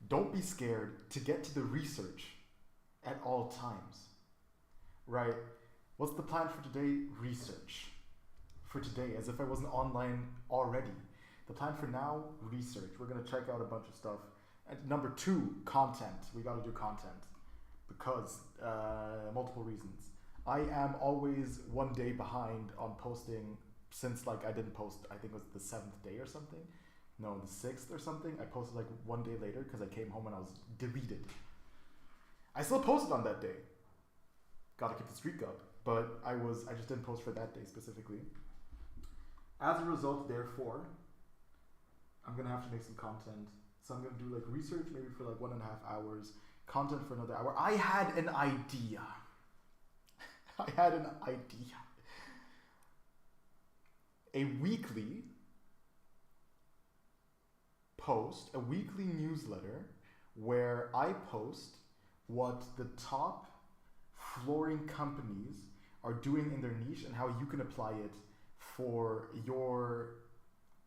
Don't be scared to get to the research at all times, right? What's the plan for today? Research. For today, as if I wasn't online already. The plan for now, research. We're gonna check out a bunch of stuff. And number 2, content. We gotta do content because multiple reasons. I am always one day behind on posting since like I didn't post, I think it was the 7th day or something. No, the 6th or something. I posted like one day later because I came home and I was deleted. I still posted on that day. Gotta keep the streak up. But I just didn't post for that day specifically. As a result, therefore, I'm gonna have to make some content. So I'm gonna do like research maybe for like 1.5 hours, content for another hour. I had an idea. A weekly post, a weekly newsletter where I post what the top flooring companies are doing in their niche and how you can apply it for your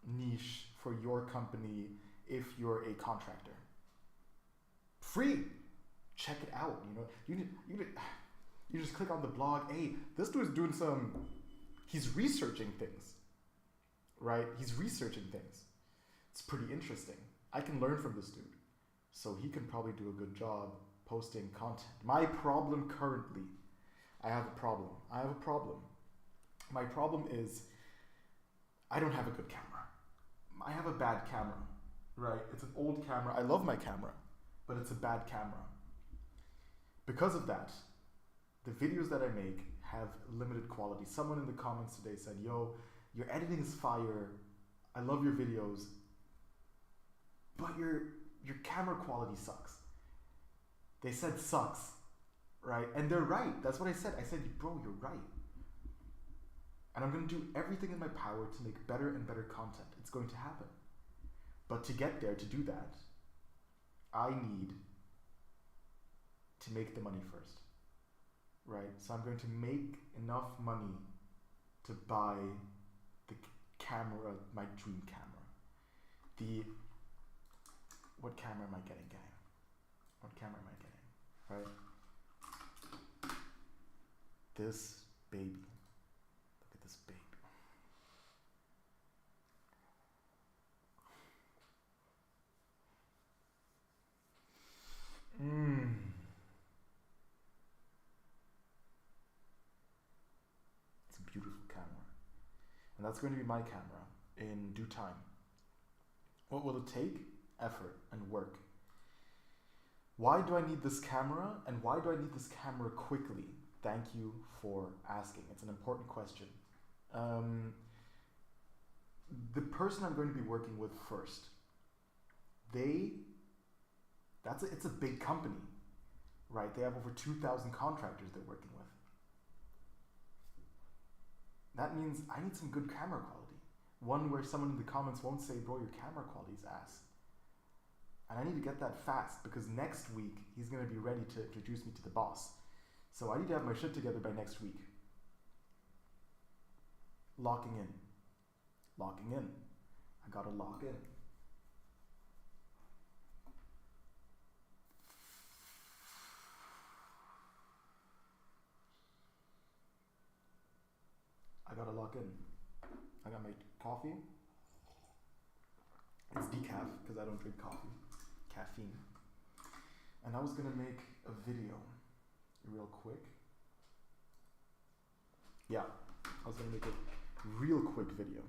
niche, for your company, if you're a contractor. Free. Check it out. You just click on the blog. Hey, this dude's doing he's researching things, right? He's researching things. It's pretty interesting. I can learn from this dude. So he can probably do a good job posting content. My problem currently, I have a problem. My problem is I don't have a good camera. I have a bad camera, right? It's an old camera. I love my camera, but it's a bad camera. Because of that, the videos that I make have limited quality. Someone in the comments today said, yo, your editing is fire. I love your videos, but your camera quality sucks. They said sucks, right? And they're right. That's what I said. I said, bro, you're right. And I'm going to do everything in my power to make better and better content. It's going to happen. But to get there, to do that, I need to make the money first, right? So I'm going to make enough money to buy the camera, my dream camera. What camera am I getting, gang? What camera am I getting, right? This baby. Look at this baby. It's a beautiful camera. And that's going to be my camera in due time. What will it take? Effort and work. Why do I need this camera, and why do I need this camera quickly? Thank you for asking. It's an important question. The person I'm going to be working with first, it's a big company, right? They have over 2,000 contractors they're working with. That means I need some good camera quality. One where someone in the comments won't say, bro, your camera quality is ass. And I need to get that fast because next week he's going to be ready to introduce me to the boss. So I need to have my shit together by next week. Locking in. I gotta lock in. I got my coffee. It's decaf because I don't drink coffee. Caffeine. And I was gonna make a video real quick. Yeah, I was gonna make a real quick video.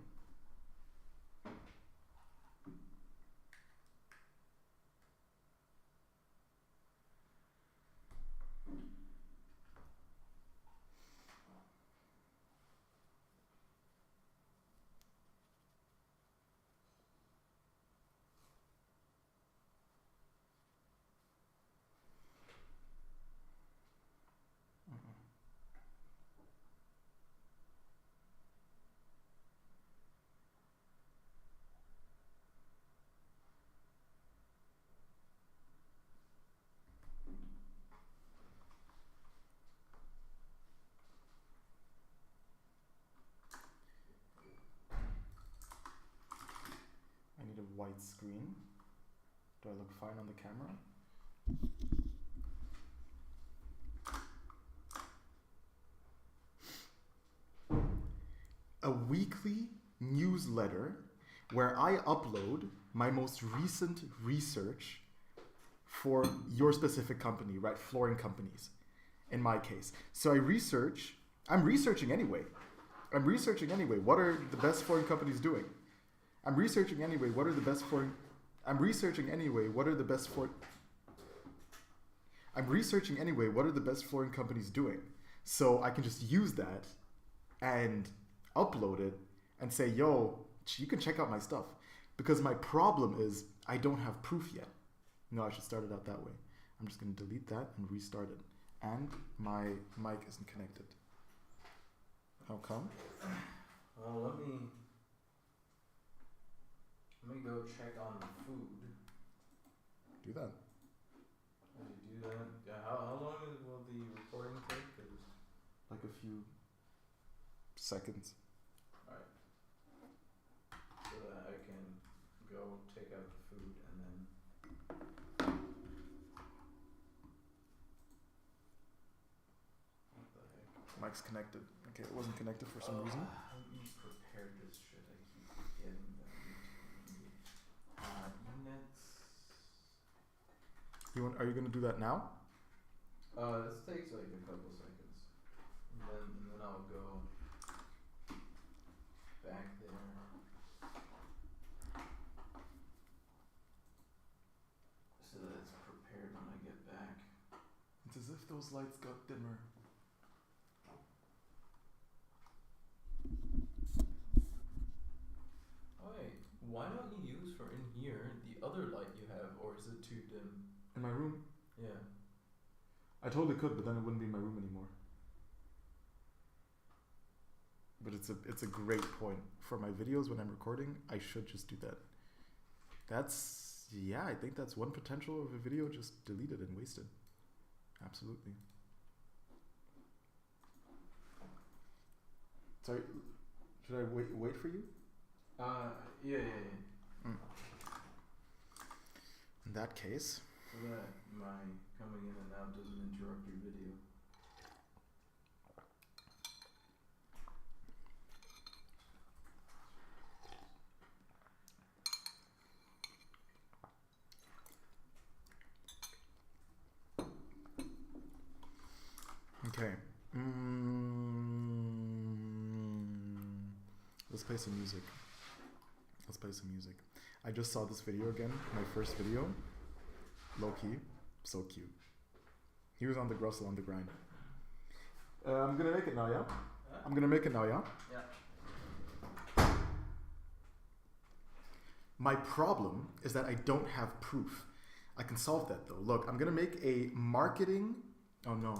I need a white screen. Do I look fine on the camera. A weekly newsletter where I upload my most recent research for your specific company, right? Flooring companies, in my case. So I'm researching anyway. What are the best flooring companies doing? I'm researching anyway, what are the best flooring companies doing? So I can just use that and upload it and say, yo, you can check out my stuff. Because my problem is I don't have proof yet. No, I should start it out that way. I'm just going to delete that and restart it. And my mic isn't connected. How come? Well, let me go check on the food. Do that. How do you do that? Yeah, how long will the recording take? Like a few seconds. Alright. So that I can go take out the food and then... What the heck? Mic's connected. Okay, it wasn't connected for some reason. How do you prepare this shit? I keep forgetting that. Units. Are you going to do that now? This takes like a couple seconds. And then I'll go back there. So that it's prepared when I get back. It's as if those lights got dimmer. Oh wait, why don't you use for in here the other light you have, or is it too dim? In my room? Yeah. I totally could, but then it wouldn't be in my room anymore. But it's a great point. For my videos when I'm recording, I should just do that. I think that's one potential of a video just deleted and wasted. Absolutely. Sorry, should I wait for you? Yeah. In that case. So that my coming in and out doesn't interrupt your video. Okay. Let's play some music. I just saw this video again, my first video. Low key, so cute. He was on the Grussel on the grind. I'm gonna make it now, yeah? I'm gonna make it now, yeah? Yeah. My problem is that I don't have proof. I can solve that though. Look, I'm gonna make a marketing... Oh no.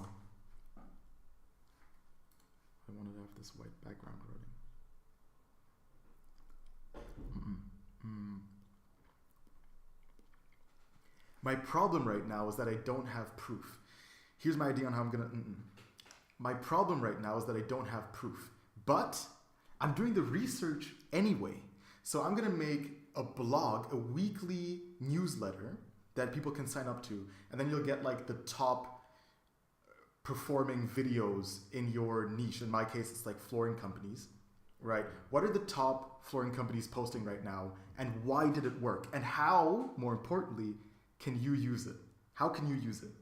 I wanted to have this white background running. My problem right now is that I don't have proof. Here's my idea on how I'm gonna... My problem right now is that I don't have proof. But I'm doing the research anyway. So I'm gonna make a blog, a weekly newsletter that people can sign up to. And then you'll get like the top performing videos in your niche. In my case, it's like flooring companies, right? What are the top flooring companies posting right now? And why did it work? And how, more importantly, can you use it? How can you use it?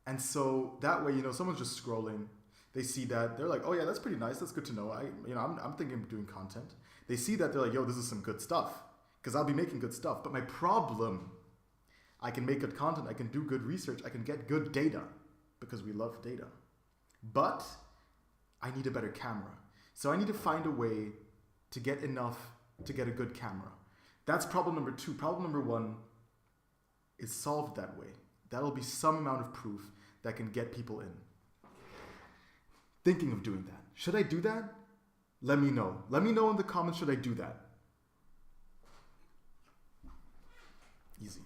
And so that way, someone's just scrolling. They see that. They're like, oh yeah, that's pretty nice. That's good to know. I'm thinking of doing content. They see that. They're like, yo, this is some good stuff. Because I'll be making good stuff. But my problem, I can make good content. I can do good research. I can get good data. Because we love data. But I need a better camera. So I need to find a way to get enough to get a good camera. That's problem number 2. Problem number 1 is solved that way. That'll be some amount of proof that can get people in. Thinking of doing that. Should I do that? Let me know. Let me know in the comments, should I do that? Easy.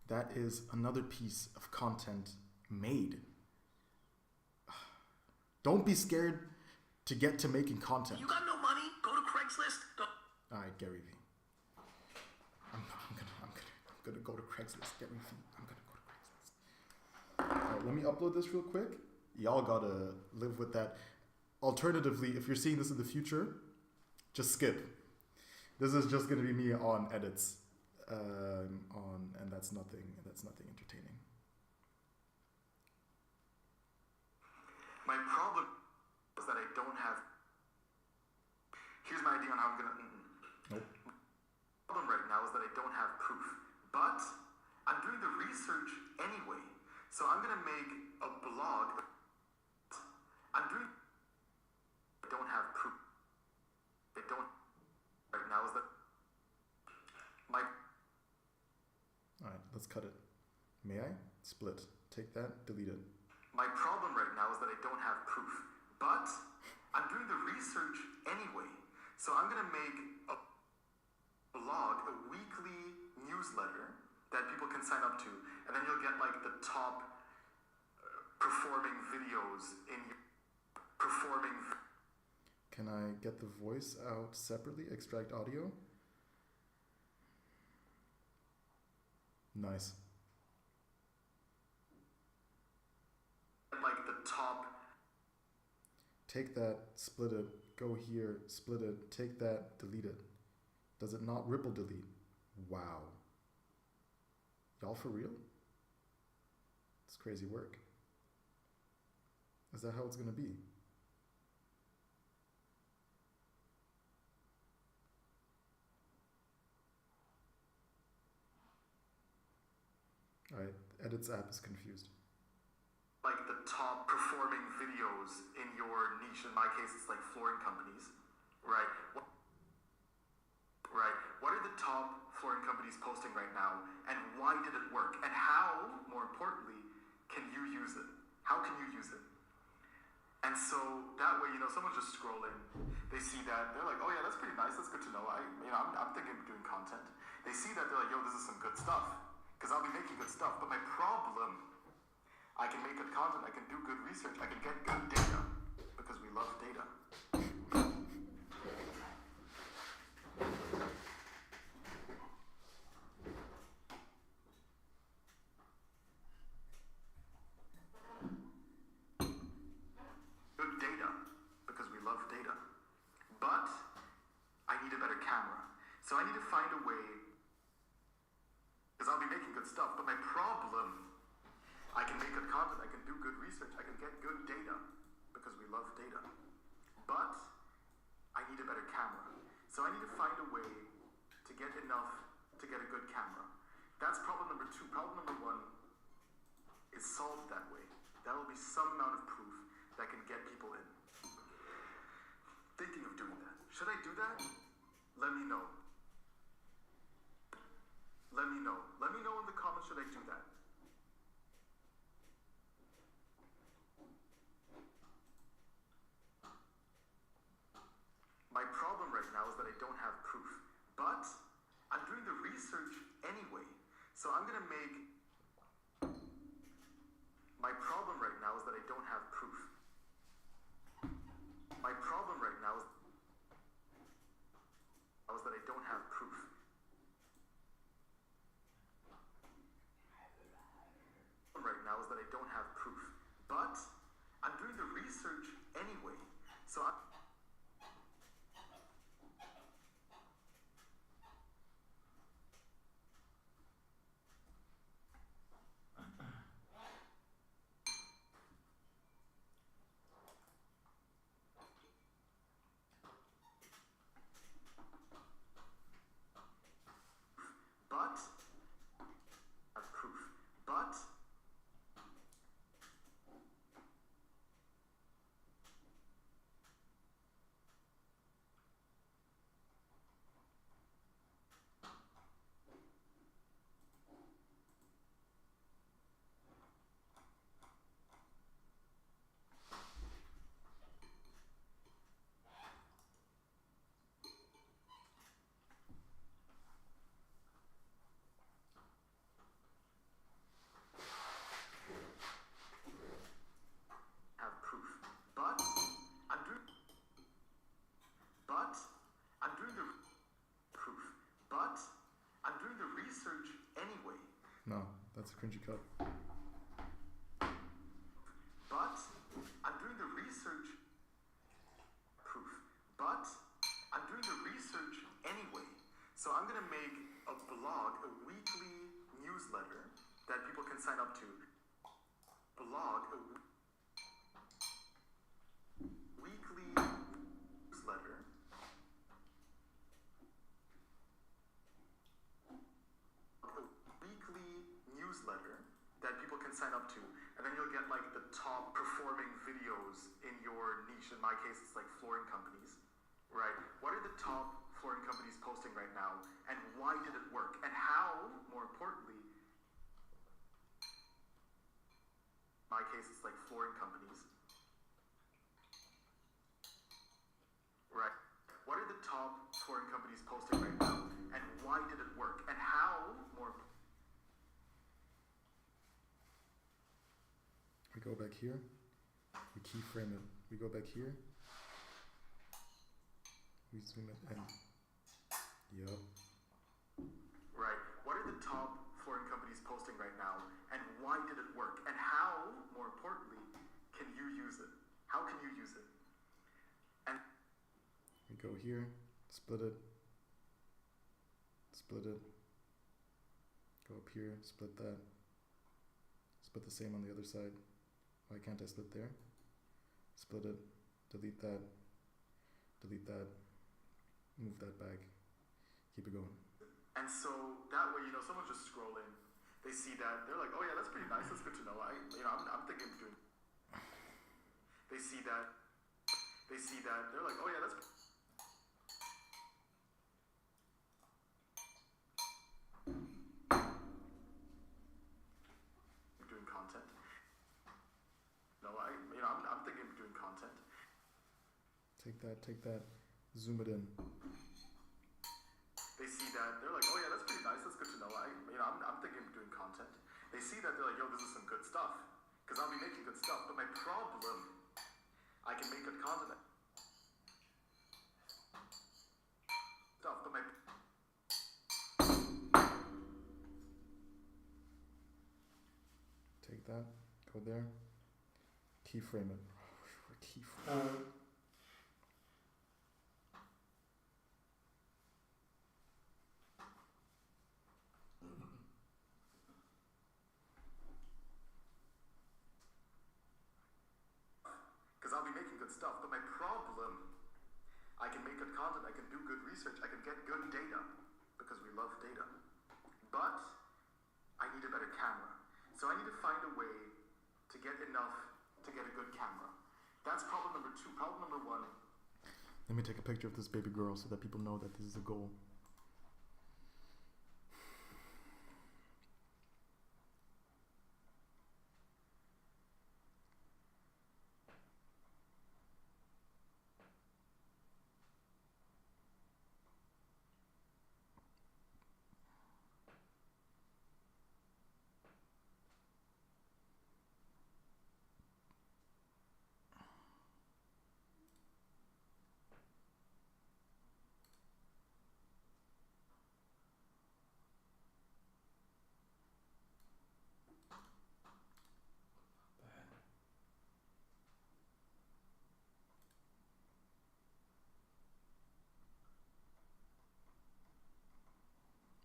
That is another piece of content made. Don't be scared to get to making content. You got no money? Go to Craigslist. All right, Gary V. I'm gonna go to Craigslist, get me feet. I'm gonna go to Craigslist. Alright, let me upload this real quick. Y'all gotta live with that. Alternatively, if you're seeing this in the future, just skip. This is just gonna be me on edits, and that's nothing entertaining. My problem is that I don't have. Here's my idea on how I'm gonna. Nope. The problem right now is that I don't have proof, but I'm doing the research anyway. So I'm gonna make a blog. I don't have proof. I don't. Right now is that my. All right, let's cut it. May I? Split. Take that. Delete it. My problem right now is that I don't have proof, but I'm doing the research anyway. So I'm gonna make a blog, a weekly newsletter that people can sign up to, and then you'll get like the top performing videos in your performing. Can I get the voice out separately? Extract audio. Nice. Like the top. Take that, split it, go here, split it, take that, delete it. Does it not ripple delete? Wow. Y'all for real? It's crazy work. Is that how it's gonna be? Alright, Edits app is confused. Like the top performing videos in your niche, in my case it's like flooring companies, right? Right, what are the top flooring companies posting right now, and why did it work? And how, more importantly, can you use it? How can you use it? And so that way, someone's just scrolling, they see that, they're like, oh yeah, that's pretty nice, that's good to know. I'm thinking of doing content. They see that, they're like, yo, this is some good stuff, because I'll be making good stuff. But my problem, I can make good content, I can do good research, I can get good data, because we love data. Good data, because we love data. But I need a better camera. So I need to find a way, because I'll be making good stuff, but my problem, I can make good content, I can do good research, I can get good data, because we love data. But I need a better camera. So I need to find a way to get enough to get a good camera. That's problem number 2. Problem number 1 is solved that way. That will be some amount of proof that can get people in. Thinking of doing that. Should I do that? Let me know. Let me know. Let me know in the comments, should I do that? My problem right now is that I don't have proof, but I'm doing the research anyway. So I'm gonna make. My problem right now is that I don't have proof. My problem right now is that I don't have proof. Right now is that I don't have proof, but I'm doing the research anyway. So I'm. No, that's a cringy cut. But I'm doing the research proof. But I'm doing the research anyway. So I'm gonna make a blog, a weekly newsletter that people can sign up to. Weekly newsletter. That people can sign up to, and then you'll get like the top performing videos in your niche. In my case, it's like flooring companies, right? What are the top flooring companies posting right now, and why did it work, and how, more importantly, in my case, it's like flooring companies, right? What are the top flooring companies posting right now, and why did it work, and how, more importantly. We go back here, we keyframe it. We go back here, we zoom it in. Yup. Right. What are the top flooring companies posting right now, and why did it work, and how, more importantly, can you use it? How can you use it? And we go here, split it, go up here, split that, split the same on the other side. Why can't I split there? Split it, delete that, move that back, keep it going. And so that way, someone's just scrolling, they see that, they're like, oh yeah, that's pretty nice, that's good to know. I'm thinking of doing. They see that, they're like, oh yeah, that's. Doing content. No, I'm thinking of doing content. Take that, zoom it in. They see that, they're like, oh yeah, that's pretty nice, that's good to know. I'm thinking of doing content. They see that, they're like, yo, this is some good stuff. Because I'll be making good stuff. But my problem, I can make good content. Stuff, but my. Take that, go there, keyframe it. Keyframe. Because I'll be making good stuff, but my problem, I can make good content, I can do good research, I can get good data, because we love data. But I need a better camera. So I need to find a way to get enough to get a good camera. That's problem number 2. Problem number 1. Let me take a picture of this baby girl so that people know that this is a goal.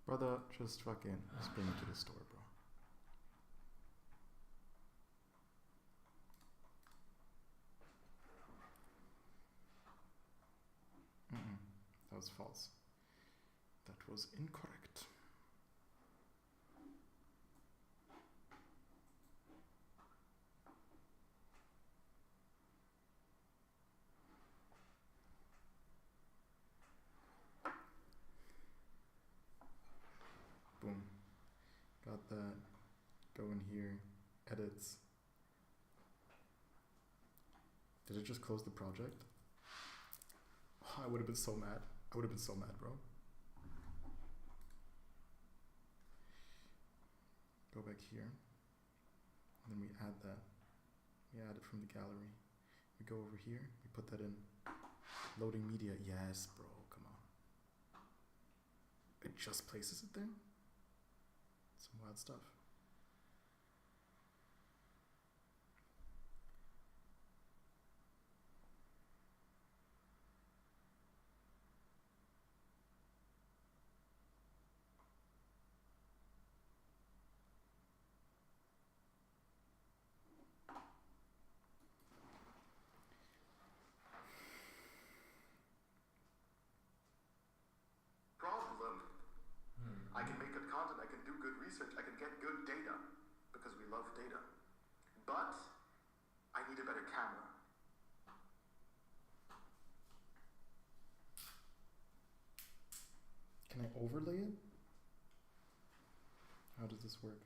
Brother, just bring it to the store, bro. That was false. That was incorrect. Boom. Got that. Go in here. Edits. Did it just close the project? I would have been so mad. Bro. Go back here. And then we add that. We add it from the gallery. We go over here. We put that in. Loading media. Yes, bro. Come on. It just places it there? Some wild stuff. Problem. I can make good content, I can do good research, I can get good data because we love data. But I need a better camera. Can I overlay it? How does this work?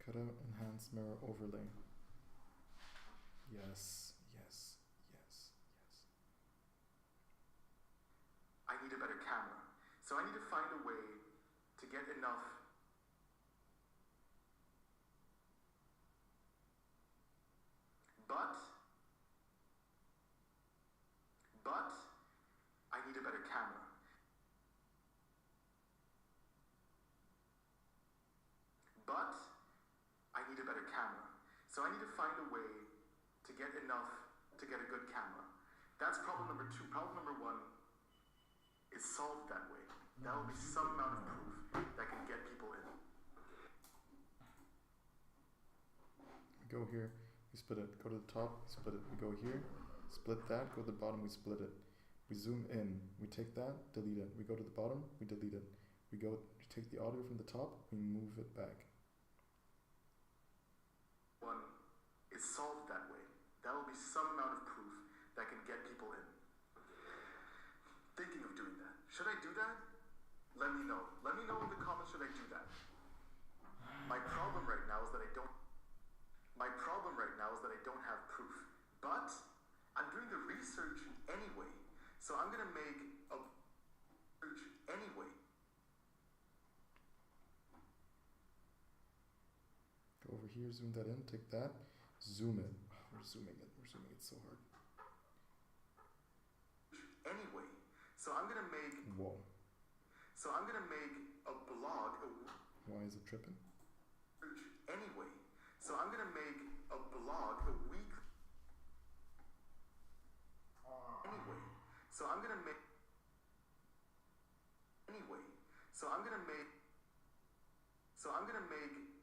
Cutout, enhance, mirror, overlay. Yes, yes, yes, yes. I need a better camera. So I need to find a way to get enough. But I need a better camera. But I need a better camera. So I need to find a way to get enough to get a good camera. That's problem number 2. Problem number 1 is solved that way. That will be some amount of proof that can get people in. Go here, we split it. Go to the top, split it. We go here, split that. Go to the bottom, we split it. We zoom in. We take that, delete it. We go to the bottom, we delete it. We take the audio from the top, we move it back. 1 is solved that way. That will be some amount of proof that can get people in. Thinking of doing that. Should I do that? Let me know. Let me know in the comments, should I do that? My problem right now is that I don't have proof. But I'm doing the research anyway. So I'm gonna make a research anyway. Go over here, zoom that in, take that, zoom it. We're zooming it so hard. Anyway. So I'm gonna make Whoa. a blog. Why is it tripping? Anyway. So I'm gonna make a blog a week. Anyway. So I'm gonna make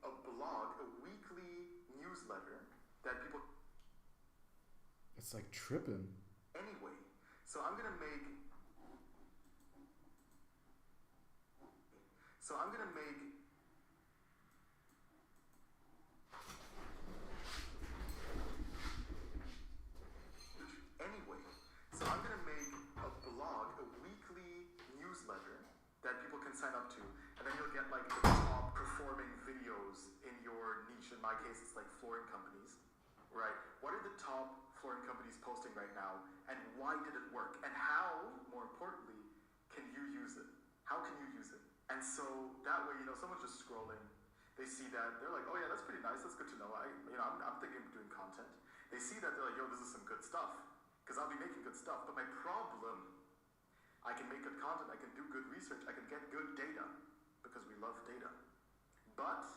a blog, a weekly newsletter that people. It's like tripping. Anyway. So I'm gonna make. Anyway. So I'm gonna make a blog, a weekly newsletter that people can sign up to, and then you'll get like the top performing videos in your niche. In my case, it's like flooring companies, right? What are the top flooring companies posting right now, and why did it work? And how, more importantly, can you use it? How can you use it? And so that way, someone's just scrolling, they see that, they're like, oh yeah, that's pretty nice, that's good to know. I'm thinking of doing content. They see that, they're like, yo, this is some good stuff, because I'll be making good stuff. But my problem, I can make good content, I can do good research, I can get good data, because we love data. But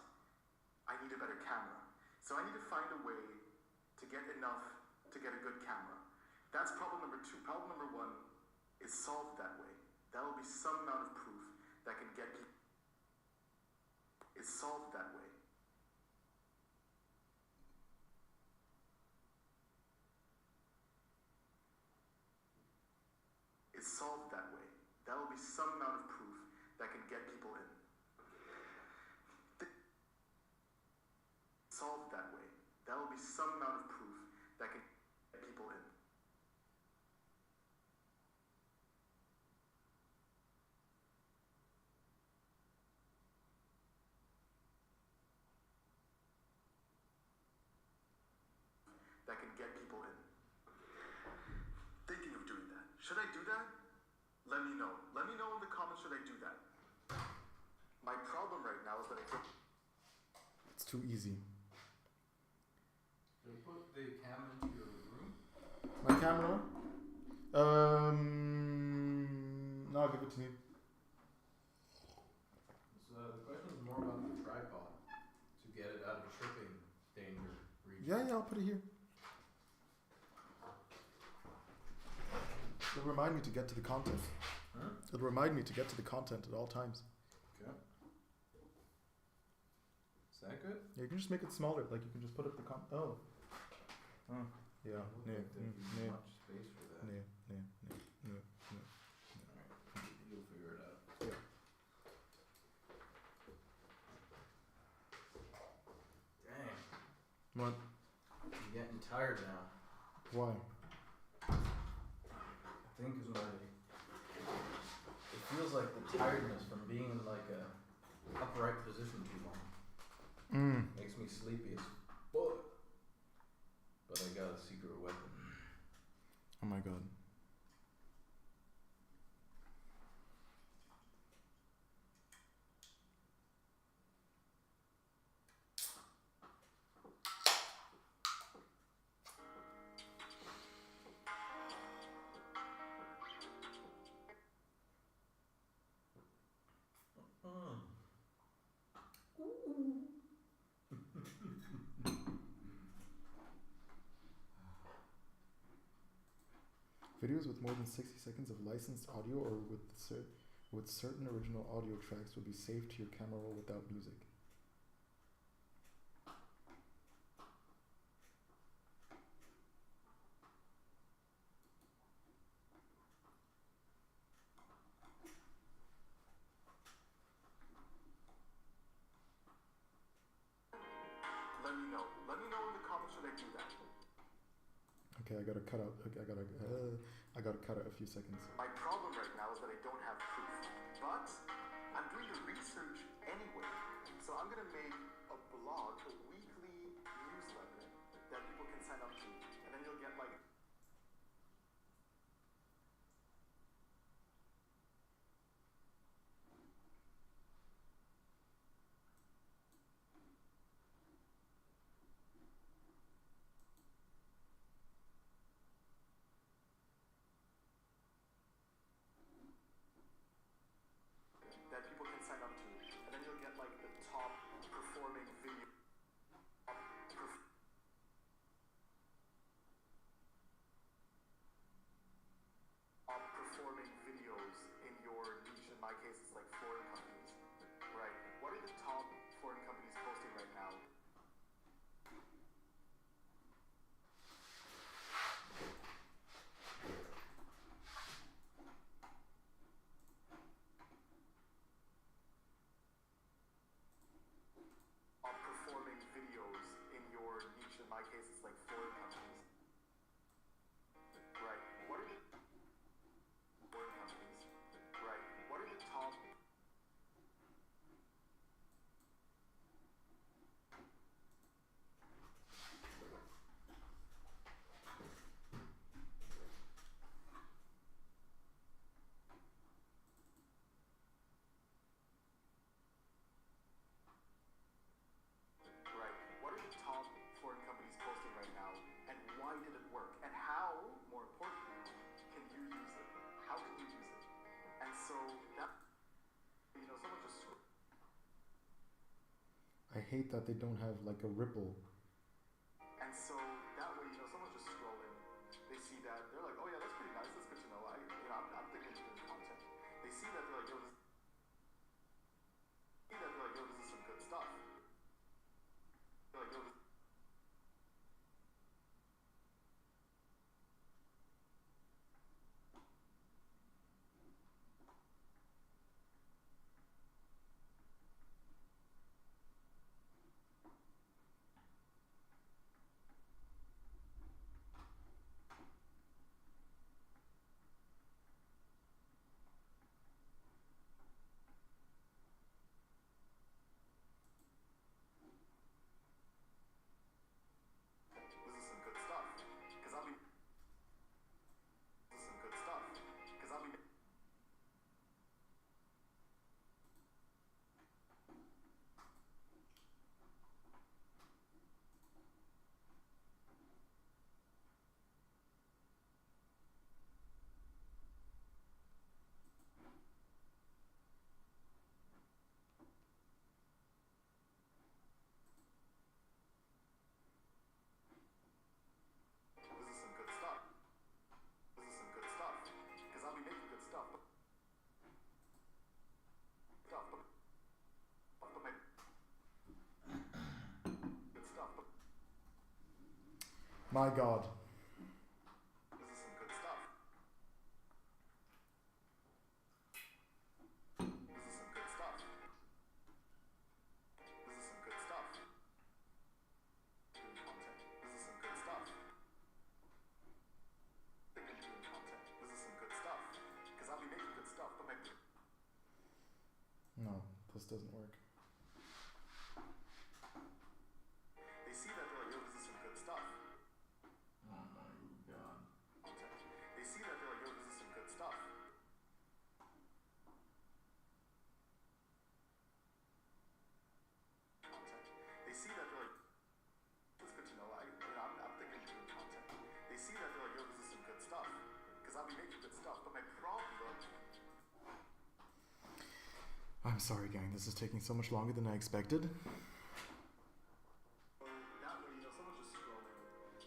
I need a better camera. So I need to find a way to get enough to get a good camera. That's problem number 2. Problem number 1 is solved that way. That will be some amount of proof that can get people. It's solved that way. It's solved that way. That will be some amount of proof that can get people in. Solved that way. That will be some amount of proof that can get people in. That can get people in. Thinking of doing that. Should I do that? Let me know. Let me know in the comments, should I do that? My problem right now is that I don't. It's too easy. Should I put the camera into your room? My camera? No, give it to me. So the question is more about the Yeah, I'll put it here. It'll remind me to get to the content. It'll remind me to get to the content at all times. Okay. Is that good? Yeah, you can just make it smaller. Like you can just put up the Oh. Yeah. It looked like there'd be much space for that. No. Alright. You'll figure it out. Yeah. Dang. What? I'm getting tired now. Why? I think is my. It feels like the tiredness from being in like a upright position too long. Makes me sleepy as fuck. But I got a secret weapon. Oh my god. Videos with more than 60 seconds of licensed audio or with certain original audio tracks will be saved to your camera roll without music. Let me know. Let me know in the comments should I do that. Okay, I gotta cut out a few seconds. My problem right now is that I don't have proof, but I'm doing the research anyway. So I'm gonna make a blog, a weekly newsletter that people can sign up to, and then you'll get like. That people can sign up to, and then you'll get like the top performing video. Top performing videos in your niche. In my case, it's like flooring companies, right? What are the top flooring companies posting right now? Performing videos in your niche. In my case, it's like flooring companies, right? What are the flooring companies, right? What are the top? Right. What are the top flooring companies posting right now, and why did it work? And how, more importantly, can you use it? How can you use it? And so that, someone just. I hate that they don't have like a ripple. And so that way, someone's just scrolling. They see that they're like, oh yeah, that's pretty nice. That's good to know. I'm thinking of doing content. They see that they're like, yo, this. See that they're like, yo, this is some good stuff. They're like, yo, this. My God. This is some good stuff. This is some good stuff. This is some good stuff. Doing content. This is some good stuff. Thinking doing content. This is some good stuff. Because I'll be making good stuff, but my No, this doesn't work. they see that they're like, yo, this is some good stuff. Oh my god. Content. They see that they're like, yo, this is some good stuff. Content. They see that they're like, it's good to know. I'm thinking doing content. They see that they're like, yo, this is some good stuff. Because I'll be making good stuff, but my problem. I'm sorry, gang. This is taking so much longer than I expected. That way, someone's just scrolling.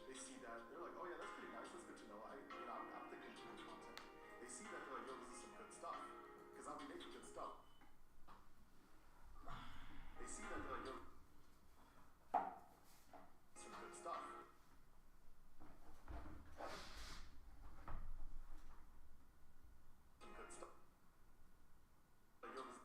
They see that they're like, oh yeah, that's pretty nice. That's good to know. I'm thinking doing content. They see that they're like, yo, this is some good stuff. Because I'll be making good stuff. They see that they're like, yo, some good stuff. Some good stuff. Like, yo, this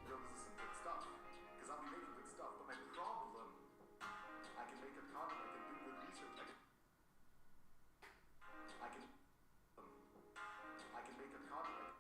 yo, this is some good stuff. Because I'll be making good stuff. But my problem, I can make good content, I can do good research, I can make good content.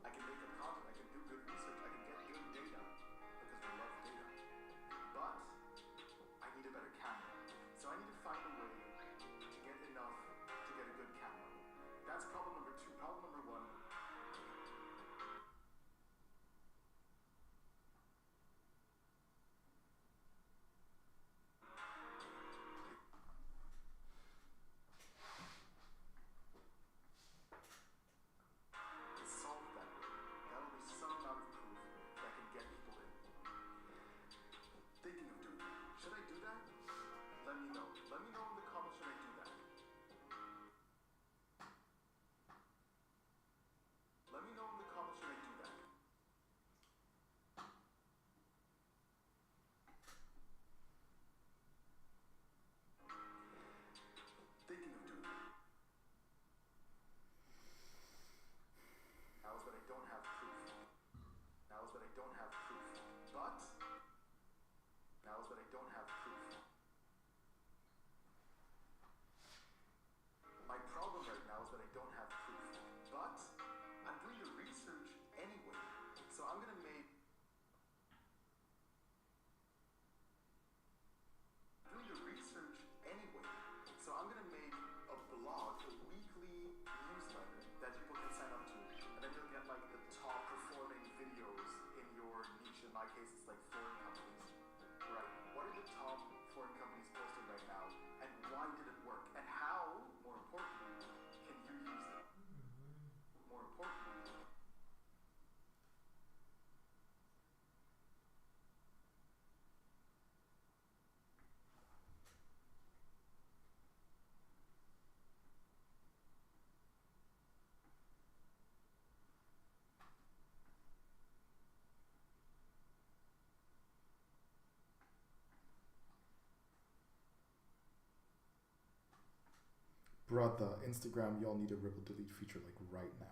I can make good content, I can do good research, I can get good data because we love data. But I need a better camera. So I need to find a way to get enough to get a good camera. That's problem number 2. Problem number 1. Is solve that way. That'll be some amount of proof that can get people in. Thinking of doing that. Should I do that? Let me know. Let me know in the comments, should I do that? Let me know in the comments, should I do that? Thinking of doing that. Now is that I don't have proof. Now is that I don't have proof. But now is that I don't have proof. My problem right now is that I don't have proof. But I'm doing the research anyway. So I'm gonna make doing the research anyway. So I'm gonna make a blog, a weekly newsletter that people can sign up to, and then you'll get like the top performing videos in your niche. In my case, it's like foreign companies. Right? What are the top foreign companies posting right now, and why did it work? And how, more importantly, can you use it? More importantly. Brother, Instagram, y'all need a ripple delete feature like right now.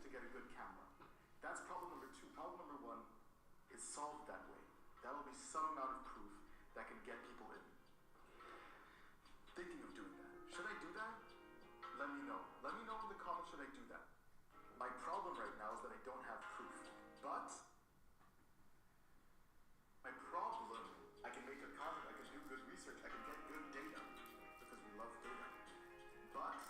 to get a good camera. That's problem number 2. Problem number 1 is solved that way. That will be some amount of proof that can get people in. Thinking of doing that. Should I do that? Let me know. Let me know in the comments, should I do that? My problem right now is that I don't have proof. But my problem, I can make good content, I can do good research, I can get good data, because we love data. But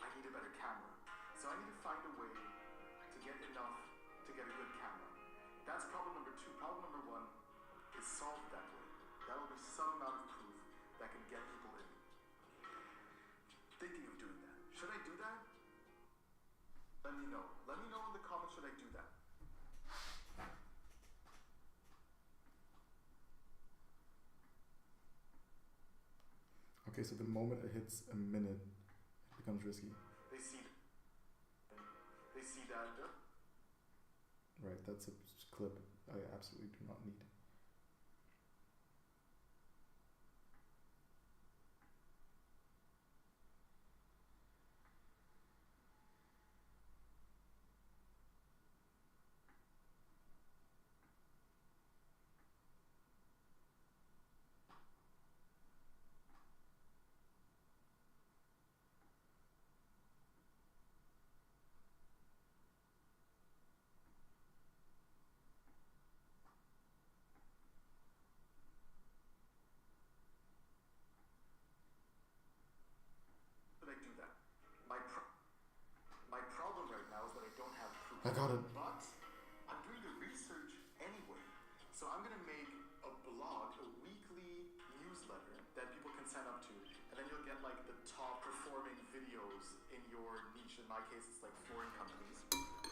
I need a better camera. So I need to find a way to get enough to get a good camera. That's problem number 2. Problem number 1 is solved that way. That will be some amount of proof that can get people in. Thinking of doing that. Should I do that? Let me know. Let me know in the comments, should I do that? Okay, so the moment it hits a minute, it becomes risky. They see that. Right, that's a clip I absolutely do not need. Should I do that? My problem right now is that I don't have proof. I got it. But I'm doing the research anyway. So I'm gonna make a blog, a weekly newsletter that people can sign up to, and then you'll get like the top performing videos in your niche. In my case, it's like flooring companies.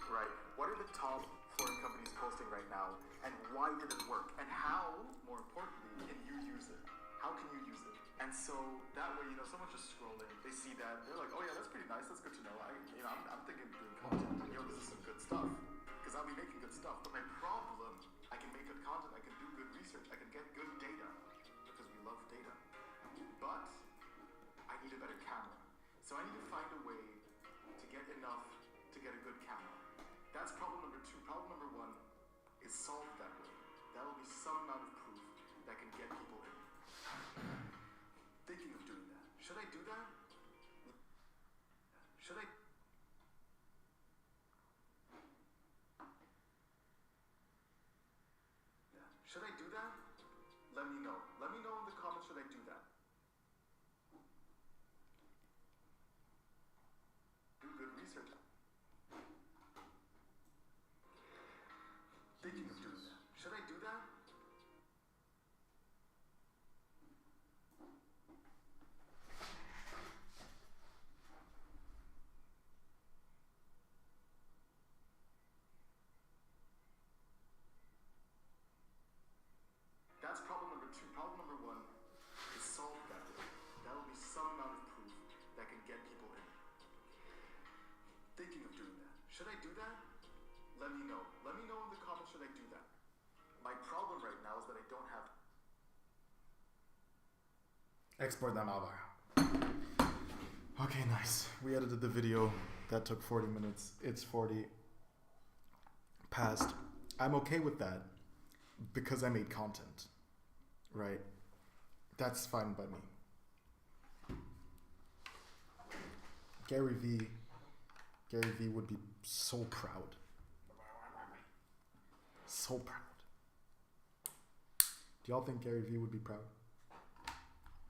Right. What are the top flooring companies posting right now, and why did it work? And how, more importantly, can you use it? How can you use it? And so that way, someone's just scrolling, they see that, they're like, oh yeah, that's pretty nice, that's good to know. I'm thinking of doing content, this is some good stuff. Because I'll be making good stuff. But my problem, I can make good content, I can do good research, I can get good data, because we love data. But I need a better camera. So I need to find a way to get enough to get a good camera. That's problem number 2. Problem number 1 is solved that way. That will be some amount of proof that can get people in. Thinking of doing that. Should I do that? Should I? Yeah. Should I do that? Let me know. Let me know in the comments, should I do that? Do good research. Thinking of doing that. Should I do that? That's problem number 2. Problem number 1 is solved that way. That will be some amount of proof that can get people in. Thinking of doing that. Should I do that? Let me know. Let me know in the comments, should I do that? My problem right now is that I don't have... Export that out. Okay, nice. We edited the video. That took 40 minutes. It's 40 past. I'm okay with that because I made content, right? That's fine by me. Gary V would be so proud. So proud. Do y'all think Gary V would be proud?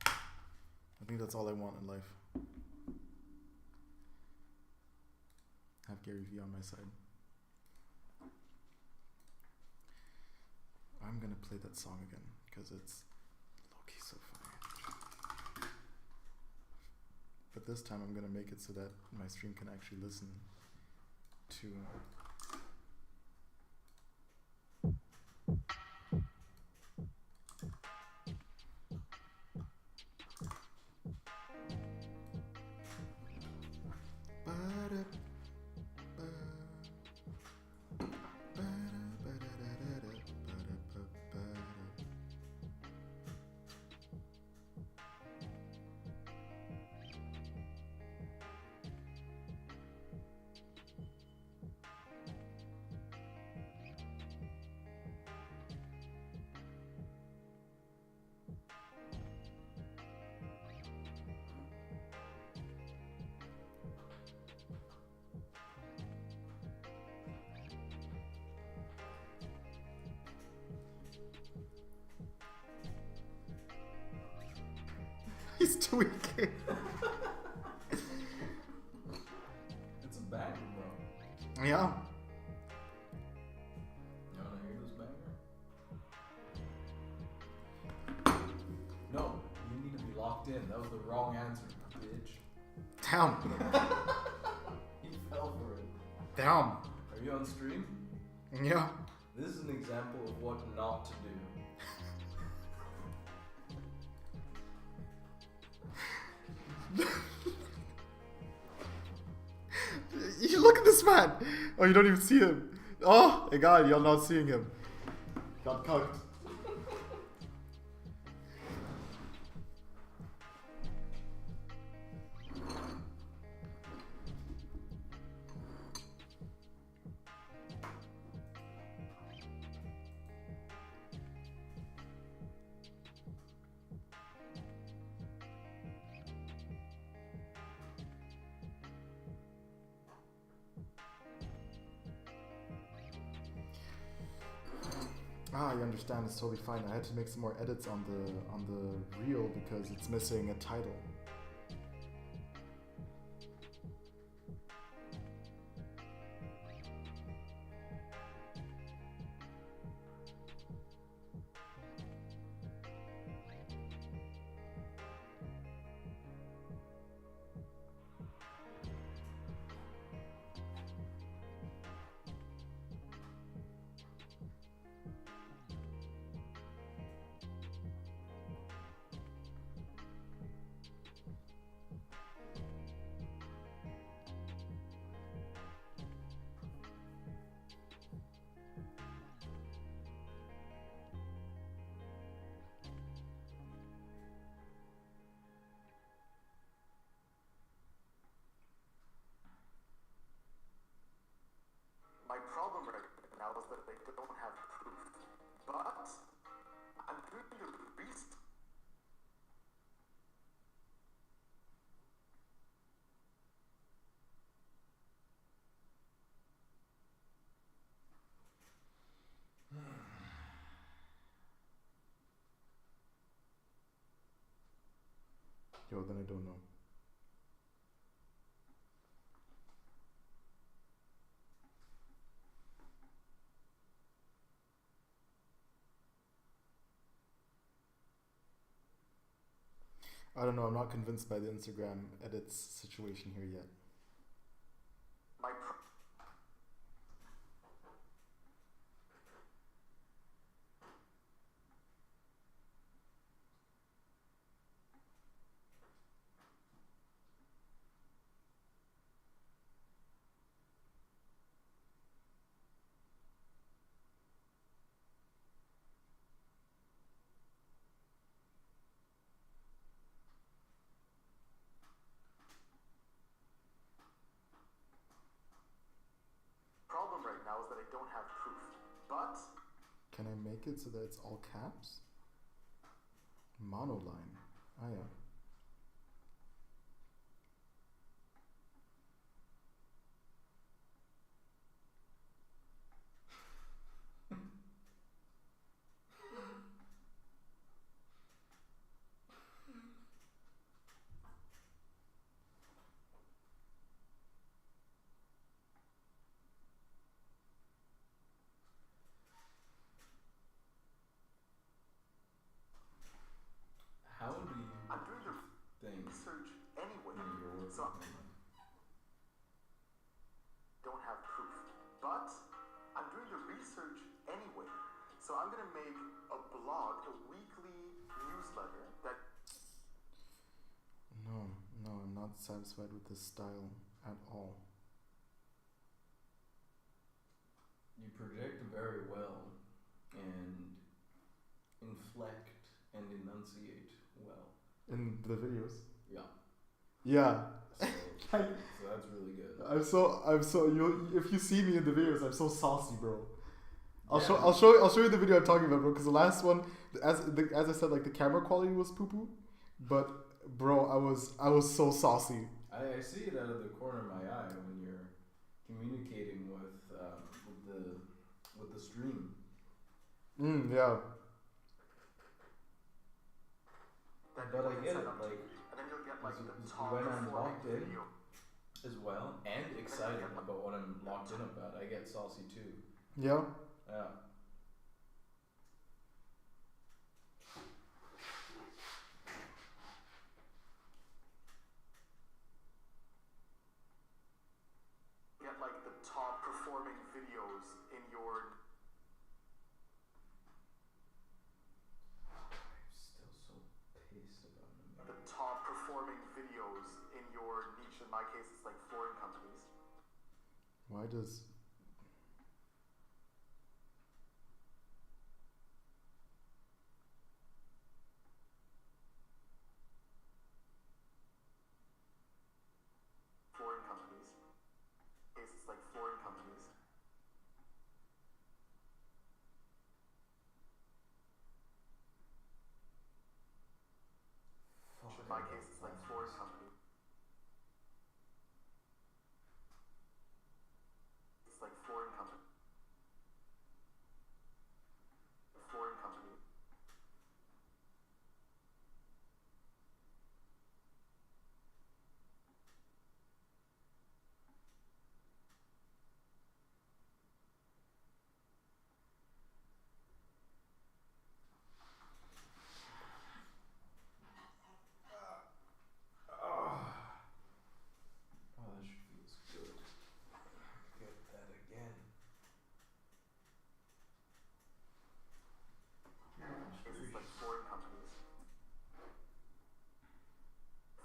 I think that's all I want in life. Have Gary V on my side. I'm gonna play that song again because it's low-key so funny. But this time I'm gonna make it so that my stream can actually listen to He's tweaking. It's a banger, bro. Yeah. You wanna hear this banger? No, you need to be locked in. That was the wrong answer, bitch. Damn. He fell for it. Damn. Are you on stream? Yeah. This is an example of what not to do. You look at this man. Oh, you don't even see him. Oh my god, you're not seeing him. Got cucked. Ah, you understand. It's totally fine. I had to make some more edits on the reel because it's missing a title. My problem right now is that they don't have proof. But I'm doing the research. Yo, then I don't know. I don't know. I'm not convinced by the Instagram edits situation here yet. My problem right now is that I don't have proof. But Can I make it so that it's all caps? Monoline. Ah, yeah. How do you I'm doing the think research anyway. you're working So on it? don't have proof. But I'm doing the research anyway. So I'm gonna make a blog, a weekly newsletter that No, I'm not satisfied with this style at all. You project very well and inflect and enunciate well. In the videos. Yeah. Yeah. So, so that's really good. I'm so you. If you see me in the videos, I'm so saucy, bro. I'll Yeah. show you the video I'm talking about, bro. Because the last one, as I said, like the camera quality was poo poo, but bro, I was so saucy. I see it out of the corner of my eye when you're communicating with the stream. Yeah. that But I people get sign it, up to. like, like the is top when I'm performing locked in video. as well and excited about what I'm locked in about, I get saucy too. Yeah. Yeah. Get like the top performing videos in your. I'm still so pissed about The America. top performing videos in your niche. In my case, it's like foreign companies. Why does Foreign companies. Case it's like foreign companies. In my case, it's like foreign companies. It's like foreign company. Foreign company. Oh, that should feels good. Get that again. Case it's like foreign companies.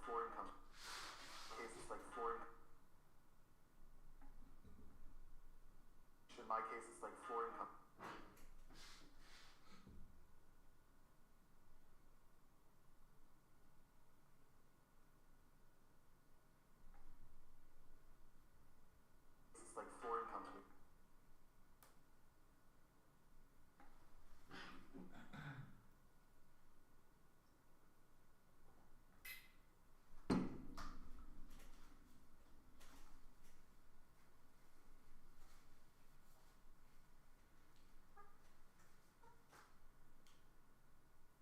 Foreign company. Case it's like foreign. In my case, it's like foreign company. It's like foreign company.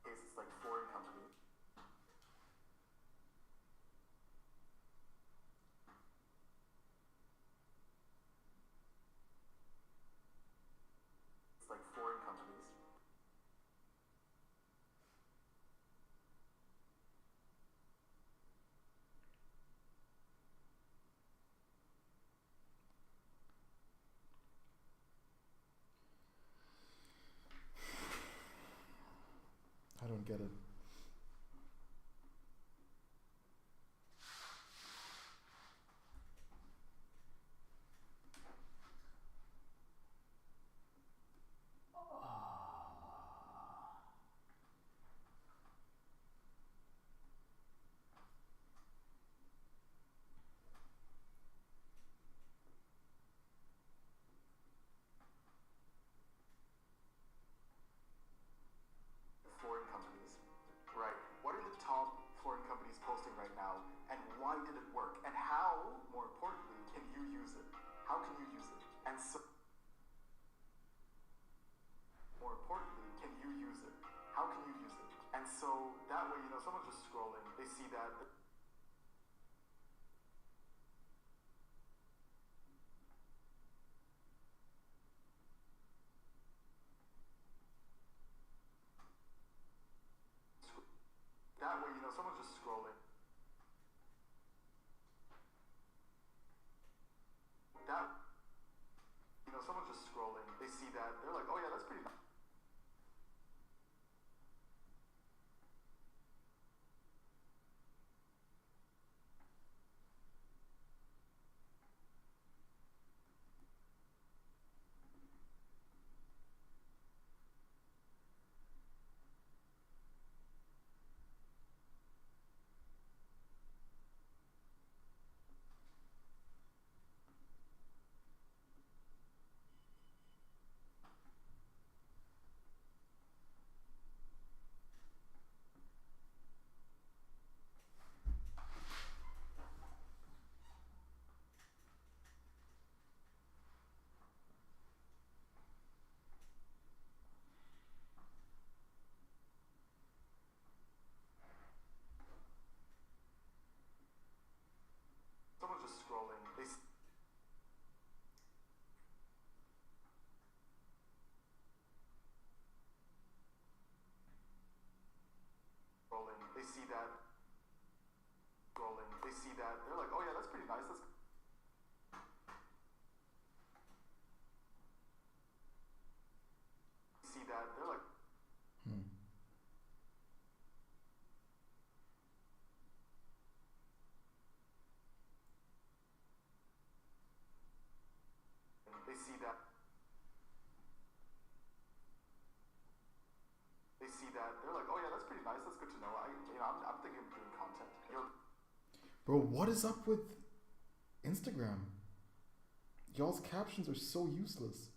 Case it's like foreign company. It's like foreign companies. I don't get it. Foreign companies. Right. What are the top foreign companies posting right now, and why did it work? And how, more importantly, can you use it? How can you use it? And so, more importantly, can you use it? How can you use it? And so that way, someone's just scrolling, they see that. That way, someone's just scrolling. That, someone's just scrolling. They see that. They're like, oh yeah, that's pretty nice. They see that scrolling. They see that. They're like, oh yeah, that's pretty nice. Let's see that. They're like, they see that. They see that. They're like, oh yeah, that's pretty nice. That's good to know. I'm thinking of doing content. Bro, what is up with Instagram? Y'all's captions are so useless.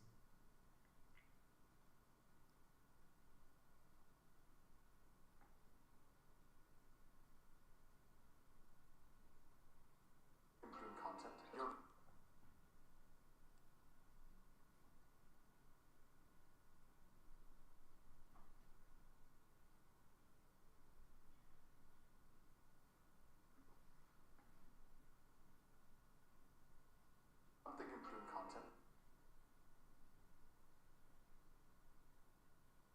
Doing content. I'm thinking of doing content.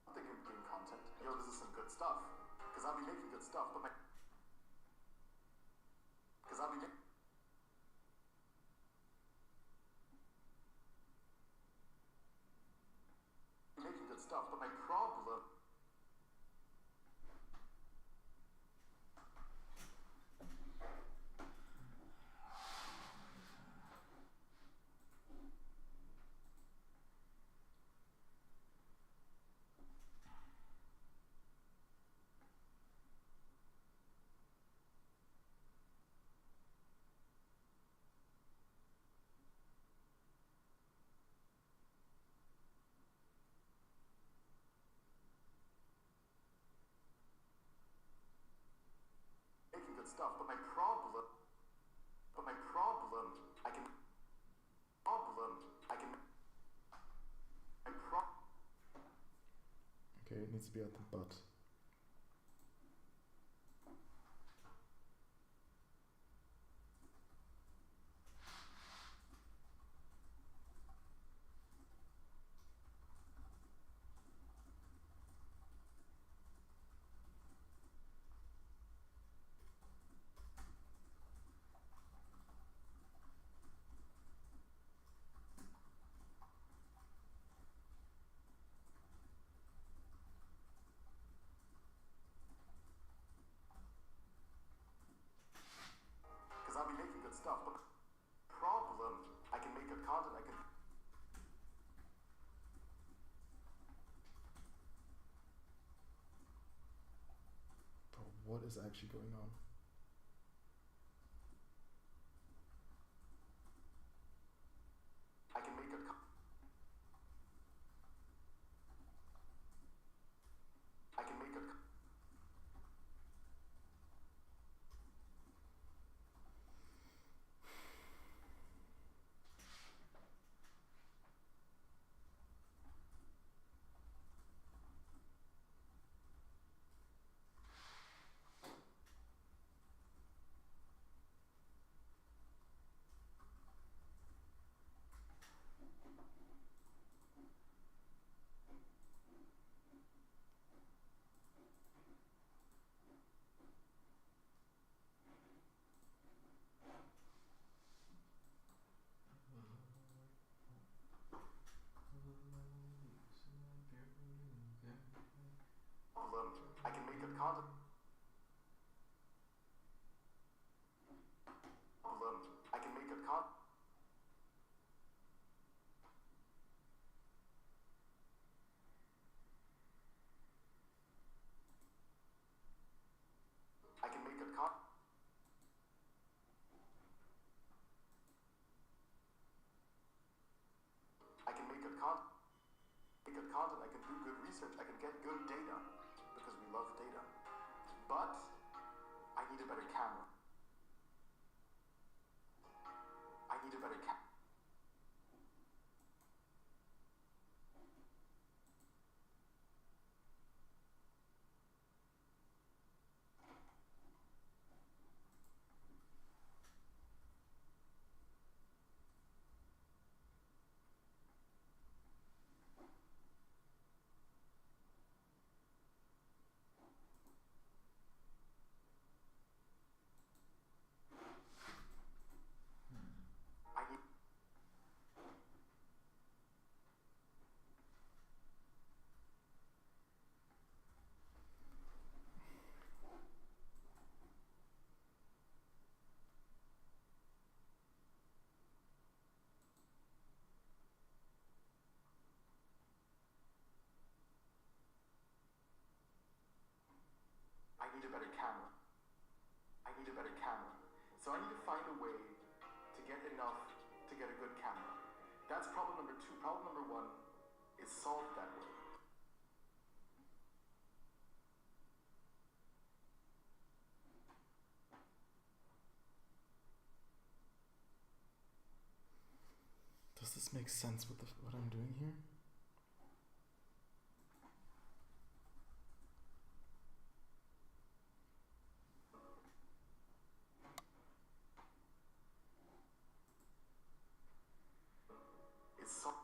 I'm thinking of doing content. Yo, this is some good stuff. Because I'll be making good stuff, but because I'll be making good stuff, but my problem. Making good stuff, but my problem. I can. Okay, it needs to be at the butt. Because I'll be making good stuff, but problem. I can make good content. I can. Bro, what is actually going on? I can make good. I can make good. I can make good content. I can make good content. I can make good content. I can make good content. Make good content. I can do good research. I can get good data because we love data. But I need a better camera. I need a better camera. better camera. I need a better camera. So I need to find a way to get enough to get a good camera. That's problem number 2. Problem number 1 is solved that way. Does this make sense with what I'm doing here? It's solved.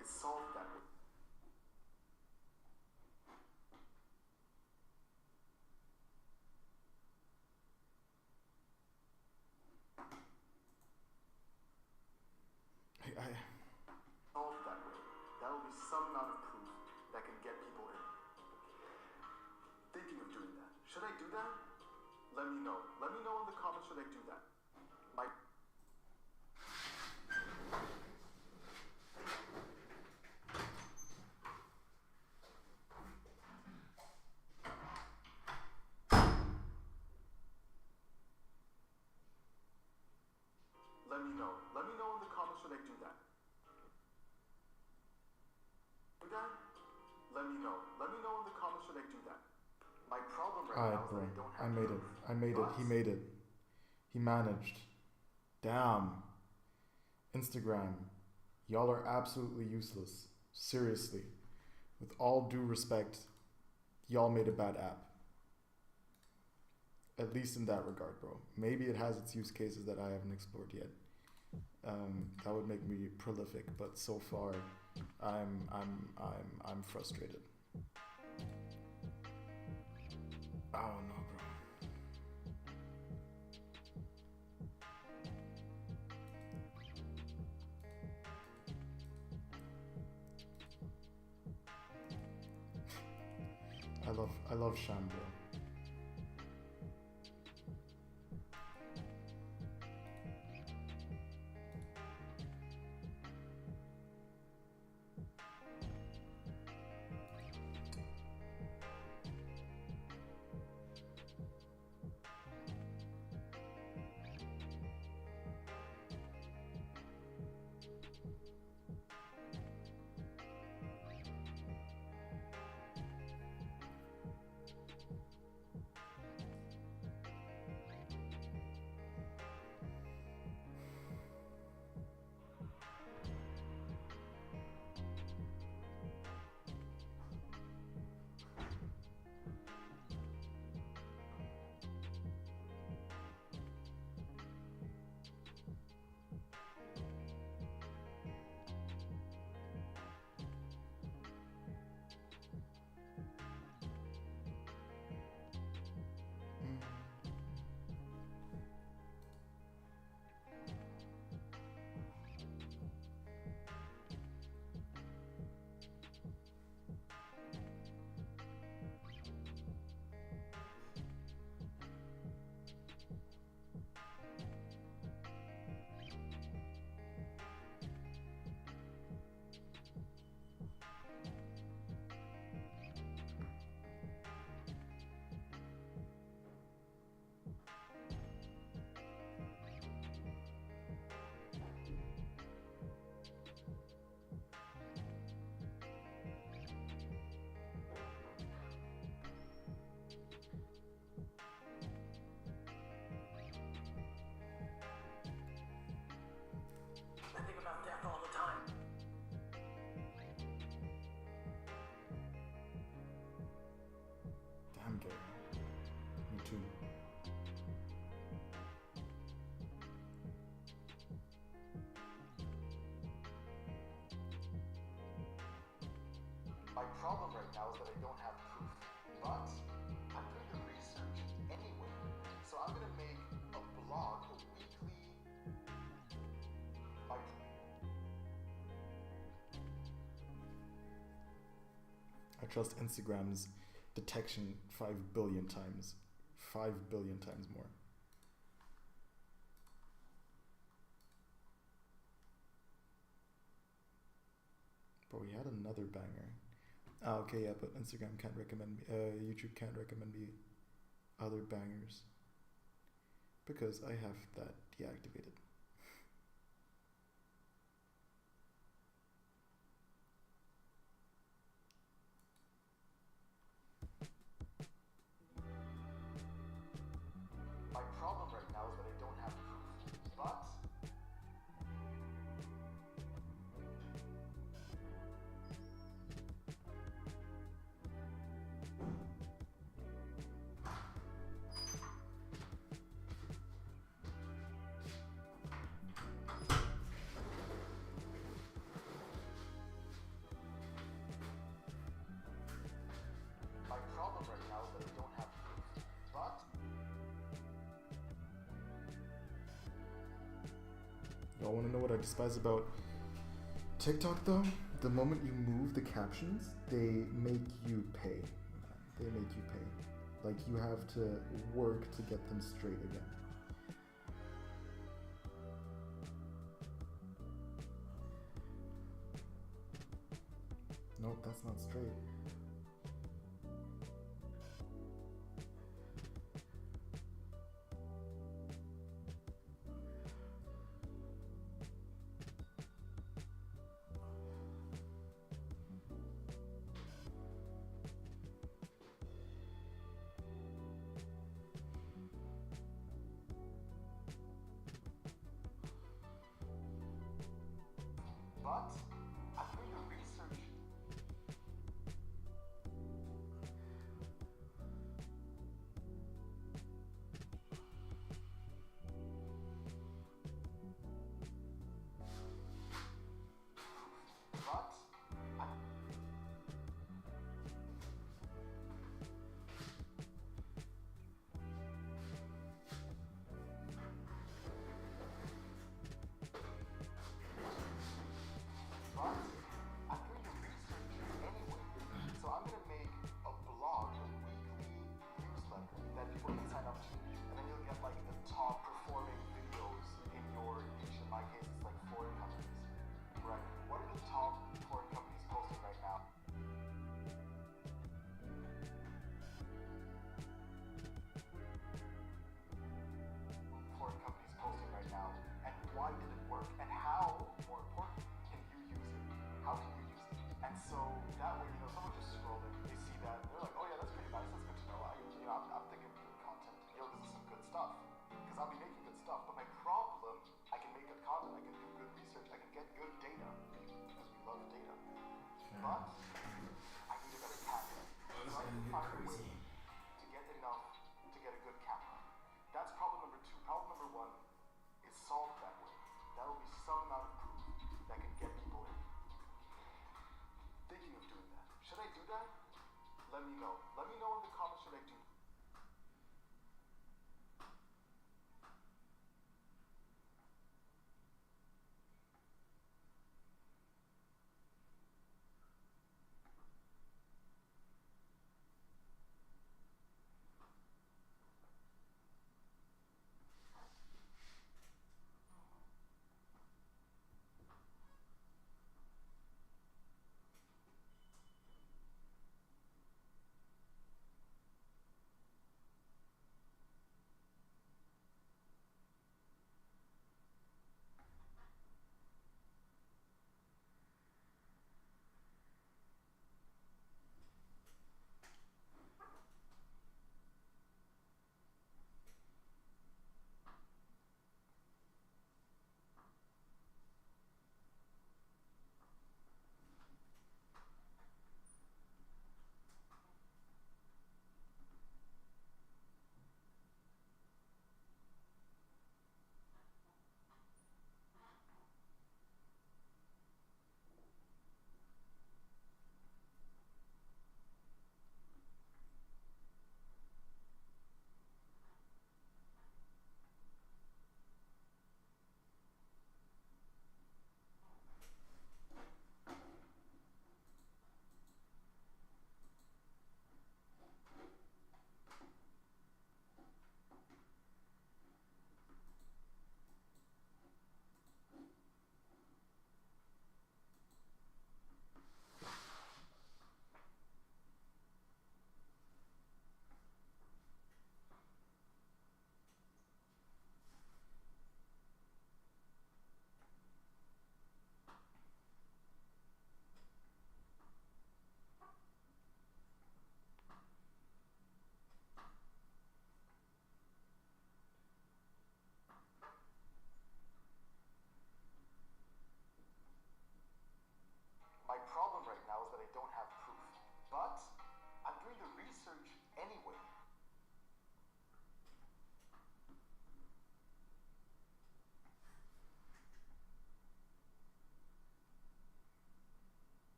It's solved that way. Solved that way. That will be some amount of proof that can get people in. Thinking of doing that. Should I do that? Let me know. Let me know in the comments, should I do that? My Let me know. Let me know in the comments, should I do that? Do that? Let me know. Let me know in the comments, should I do that? My problem right now Alright, is bro. that I don't have I made it. proof. I made it. He made it. He managed. Damn. Instagram. Y'all are absolutely useless. Seriously. With all due respect, y'all made a bad app. At least in that regard, bro. Maybe it has its use cases that I haven't explored yet. That would make me prolific, but so far, I'm frustrated. Oh no, bro. I love Sham, bro. I think about death all the time. Damn, Gary. Me too. My problem right now is that I don't have proof. But I'm doing the research anyway. So I'm gonna make a blog, a weekly. I trust Instagram's detection 5 billion times. 5 billion times more. But we had another banger. Ah, okay, yeah, but Instagram can't recommend me. YouTube can't recommend me other bangers because I have that deactivated. My problem right now is that I don't have proof, but my problem right now is that I don't have proof, but Y'all want to know what I despise about TikTok though? The moment you move the captions, they make you pay. They make you pay. Like you have to work to get them straight again. Nope, that's not straight. But I'm doing the research. But I'm But I'm doing the research anyway. So I'm gonna make a blog, a weekly newsletter that people can sign up to. And then you'll get like the top performing videos in your niche. In my case, it's like foreign companies. Right. What are the top foreign companies posting right now? Foreign companies posting right now, and why did it work, and how, more important, can you use it? How can you use it? And so that way, someone just scrolling, they see that, they're like, oh yeah, that's pretty nice, that's good to know. I'm thinking good content. This is some good stuff, because I'll be making good stuff. But my problem, I can make good content, I can do good research, I can get good data, because we love data. But I need a better camera. So I need to find a way to get enough to get a good camera. That's problem number 2. Problem number 1 is solved that way. That will be some amount of proof that can get people in. Thinking of doing that. Should I do that? Let me know. Let me know in the comments, should I do that?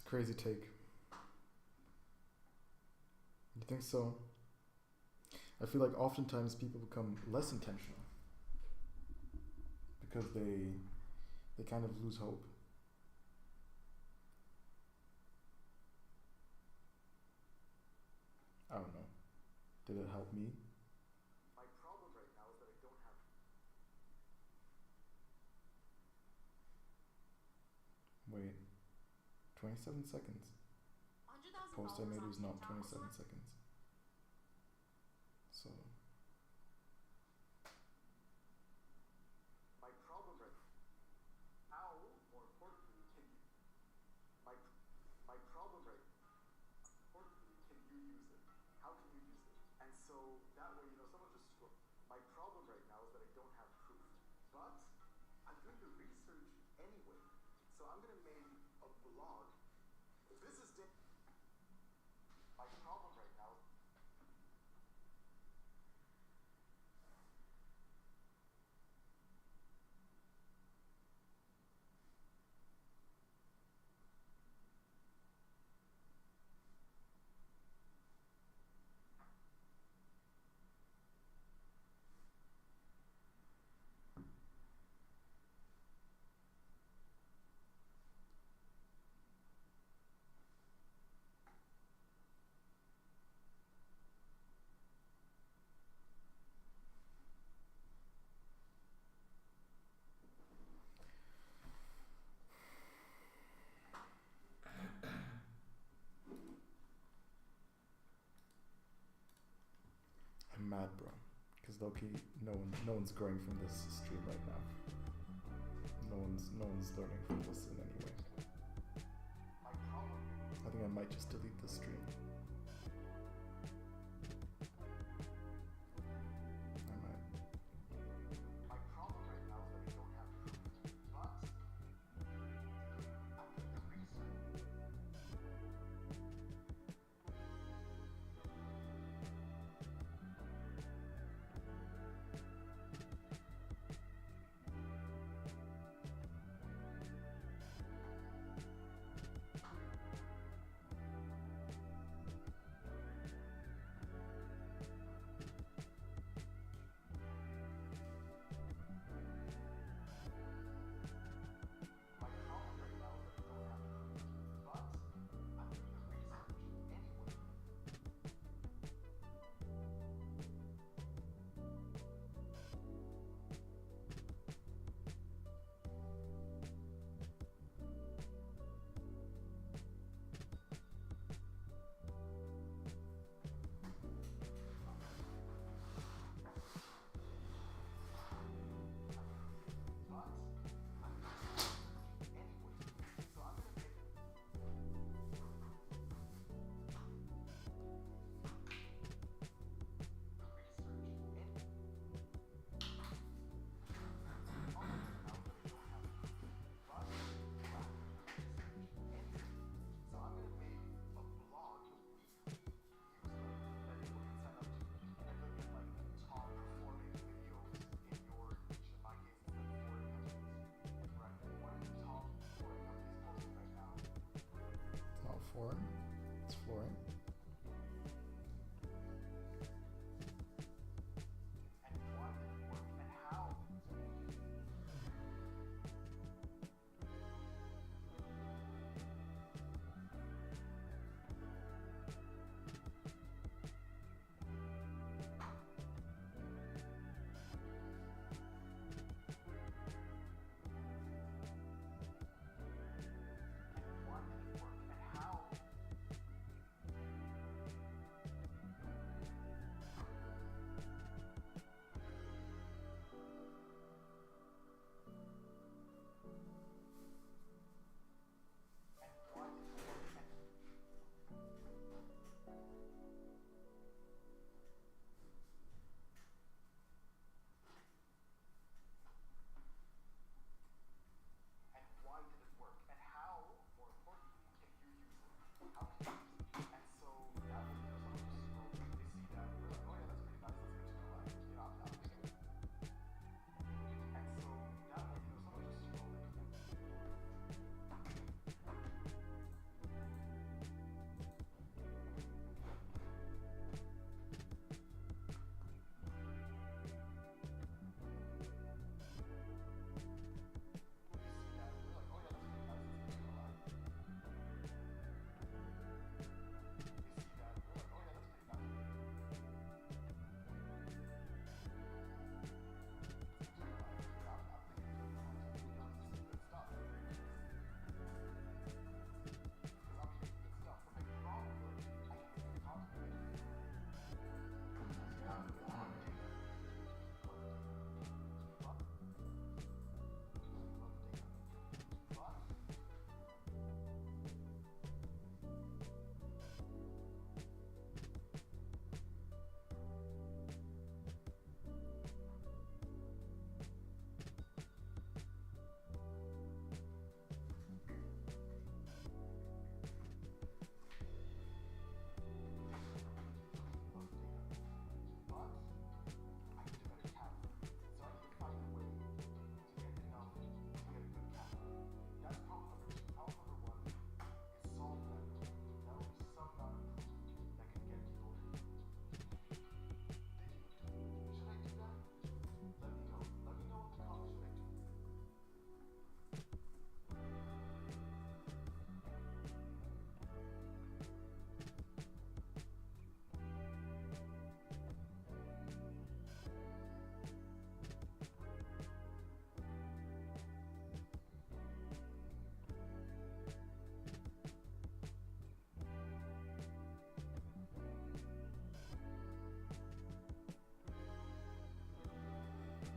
a crazy take. You think so? I feel like oftentimes people become less intentional because they kind of lose hope. I don't know. Did it help me? My problem right now is that I don't have. Wait. 27 seconds. Post I made was not 27 seconds. So. My problem right. How, more importantly, can you? My problem right. Importantly, can you use it? How can you use it? And so that way, someone just scroll. My problem right now is that I don't have proof, but I'm doing the research anyway. So I'm gonna make a blog. This is my problem right now. I'm mad, bro. Because low-key, no one's growing from this stream right now. No one's learning from this in any way. I think I might just delete the stream. I might. My problem right now is that I don't have proof, but I'm doing the research.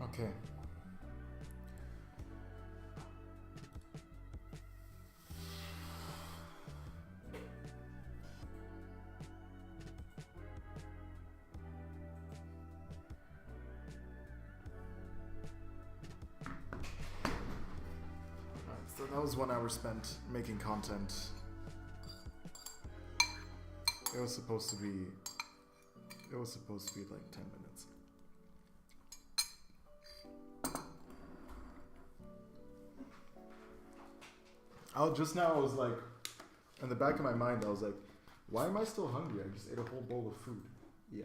Okay. So that was 1 hour spent making content. It was supposed to be like 10 minutes. Just now I was like, in the back of my mind I was like, why am I still hungry? I just ate a whole bowl of food. Yeah.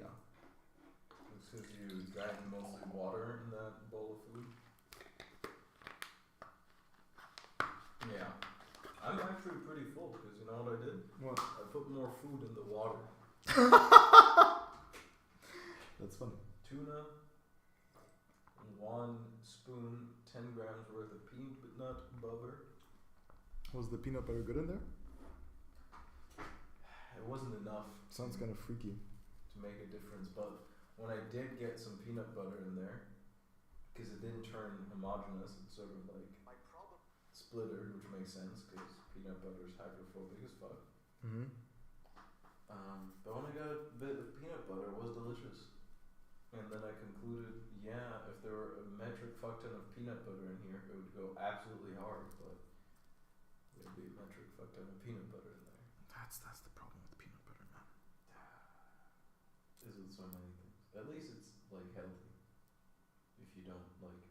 It's because you drank mostly water in that bowl of food. Yeah. I'm actually pretty full because you know what I did? What? I put more food in the water. That's funny. Tuna, 1 spoon, 10 grams worth of peanut butter. Was the peanut butter good in there? It wasn't enough. Sounds kind of freaky. To make a difference, but when I did get some peanut butter in there, because it didn't turn homogeneous, it sort of like splittered, which makes sense because peanut butter is hydrophobic as fuck. Mm-hmm. But when I got a bit of peanut butter, it was delicious. And then I concluded, yeah, if there were a metric fuck ton of peanut butter in here, it would go absolutely hard, but there'd be a metric fuck ton of peanut butter in there. That's the problem with peanut butter, man. Is with so many things. At least it's like healthy. If you don't like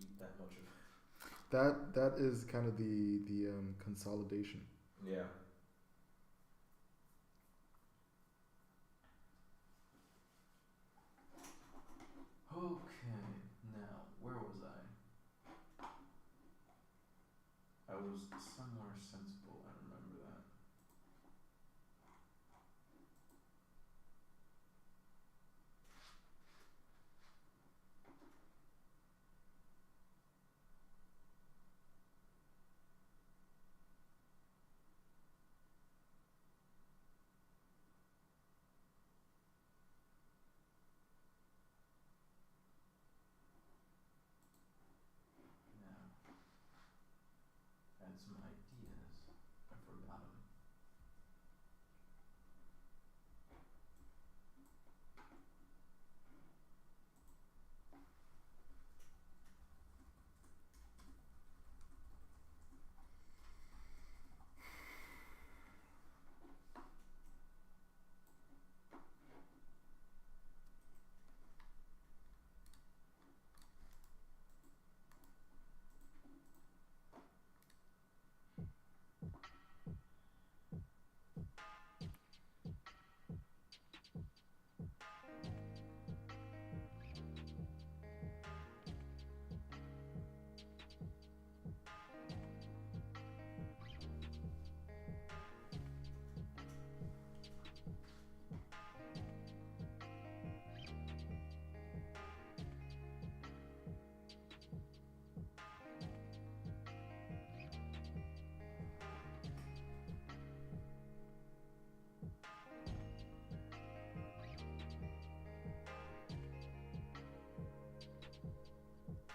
eat that much of it. That is kind of the consolidation. Yeah. Okay, now where was I? I was somewhere sensible. I remember that. I had some ideas. I forgot them.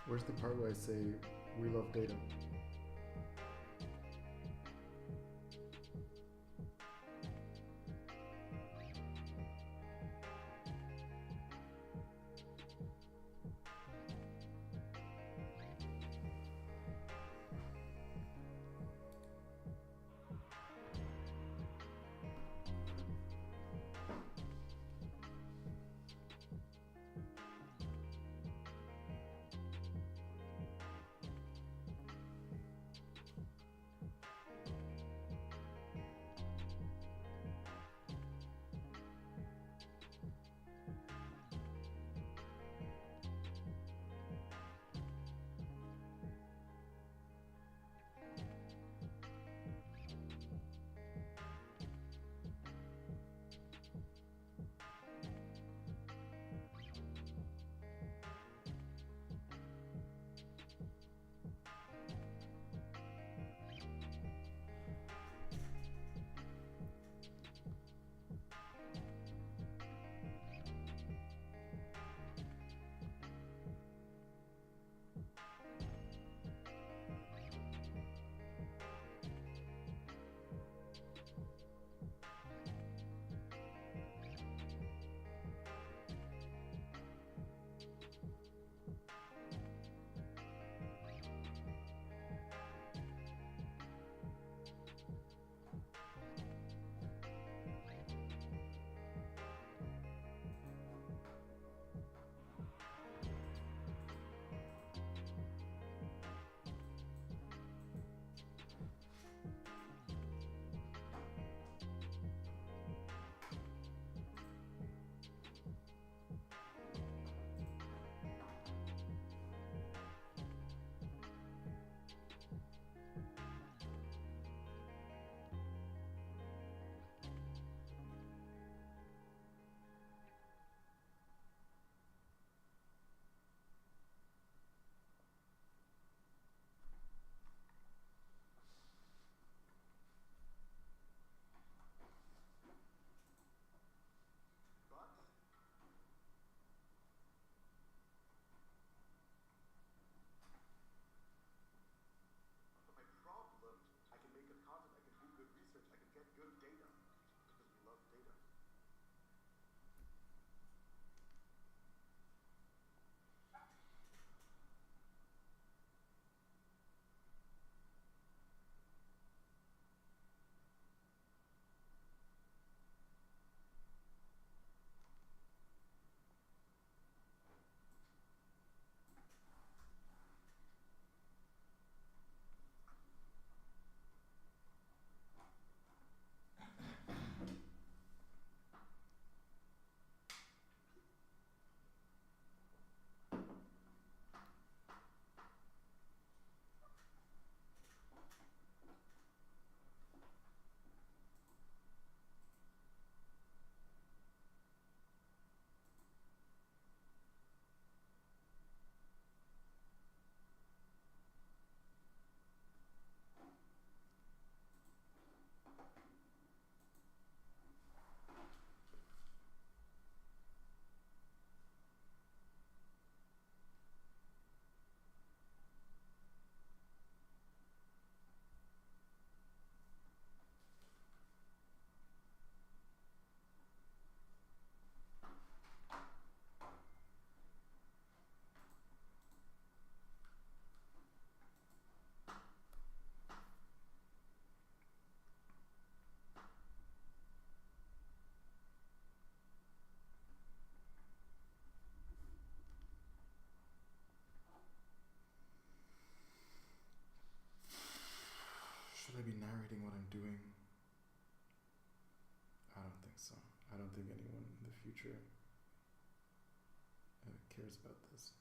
Where's the part where I say we love data? doing. I don't think so. I don't think anyone in the future cares about this.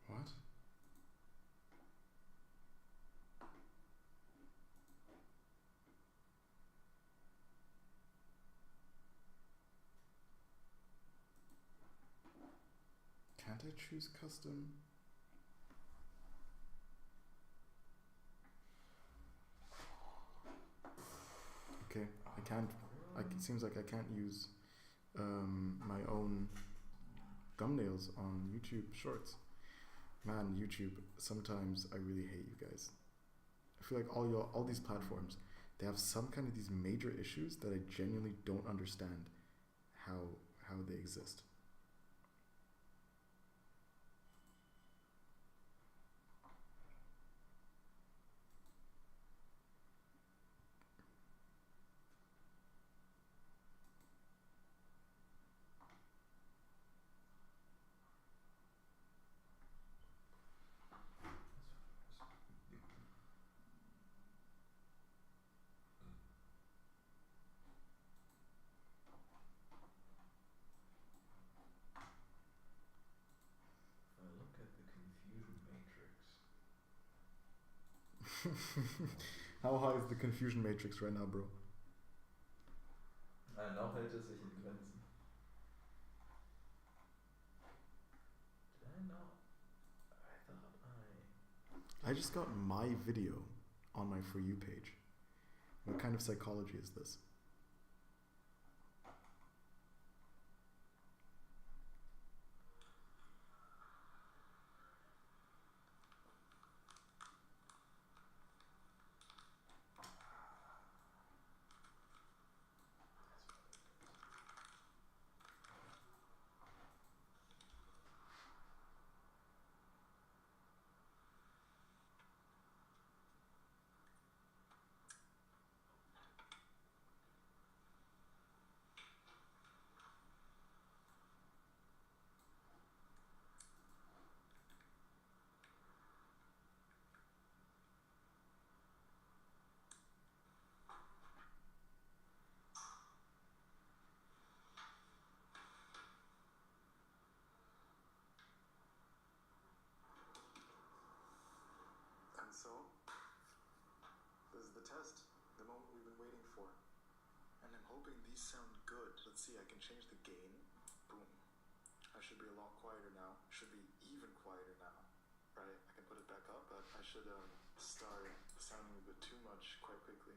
What? Can't I choose custom? Okay, I can't. It seems like I can't use my own thumbnails on YouTube Shorts. Man, YouTube, sometimes I really hate you guys. I feel like all these platforms, they have some kind of these major issues that I genuinely don't understand how they exist. How high is the confusion matrix right now, bro? Noch hält es sich in Grenzen. Did I not? I thought I just got my video on my For You page. What kind of psychology is this? So, this is the test, the moment we've been waiting for. And I'm hoping these sound good. Let's see, I can change the gain. Boom. I should be a lot quieter now. Should be even quieter now. Right? I can put it back up, but I should start sounding a bit too much quite quickly.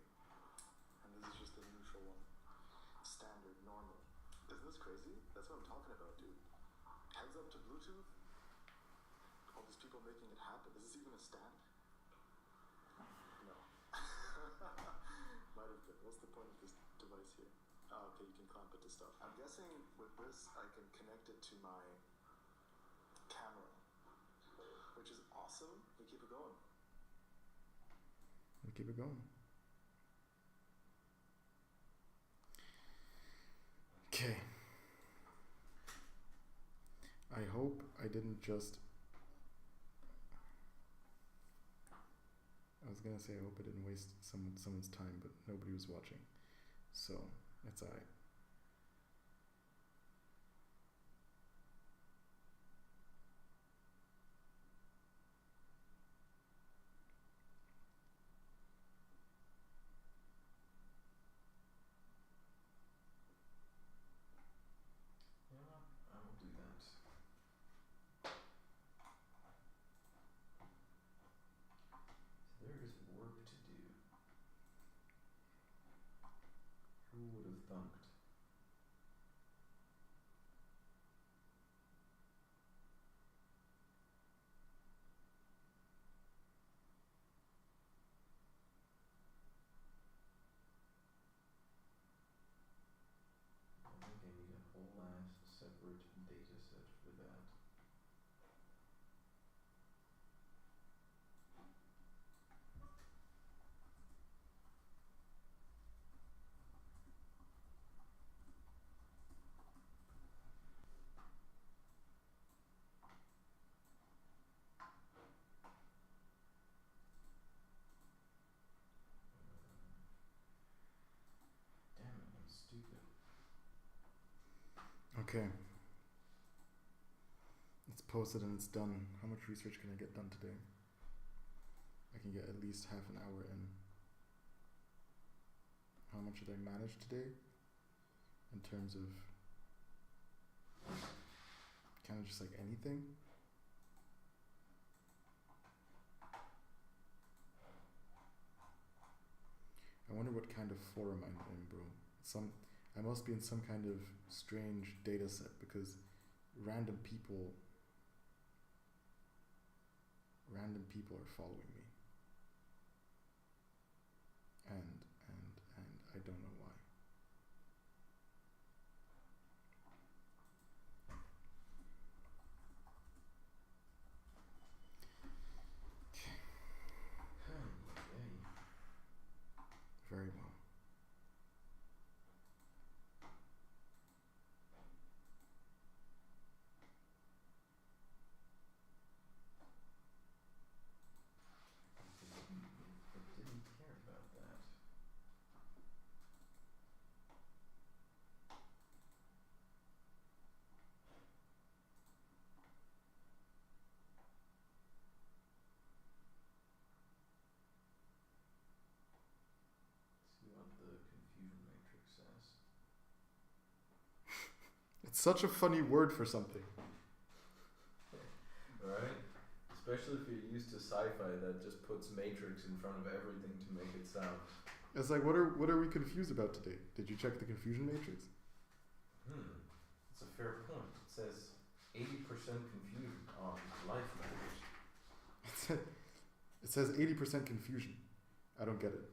And this is just a neutral one. Standard, normal. Isn't this crazy? That's what I'm talking about, dude. Heads up to Bluetooth. All these people making it happen. Is this even a stand? Might have been. What's the point of this device here? Oh, okay, you can clamp it to stuff. I'm guessing with this, I can connect it to my camera, which is awesome. We keep it going. We keep it going. Okay. I hope I didn't just... I was gonna say I hope I didn't waste someone's time, but nobody was watching, so it's alright. debunked. I think I need a whole ass separate data set for that. Damn it, I'm stupid. Okay. It's posted and it's done. How much research can I get done today? I can get at least half an hour in. How much did I manage today? In terms of kind of just like anything? I wonder what kind of forum I'm in, bro. I must be in some kind of strange data set because random people are following me. And I don't know why. Very well. I didn't care about that. See what the confusion matrix says. It's such a funny word for something. Right? Especially if you're used to sci-fi that just puts matrix in front of everything to make it sound. It's like, what are we confused about today? Did you check the confusion matrix? It's a fair point. It says 80% confusion on life matters. It says 80% confusion. I don't get it.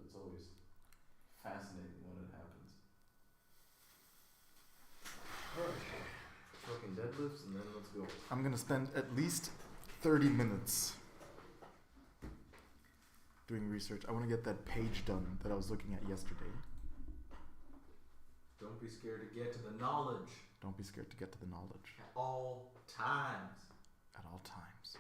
it's always fascinating when it happens. Alright. Fucking deadlifts and then let's go. I'm gonna spend at least 30 minutes doing research. I want to get that page done that I was looking at yesterday. Don't be scared to get to the knowledge. Don't be scared to get to the knowledge. At all times. At all times.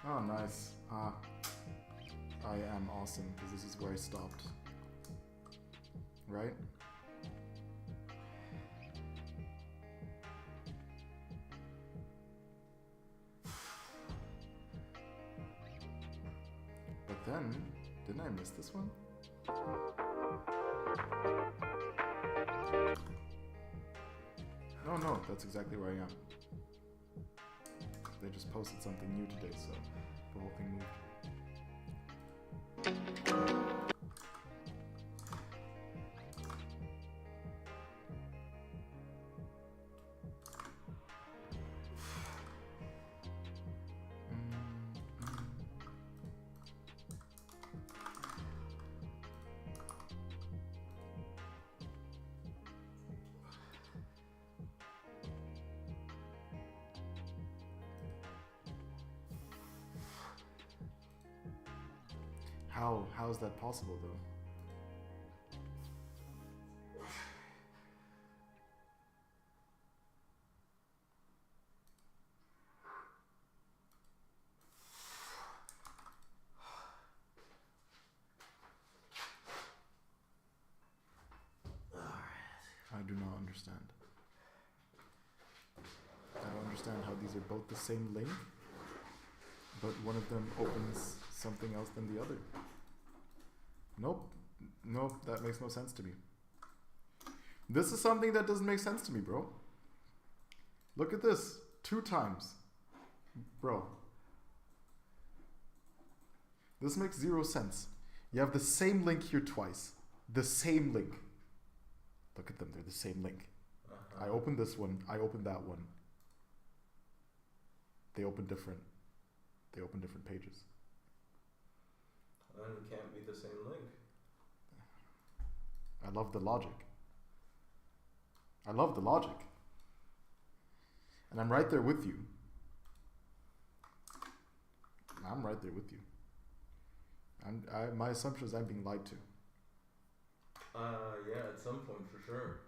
Oh, nice. I am awesome because this is where I stopped. Right? But then, didn't I miss this one? No, that's exactly where I am. They just posted something new today, so the whole thing moved. How is that possible, though? I do not understand. I don't understand how these are both the same link, but one of them opens something else than the other. Nope, that makes no sense to me. This is something that doesn't make sense to me, bro. Look at this, 2 times. Bro. This makes 0 sense. You have the same link here twice. The same link. Look at them, they're the same link. I opened this one, I opened that one. They open different pages. Then it can't be the same link. I love the logic. And I'm right there with you. My assumption is I'm being lied to. Yeah, at some point for sure.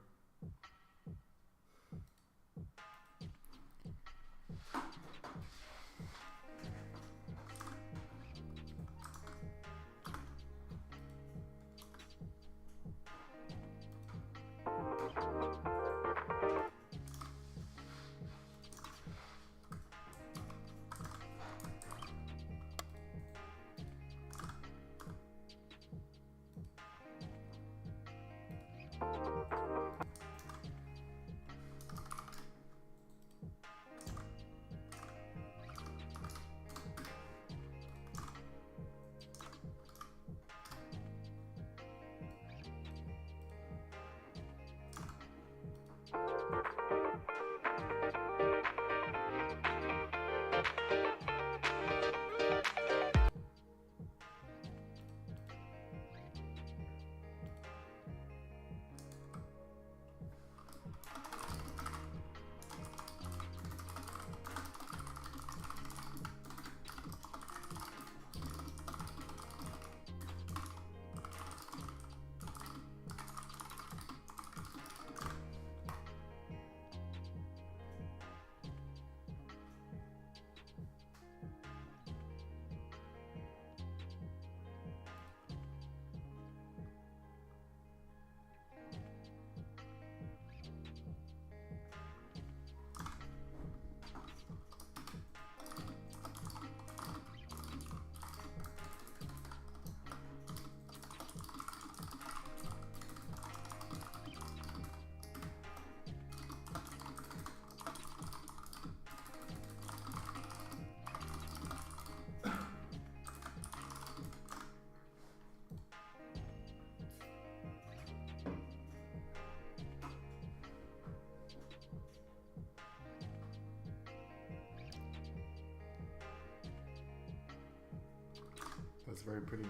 That's very pretty.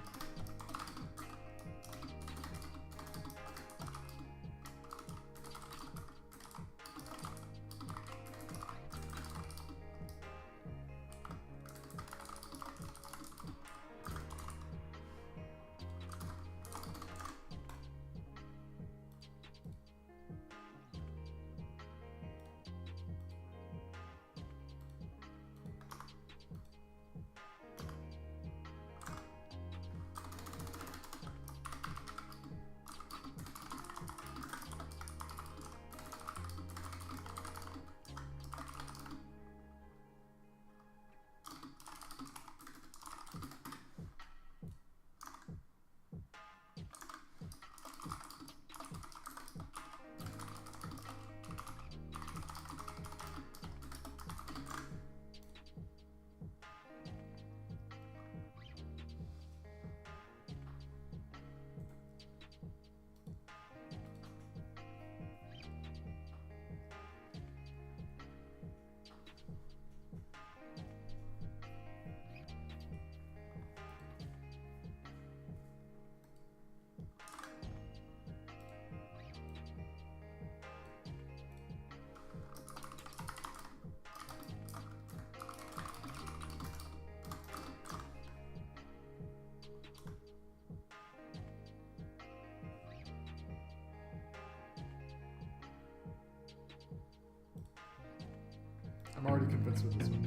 I'm already convinced with this one.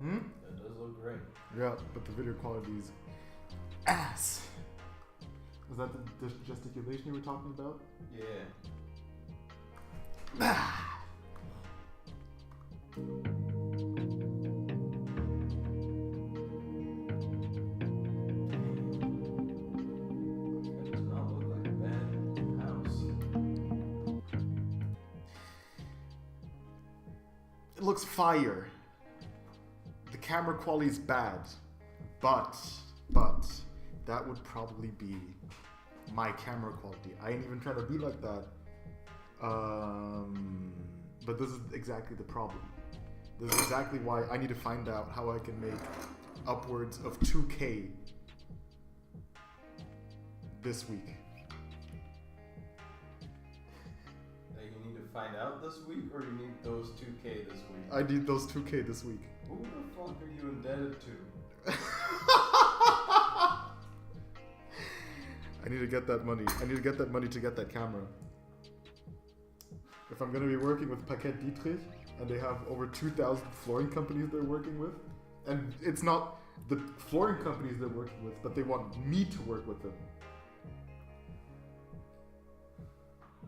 That does look great. Yeah, but the video quality is ass. Was that the gesticulation you were talking about? Yeah. That does not look like a bad house. It looks fire. The camera quality is bad, but that would probably be my camera quality. I ain't even trying to be like that. But this is exactly the problem. This is exactly why I need to find out how I can make upwards of 2K this week. That you need to find out this week, or you need those 2K this week? I need those 2K this week. Who the fuck are you indebted to? I need to get that money. I need to get that money to get that camera. If I'm going to be working with Paquet Dietrich, and they have over 2,000 flooring companies they're working with, and it's not the flooring companies they're working with, but they want me to work with them.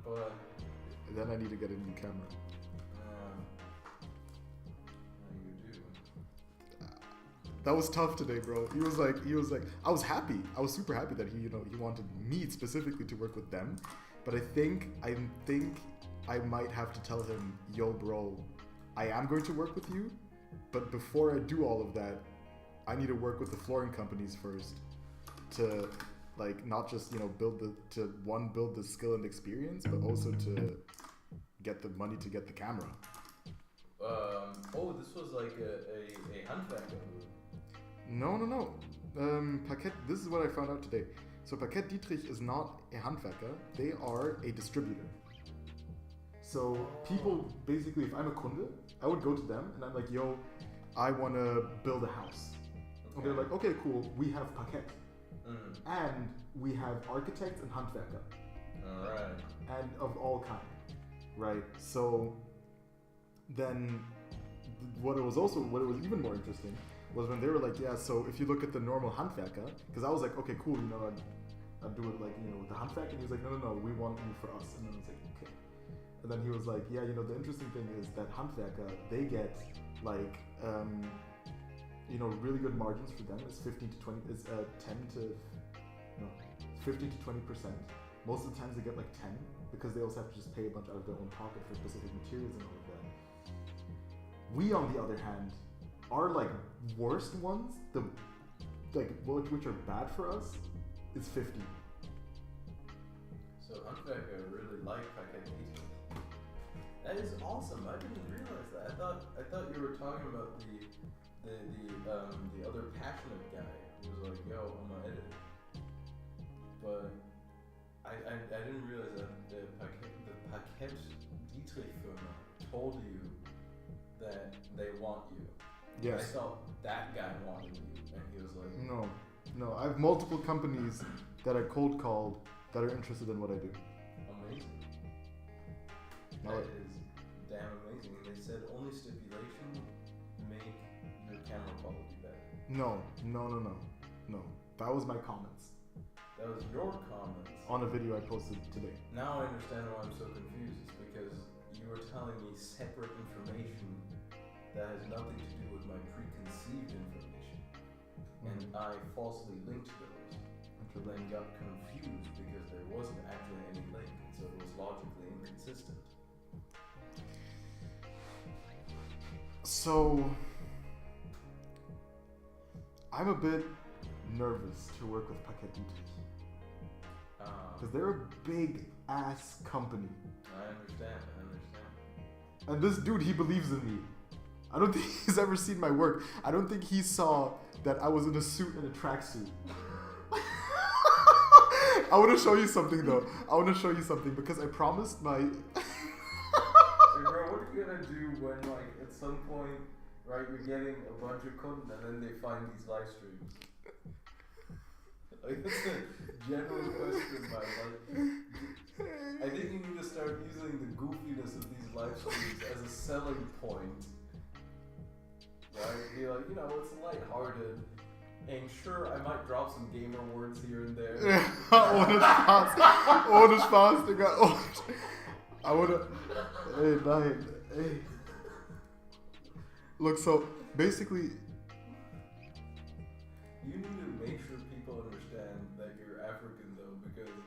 But then I need to get a new camera. you do. That was tough today, bro. He was like, I was happy. I was super happy that he wanted me specifically to work with them. But I think I might have to tell him, yo, bro, I am going to work with you, but before I do all of that, I need to work with the flooring companies first to, like, not just, build the skill and experience, but also to get the money to get the camera. This was like a Handwerker move. No. Paket, this is what I found out today. So Paket Dietrich is not a Handwerker, they are a distributor. So people, basically, if I'm a Kunde, I would go to them and I'm like, yo, I want to build a house. Okay. And they're like, okay, cool, we have Paket. And we have architects and Handwerker. Alright. And of all kind, right? So then what was even more interesting was when they were like, yeah, so if you look at the normal Handwerker, because I was like, okay, cool, I'd do it like, with the Handwerker, and he was like, no, we want you for us. And then I was like, okay. And then he was like, yeah, the interesting thing is that Handwerker, they get like, really good margins for them. It's 15 to 20, it's 15 to 20%. Most of the times they get like 10 because they also have to just pay a bunch out of their own pocket for specific materials and all of that. We, on the other hand, our like worst ones, which are bad for us, is 50. So Handwerker really like Paket Dietrich. That is awesome. I didn't realize that. I thought you were talking about the other passionate guy who was like, yo, I'm gonna edit. But I didn't realize that the Paket Dietrich firma told you that they want you. Yes. I thought that guy wanted you, and he was like, No. I have multiple companies that I cold called that are interested in what I do. Amazing. That is damn amazing. And they said only stipulation, make your camera quality better. No. That was my comments. That was your comments. On a video I posted today. Now I understand why I'm so confused. It's because you were telling me separate information that has nothing to do with my preconceived information. And I falsely linked those. And then got confused because there wasn't actually any link. So it was logically inconsistent. So, I'm a bit nervous to work with Paket Dietrich. Because they're a big ass company. I understand. And this dude, he believes in me. I don't think he's ever seen my work. I don't think he saw that I was in a suit and a tracksuit. I want to show you something though. Because I promised my... Hey bro, what are you gonna do when like at some point, right, you're getting a bunch of content and then they find these live streams? Like that's a general question, man. Like, I think you need to start using the goofiness of these live streams as a selling point. Right? Be like, it's lighthearted. And sure, I might drop some gamer words here and there. Ohne Spaß, Digga. I wanna... Hey. Look, so, basically... You need to make sure people understand that you're African, though, because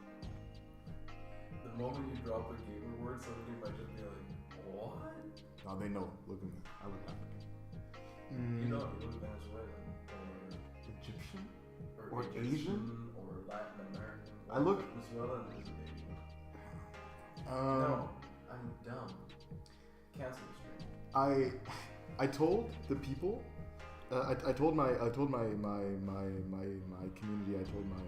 the moment you drop a gamer word, somebody might just be like, what? No, they know. Look at me. I look African. You look Venezuelan, or Egyptian? or Asian? or Latin American. I look... Venezuelan is Asian. No, I'm dumb. Cancel the stream. I told the people... I told my community, I told my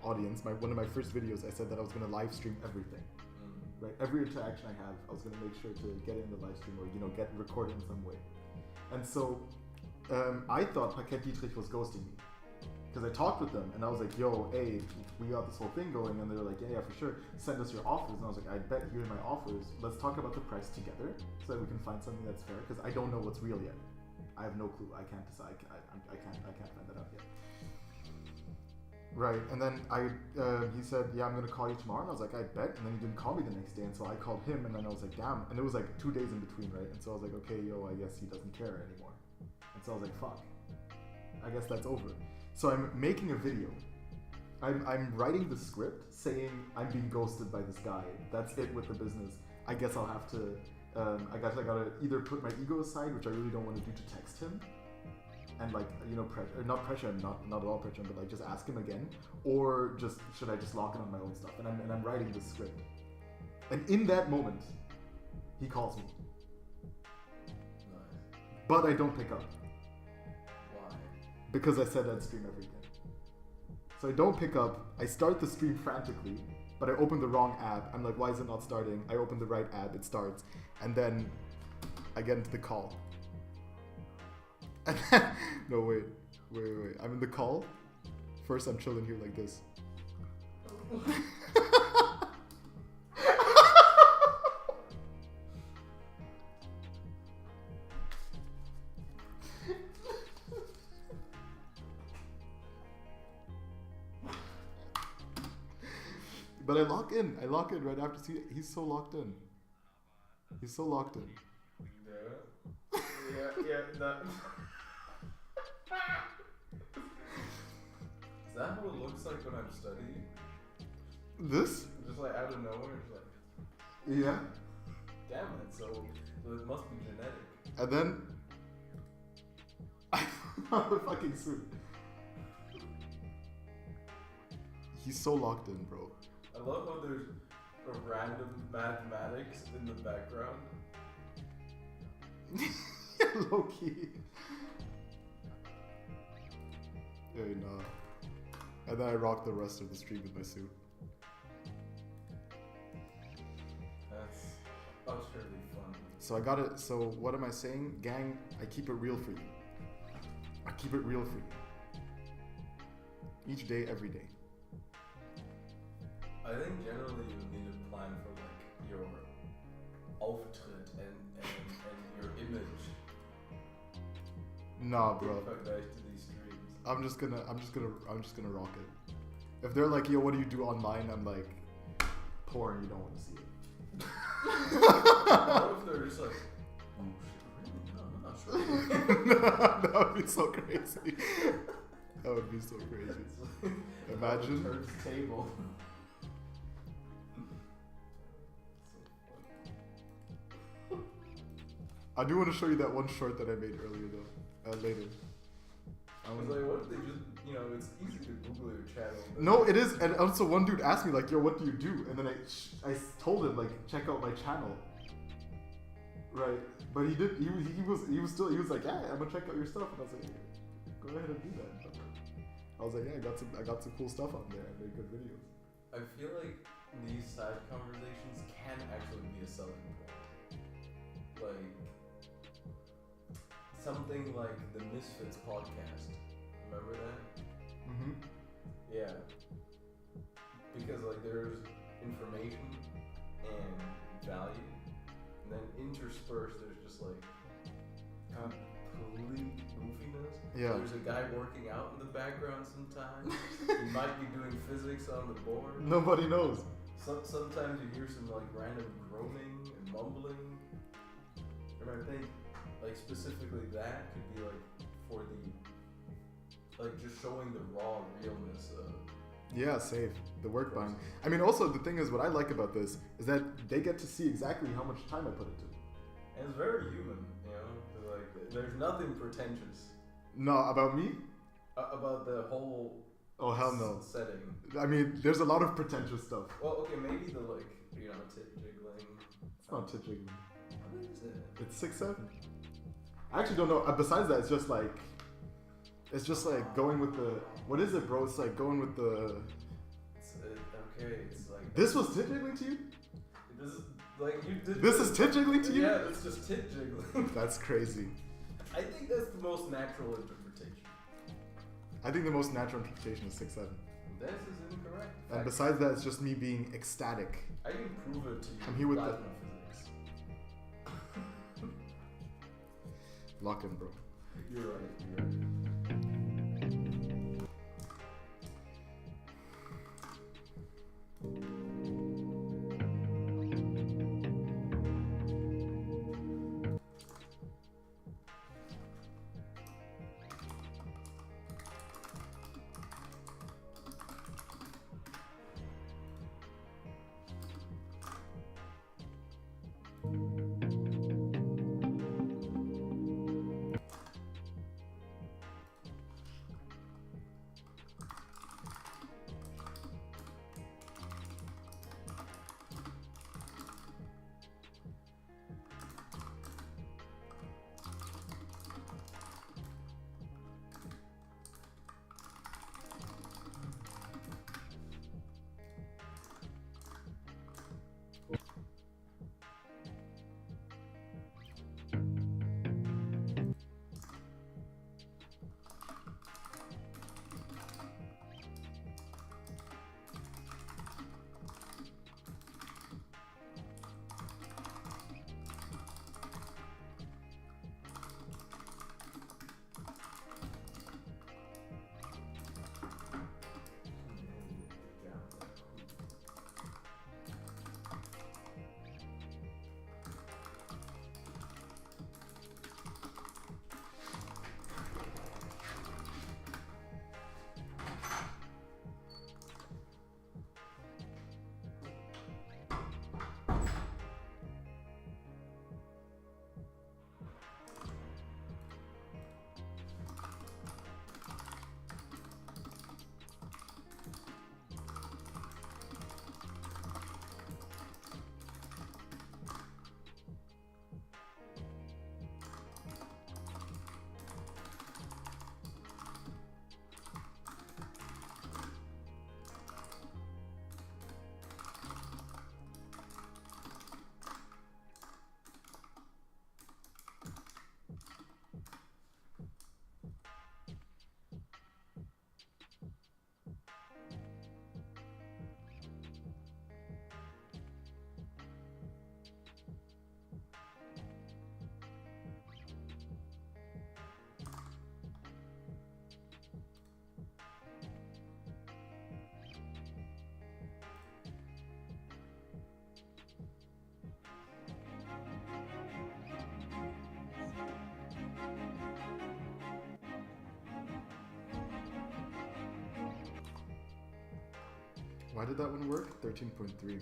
audience, one of my first videos, I said that I was going to live stream everything. Right? Every interaction I have, I was going to make sure to get it in the live stream or, get recorded in some way. And so, I thought Paket Dietrich was ghosting me. Because I talked with them and I was like, yo, hey, we got this whole thing going. And they were like, yeah, for sure. Send us your offers. And I was like, I bet here's my offers. Let's talk about the price together so that we can find something that's fair. Because I don't know what's real yet. I have no clue. I can't decide. I can't find that out yet. Right. And then he said, yeah, I'm going to call you tomorrow. And I was like, I bet. And then he didn't call me the next day. And so I called him and then I was like, damn. And it was like 2 days in between, right? And so I was like, okay, yo, I guess he doesn't care anymore. And so I was like, fuck. I guess that's over. So I'm making a video. I'm writing the script saying I'm being ghosted by this guy. That's it with the business. I guess I'll have to. I guess I gotta either put my ego aside, which I really don't want to do, to text him, and like not pressure him, not at all pressure him, but like just ask him again, or just should I just lock in on my own stuff? And I'm writing this script, and in that moment, he calls me, but I don't pick up. Why? Because I said I'd stream everything. So I don't pick up. I start the stream frantically, but I open the wrong app. I'm like, why is it not starting? I open the right app, it starts, and then I get into the call. And then, no, wait. I'm in the call. First, I'm chilling here like this. But I lock in right after. See, he's so locked in. He's so locked in. Yeah, that. Is that what it looks like when I'm studying? This? Just like out of nowhere, it's like. Yeah. Damn it! So it must be genetic. And then I found the fucking suit. He's so locked in, bro. I love how there's a random mathematics in the background. Low key. Hey, nah. And then I rocked the rest of the stream with my suit. That's utterly fun. So I got it. So what am I saying? Gang, I keep it real for you. I keep it real for you. Each day, every day. I think generally you need to plan for like your Auftritt and your image. Nah, bro. To these streams. I'm just gonna rock it. If they're like, yo, what do you do online? I'm like, porn. You don't want to see it. What if they're just like, oh shit, really? No, I'm not sure. That would be so crazy. That would be so crazy. Imagine. Turns table. I do want to show you that one short that I made earlier though. Later. I was like, what if they just, it's easy to Google your channel. No, it is, and also one dude asked me like, yo, what do you do? And then I told him like, check out my channel. Right, but he was like, yeah, I'm gonna check out your stuff, and I was like, go ahead and do that. I was like, yeah, I got some cool stuff on there. I made good videos. I feel like these side conversations can actually be a selling point. Like something like the Misfits podcast. Remember that? Mm-hmm. Yeah. Because like there's information and value, and then interspersed there's just like complete goofiness. Yeah. There's a guy working out in the background sometimes. He might be doing physics on the board. Nobody knows. Sometimes you hear some like random groaning and mumbling. And I think like specifically that could be like for the like just showing the raw realness of Yeah, safe. The work behind. I mean, also the thing is, what I like about this is that they get to see exactly how much time I put into it. And it's very human, 'cause, like there's nothing pretentious. No, about me? About the whole. Oh hell no. Setting. I mean, there's a lot of pretentious stuff. Well, okay, maybe the like tit jiggling. It's not tit jiggling. What is it? It's 6'7". I actually don't know. Besides that, it's just like going with the. What is it, bro? It's like going with the. Okay, it's like. This was tit jiggling to you? This is like you did. This is tit jiggling to you? Yeah, it's just tit jiggling. That's crazy. I think that's the most natural interpretation. I think the most natural interpretation is 6'7". This is incorrect. And besides that, it's just me being ecstatic. I can prove it to you. I'm here with plasma the physics. Lock in, bro. You're right. Why did that one work? 13.3.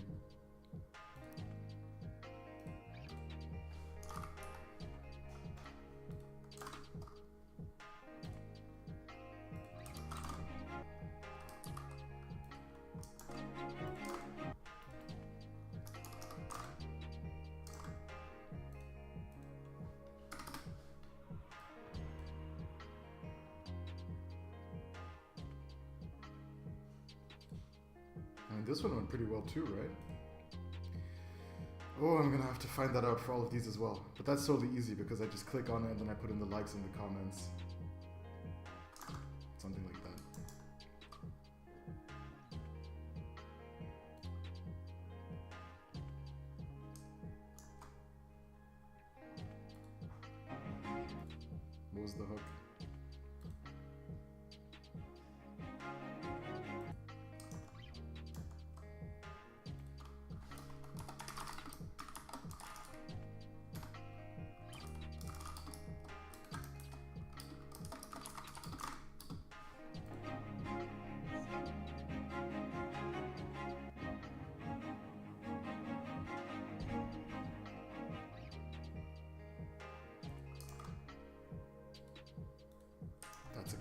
This one went pretty well too, right? Oh, I'm gonna have to find that out for all of these as well. But that's totally easy because I just click on it and then I put in the likes in the comments. Something like that. What was the hook?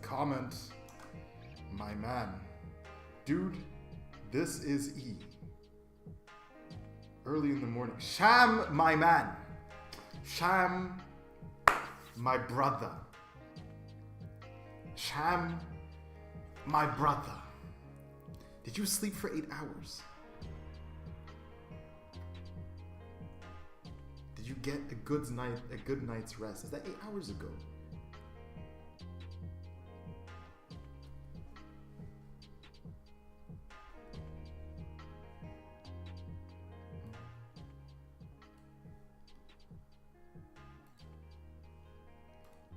Comment, my man. Dude, this is E. Early in the morning. Sham, my man. Sham, my brother. Sham, my brother. Did you sleep for 8 hours? Did you get a good night's rest? Is that 8 hours ago?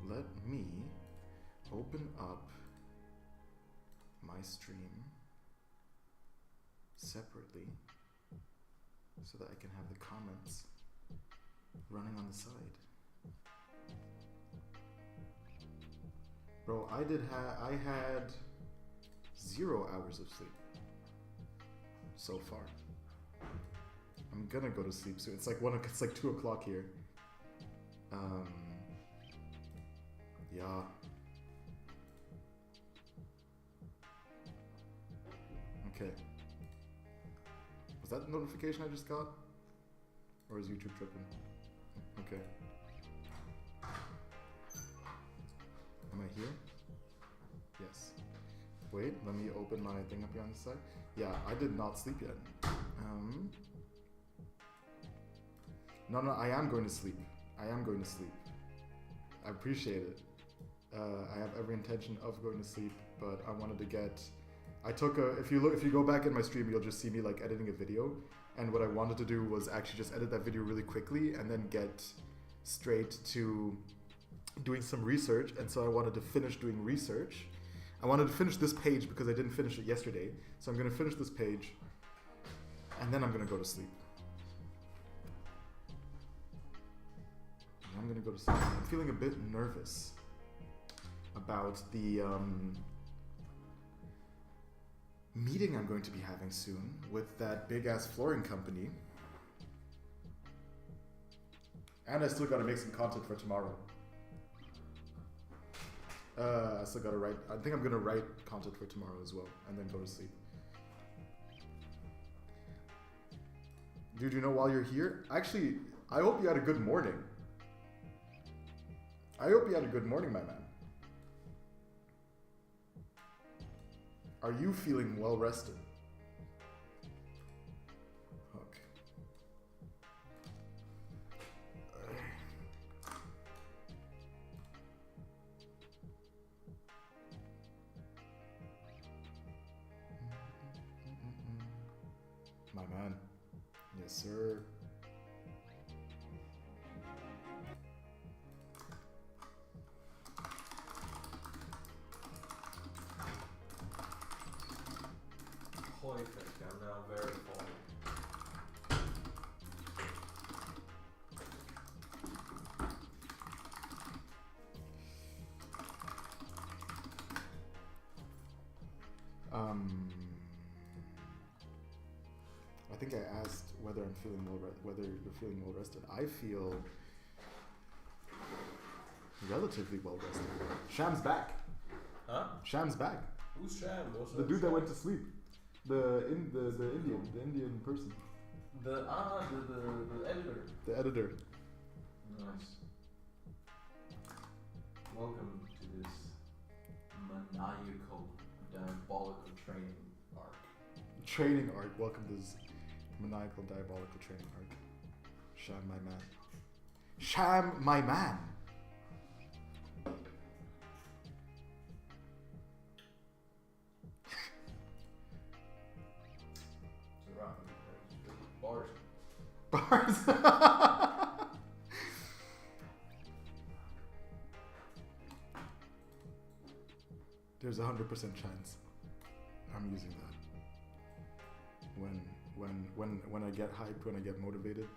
Let me open up my stream separately so that I can have the comments running on the side. Bro, I had 0 hours of sleep so far. I'm gonna go to sleep soon. It's like 2 o'clock here. Yeah. Okay. Was that the notification I just got? Or is YouTube tripping? Okay. Am I here? Yes. Wait, let me open my thing up here on the side. Yeah, I did not sleep yet. No, I am going to sleep. I appreciate it. I have every intention of going to sleep, but I wanted to get... if you go back in my stream, you'll just see me like editing a video. And what I wanted to do was actually just edit that video really quickly and then get straight to doing some research. And so I wanted to finish doing research. I wanted to finish this page because I didn't finish it yesterday. So I'm going to finish this page and then I'm going to go to sleep. I'm going to go to sleep. I'm feeling a bit nervous about the meeting I'm going to be having soon with that big ass flooring company. And I still got to make some content for tomorrow. I still got to write. I think I'm going to write content for tomorrow as well and then go to sleep. Dude, you know, while you're here, actually, I hope you had a good morning. I hope you had a good morning, my man. Are you feeling well rested? Hook. My man. Yes, sir. Perfect. I'm now very full. think I asked whether I'm feeling whether you're feeling well rested. I feel relatively well rested. Sham's back. Huh? Sham's back. Who's Sham? What's The dude that went to sleep. The Indian person. The editor. The editor. Nice. Welcome to this maniacal, diabolical training arc. Training arc. Welcome to this maniacal, diabolical training arc. Sham, my man. Sham, my man. Bars. Bars. There's 100% chance I'm using that. When I get hyped, when I get motivated.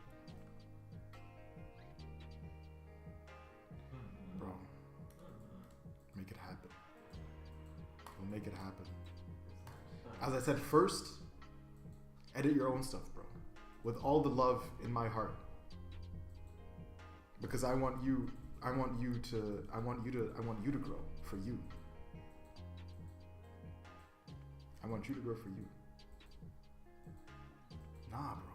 Bro, make it happen. We'll make it happen. As I said, first, edit your own stuff, bro. With all the love in my heart. Because I want you to grow for you. I want you to grow for you. Nah, bro.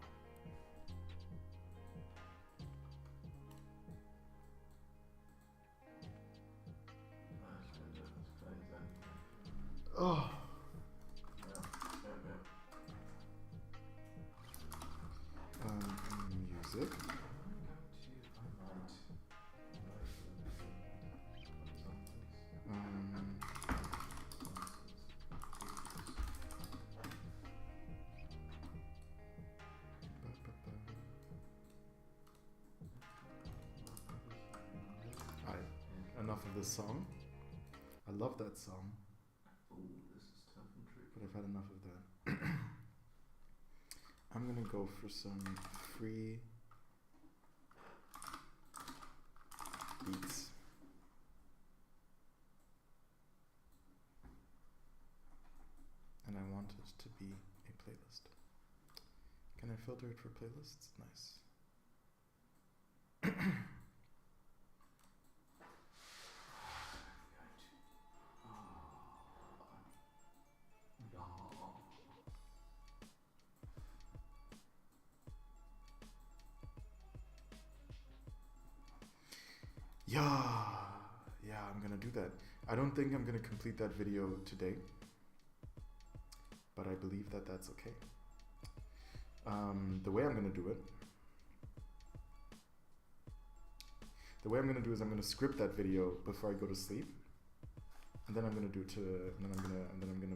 Oh. Music. Enough of this song. I love that song. Ooh, this is tough and tricky. But I've had enough of that. I'm gonna go for some free beats. And I want it to be a playlist. Can I filter it for playlists? Nice. Yeah, I'm gonna do that. I don't think I'm gonna complete that video today, but I believe that that's okay. The way I'm gonna do it is I'm gonna script that video before I go to sleep, and then I'm gonna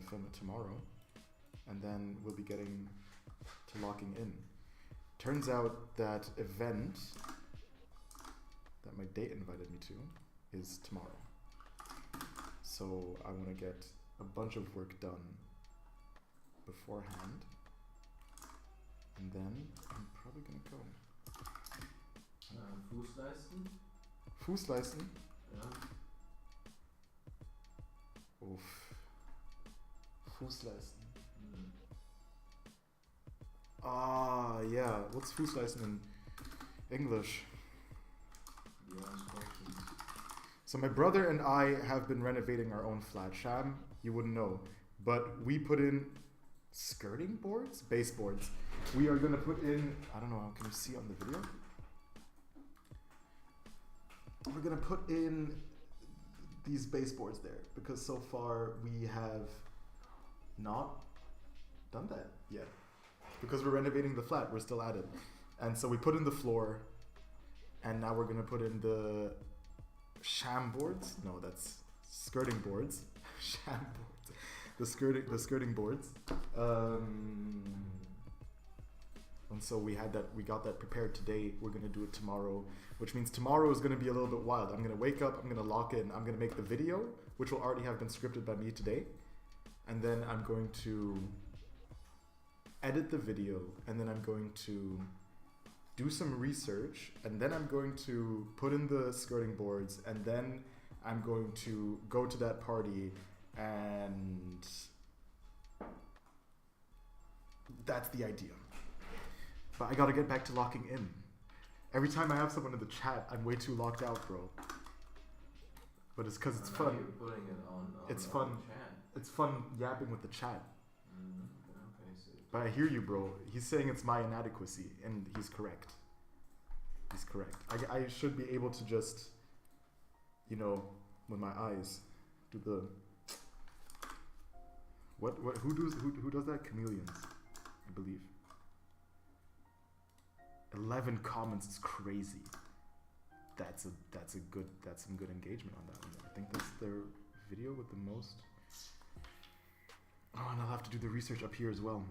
film it tomorrow, and then we'll be getting to locking in. Turns out that event that my date invited me to is tomorrow. So I want to get a bunch of work done beforehand, and then I'm probably gonna go. Fußleisten? Fußleisten? Ja. Uff. Fußleisten. Mhm. Ah, yeah. What's Fußleisten in English? So my brother and I have been renovating our own flat. Sham, you wouldn't know, but we put in skirting boards, baseboards. We are gonna put in, I don't know, can you see on the video? We're gonna put in these baseboards there because so far we have not done that yet. Because we're renovating the flat, we're still at it. And so we put in the floor, and now we're gonna put in the sham boards. No, that's skirting boards. Sham boards. The skirting boards. And so we got that prepared today. We're gonna do it tomorrow, which means tomorrow is gonna be a little bit wild. I'm gonna wake up, I'm gonna lock in, I'm gonna make the video, which will already have been scripted by me today. And then I'm going to edit the video, and then I'm going to do some research, and then I'm going to put in the skirting boards, and then I'm going to go to that party, and that's the idea. But I gotta get back to locking in. Every time I have someone in the chat, I'm way too locked out, bro. But it's because it's fun. You're putting it on It's on fun. Chat. It's fun yapping with the chat. Okay, so But I hear you, bro. He's saying it's my inadequacy, and he's correct. He's correct. I should be able to just, you know, with my eyes, do the. What who does that? Chameleons, I believe. 11 comments is crazy. That's some good engagement on that one. I think that's their video with the most. Oh, and I'll have to do the research up here as well.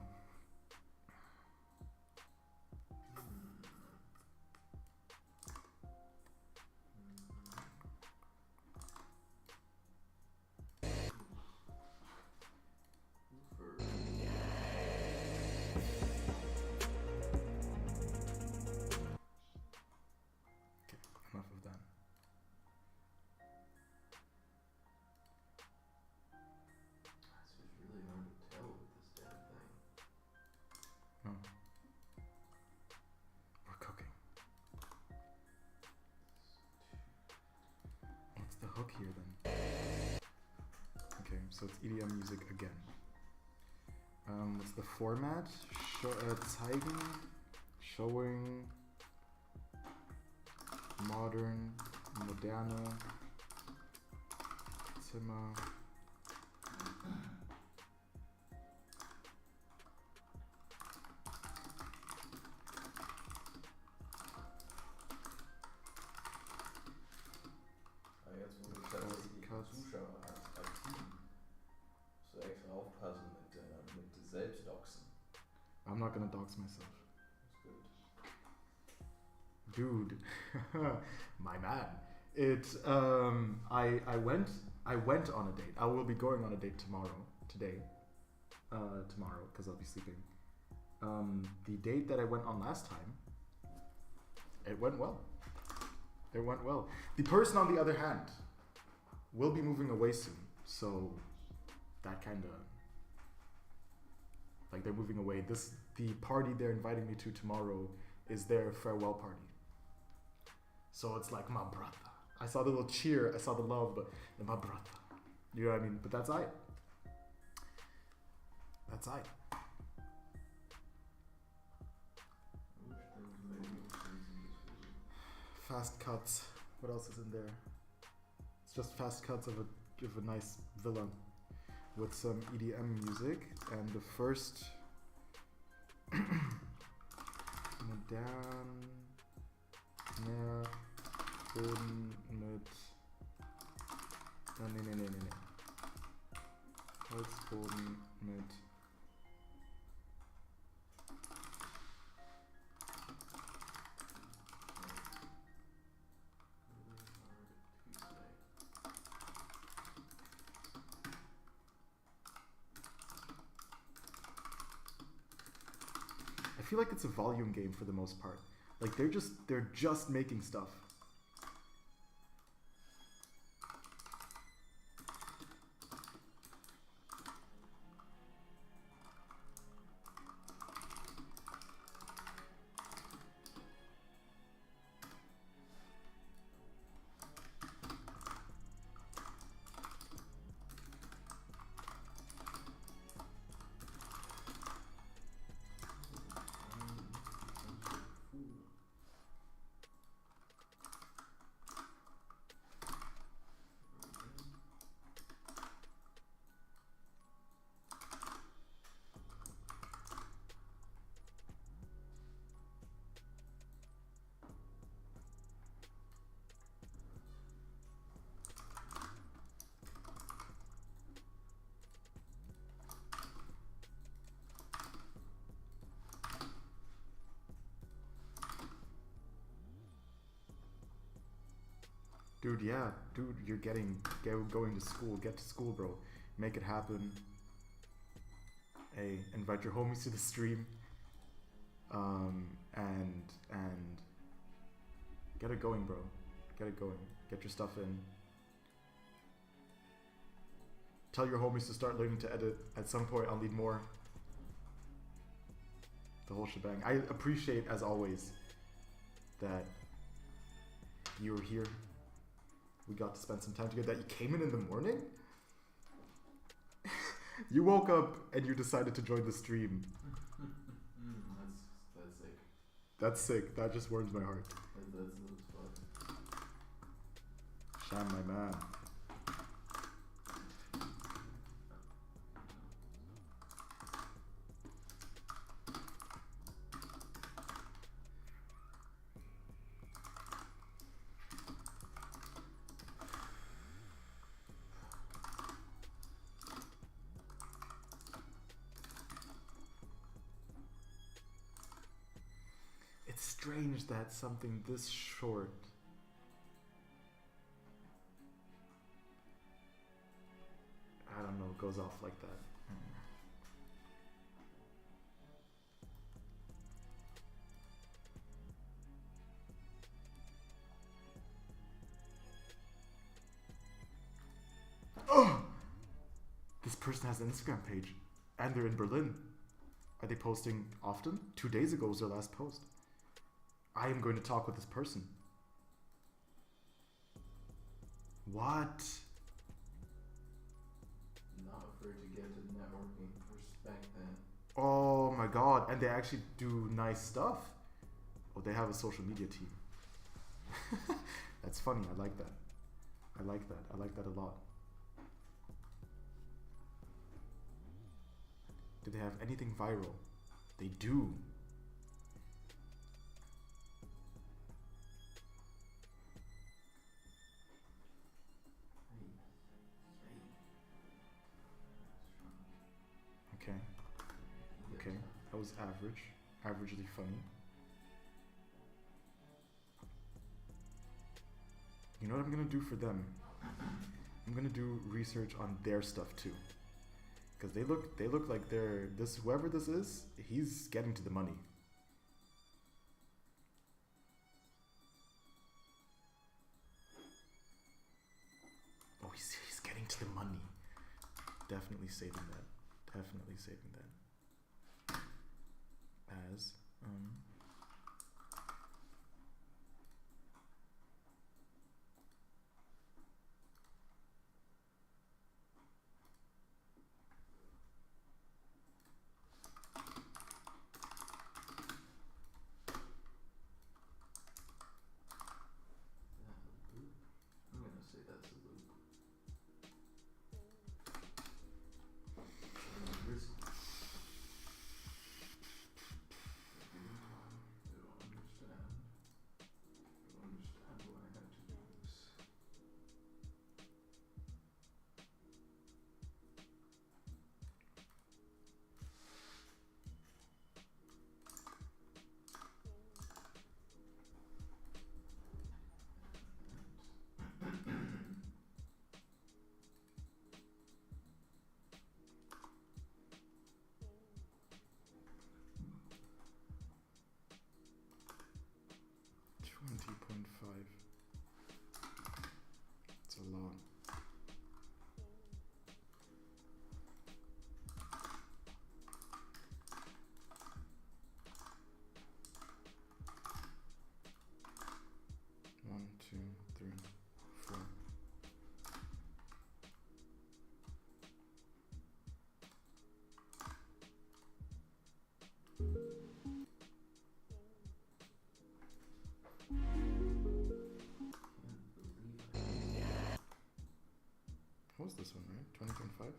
Enough of that. It's just really hard to tell with this damn thing. Oh. We're cooking. What's the hook here then? Okay, so it's EDM music again. What's the format? Zeigen, showing, modern, moderne, Zimmer. Jetzt, wo du sagst, die Zuschauer aktiv. So extra aufpassen mit Selbstdoxen. I'm not gonna dox myself. That's good. Dude, my man. I went on a date. I will be going on a date tomorrow, because I'll be sleeping. The date that I went on last time, it went well. The person, on the other hand, will be moving away soon, so that kind of, like, they're moving away. The party they're inviting me to tomorrow is their farewell party. So it's like, my brother. I saw the little cheer, I saw the love, but my brother. You know what I mean? But that's I. Fast cuts. What else is in there? It's just fast cuts of a nice villa with some EDM music, and the first modern Boden mit nee. Holzboden mit I feel like it's a volume game for the most part. Like they're just making stuff. Dude, yeah. Dude, you're going to school. Get to school, bro. Make it happen. Hey, invite your homies to the stream. And get it going, bro. Get it going. Get your stuff in. Tell your homies to start learning to edit. At some point, I'll need more. the whole shebang. I appreciate, as always, that you were here. We got to spend some time together. That you came in the morning. You woke up and you decided to join the stream. That's sick. That's sick. That just warms my heart. That's fun. Sham, my man. It's strange that something this short I don't know, goes off like that. Oh! This person has an Instagram page and they're in Berlin. Are they posting often? 2 days ago was their last post. I am going to talk with this person. What? Not afraid to get to networking. Respect that. Oh my god. And they actually do nice stuff. Oh, they have a social media team. That's funny. I like that. I like that. I like that a lot. Do they have anything viral? They do. Okay. Okay. That was average. Averagely funny. You know what I'm gonna do for them? I'm gonna do research on their stuff too. Because they look like they're whoever this is, he's getting to the money. Oh, he's getting to the money. Definitely saving that. Definitely saving that. As 20.5. It's a lot. One, two, three, four. What was this one, right? 20.5?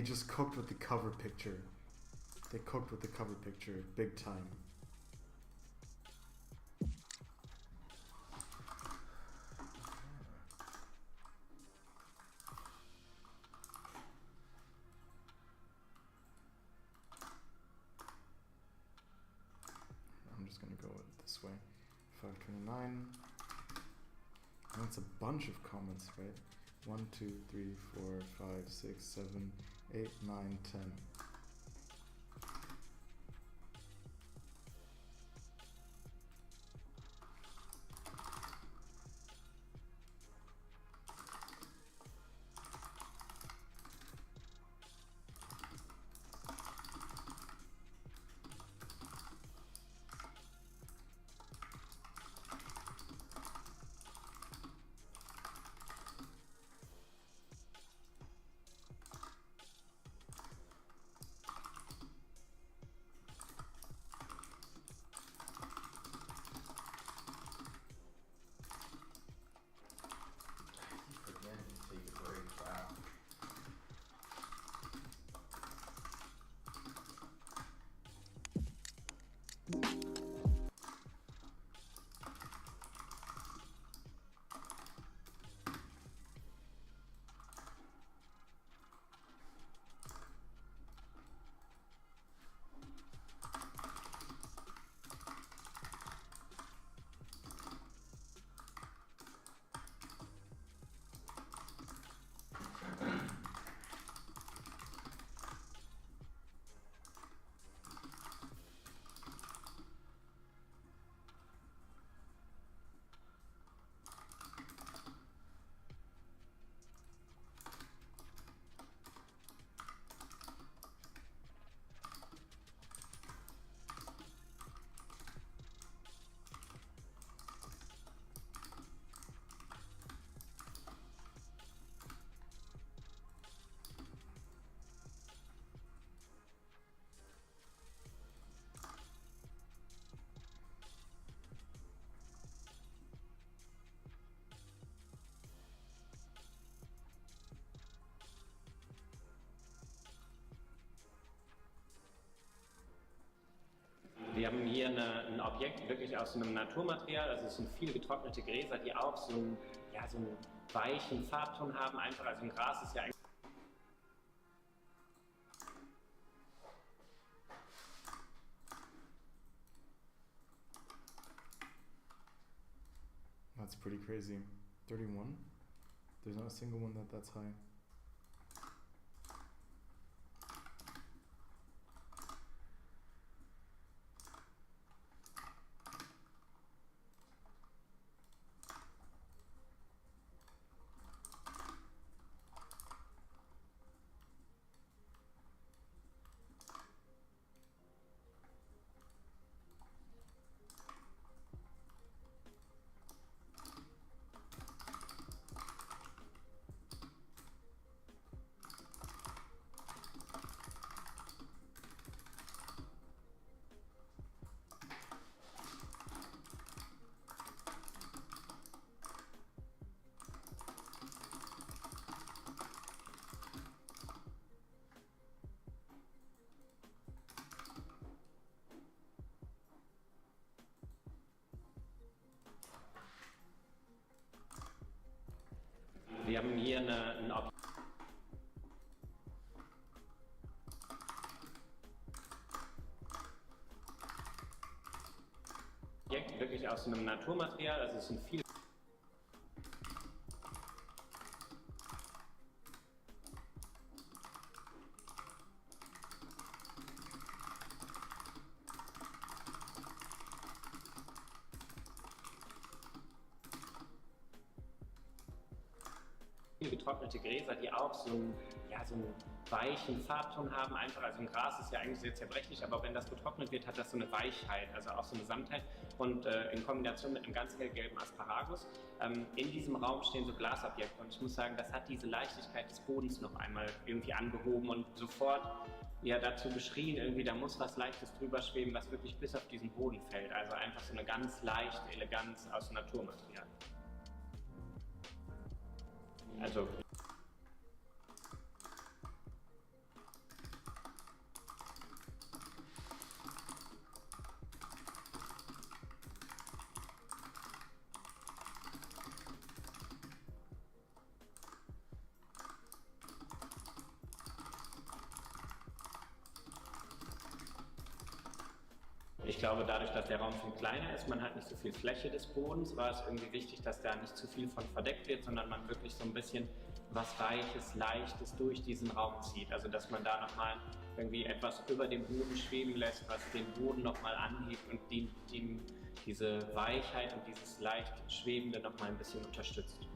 they just cooked with the cover picture. They cooked with the cover picture big time. I'm just gonna go this way. 529. That's a bunch of comments, right? 1, 2, 3, 4, 5, 6, 7, 8, 9, 10. Wir haben hier ein Objekt wirklich aus einem Naturmaterial, also es sind viele getrocknete Gräser, die auch so einen weichen Farbton haben, einfach, also ein Gras ist ja eigentlich... That's pretty crazy. 31? There's not a single one that's high. Wir haben hier ein Objekt wirklich aus einem Naturmaterial, also es sind viele getrocknete Gräser, die auch so einen weichen Farbton haben, einfach, also ein Gras ist ja eigentlich sehr zerbrechlich, aber wenn das getrocknet wird, hat das so eine Weichheit, also auch so eine Samtheit und in Kombination mit einem ganz hellgelben Asparagus. In diesem Raum stehen so Glasobjekte und ich muss sagen, das hat diese Leichtigkeit des Bodens noch einmal irgendwie angehoben und sofort dazu geschrien, irgendwie da muss was Leichtes drüber schweben, was wirklich bis auf diesen Boden fällt, also einfach so eine ganz leichte Eleganz aus Naturmaterial. Also ich glaube, dadurch, dass der Raum viel kleiner ist, man hat nicht so viel Fläche des Bodens, war es irgendwie wichtig, dass da nicht zu viel von verdeckt wird, sondern man wirklich so ein bisschen was Weiches, Leichtes durch diesen Raum zieht. Also dass man da nochmal irgendwie etwas über dem Boden schweben lässt, was den Boden nochmal anhebt und diese Weichheit und dieses leicht Schwebende nochmal ein bisschen unterstützt.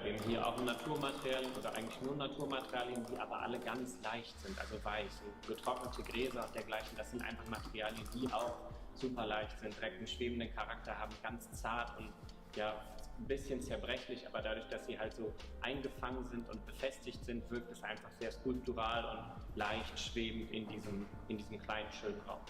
Wir haben hier auch Naturmaterialien oder eigentlich nur Naturmaterialien, die aber alle ganz leicht sind, also weich. So getrocknete Gräser und dergleichen, das sind einfach Materialien, die auch super leicht sind, direkt einen schwebenden Charakter haben, ganz zart und ja, ein bisschen zerbrechlich, aber dadurch, dass sie halt so eingefangen sind und befestigt sind, wirkt es einfach sehr skulptural und leicht schwebend in diesem kleinen, schönen Raum.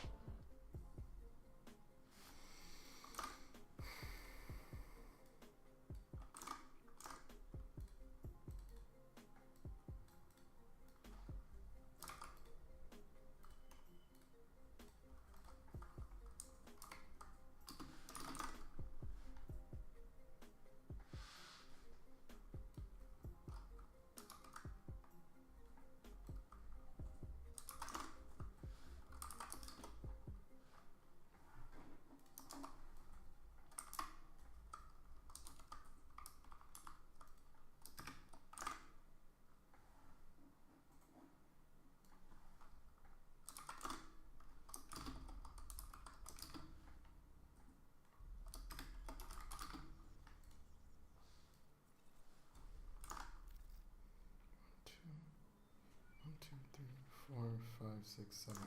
One, two, three, 4, 5, 6, 7.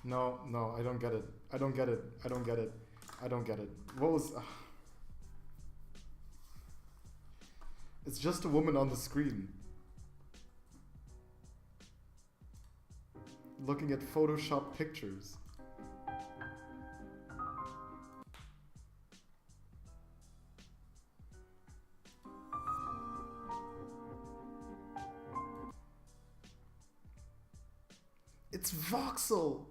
No, I don't get it. I don't get it. I don't get it. I don't get it. What was... It's just a woman on the screen. Looking at Photoshop pictures. It's voxel!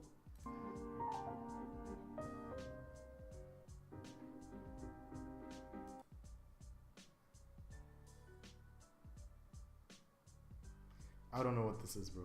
I don't know what this is, bro.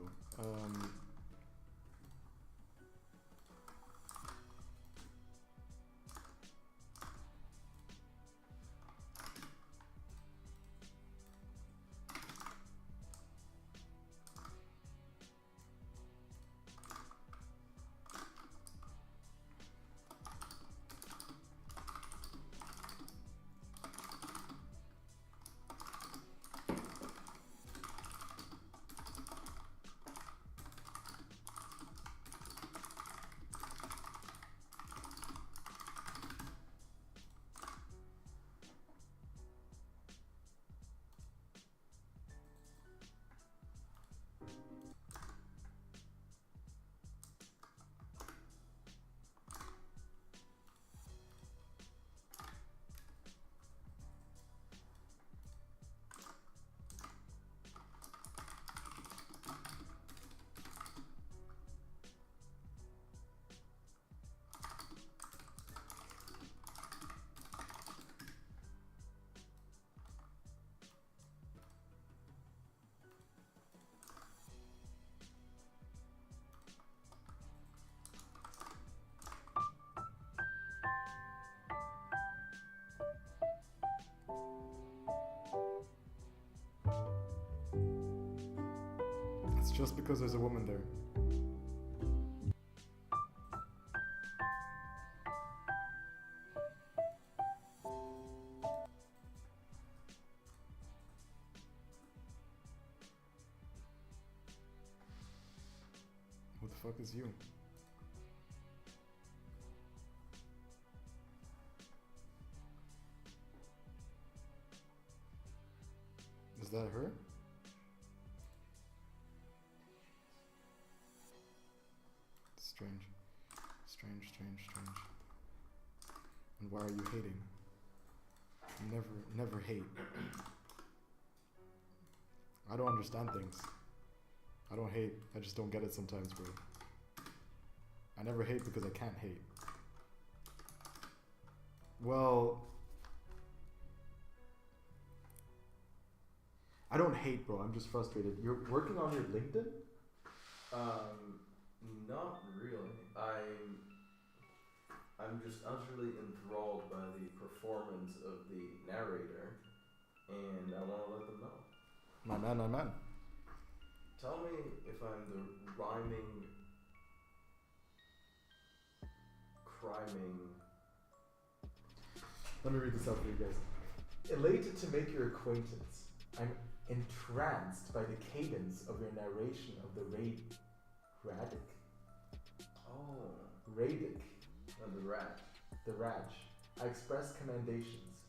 It's just because there's a woman there. Who the fuck is you? Is that her? Strange. Strange. And why are you hating? Never hate. I don't understand things. I don't hate. I just don't get it sometimes, bro. I never hate because I can't hate. Well, I don't hate, bro. I'm just frustrated. You're working on your LinkedIn? Not really. I'm just utterly enthralled by the performance of the narrator, and I want to let them know. My man. Tell me if I'm the rhyming, criming. Let me read this out for you guys. Elated to make your acquaintance, I'm entranced by the cadence of your narration of the Radic. Oh. Radic. The rat. The Raj. I express commendations.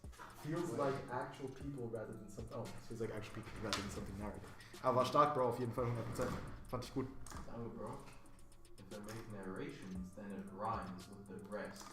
Feels like actual people rather than something. Oh, it feels like actual people rather than something narrative. Aber war stark, Bro, auf jeden Fall 100%. Fand ich gut. Oh, bro. If I make narrations, then it rhymes with the rest.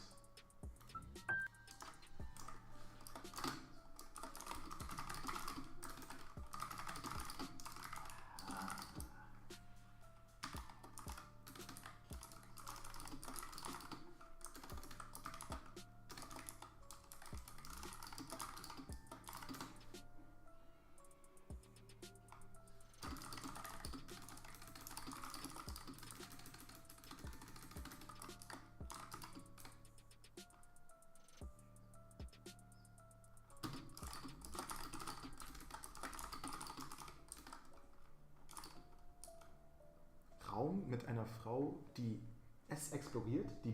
Raum mit einer Frau, die es exploriert, die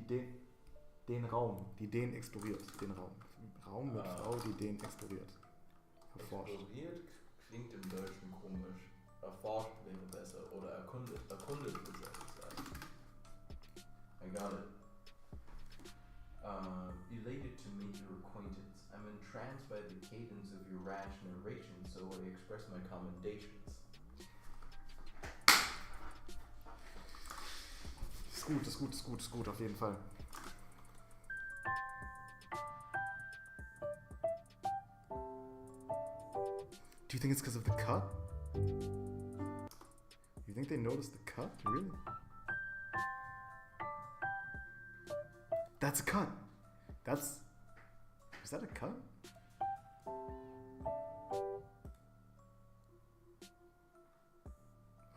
den Raum, die den exploriert, den Raum. Raum mit Frau, die den exploriert. Erforscht. Exploriert klingt im Deutschen komisch. Erforscht wäre besser. Oder erkundet würde ich sagen. I got it. Elated to meet your acquaintance. I'm entranced by the cadence of your rash narration, so I express my commendations. Ist gut, auf jeden Fall. Do you think it's because of the cut? You think they noticed the cut? Really? That's a cut. Is that a cut?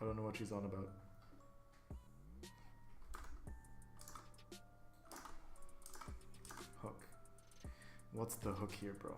I don't know what she's on about. Hook. What's the hook here, bro?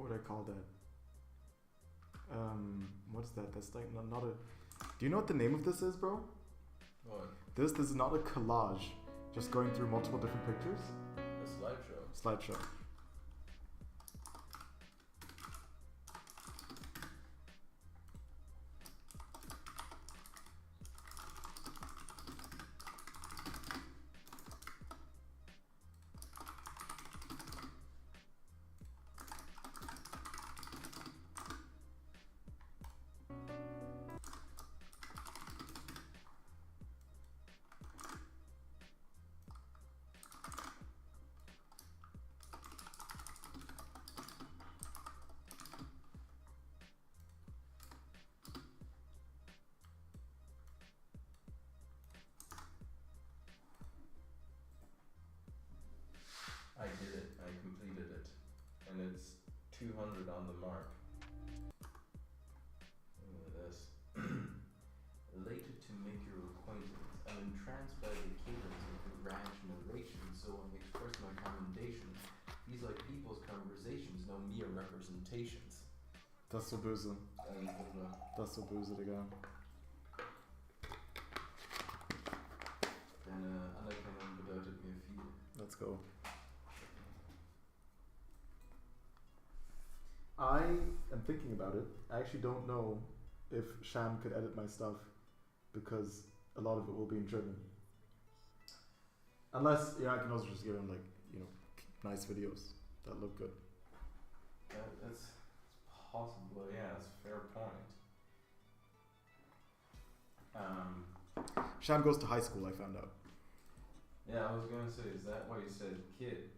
what would I call that? What is that? That's like not a. Do you know what the name of this is, bro? What? This is not a collage. Just going through multiple different pictures. A slideshow. Slideshow. I did it. I completed it. And it's 200 on the mark. Look at this. Elated to make your acquaintance. I'm entranced by the cadence of your rash narration, so I express my commendation. These are people's conversations, no mere representations. Das ist so böse. Das ist so böse, Digga. Deine Anerkennung bedeutet mir viel. Let's go. I am thinking about it. I actually don't know if Sham could edit my stuff because a lot of it will be in German. Unless, I can also just give him nice videos that look good. That's possible, yeah, that's a fair point. Sham goes to high school, I found out. Yeah, I was gonna say, is that why you said kid?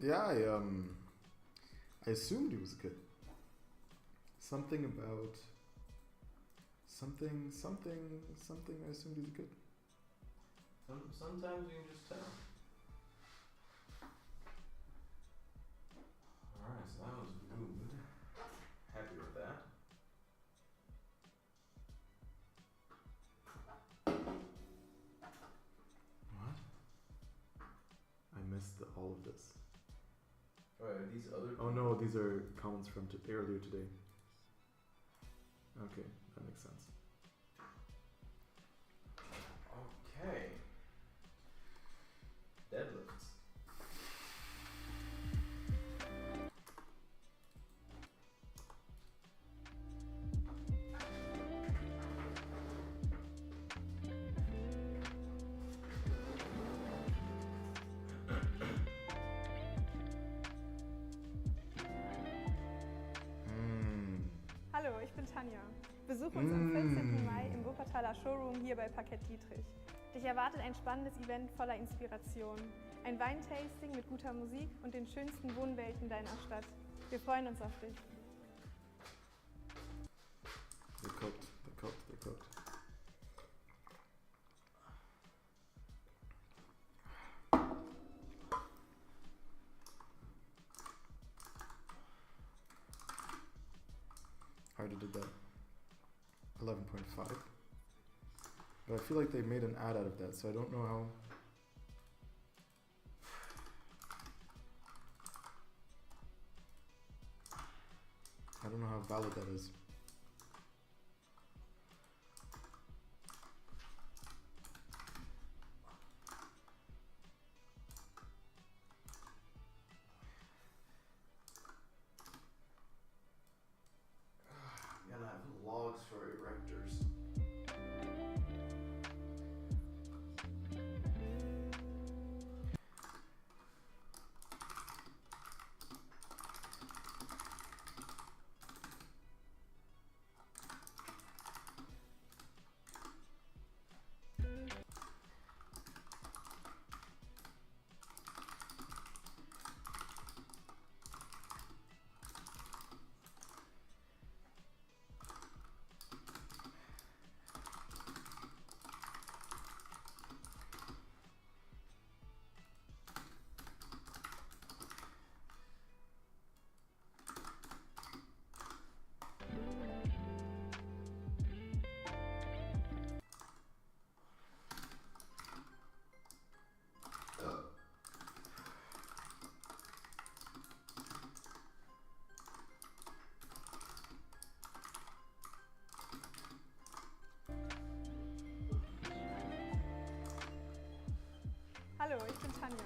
Yeah, I assumed he was a kid. Something about something. I assumed he was a kid. Sometimes you can just tell. Alright, so that was rude. Happy with that. What? I missed all of this. Alright, are these other Oh no, these are comments from earlier today. Okay, that makes sense. Okay. Deadlifts. Hallo, ich bin Tanja. Besuch uns am 14. Mai im Wuppertaler Showroom hier bei Parkett Dietrich. Dich erwartet ein spannendes Event voller Inspiration. Ein Weintasting mit guter Musik und den schönsten Wohnwelten deiner Stadt. Wir freuen uns auf dich. They're cooked. I already did that. 11.5. But I feel like they made an ad out of that, so I don't know how. I don't know how valid that is. Gotta have logs for erectors. Tanja.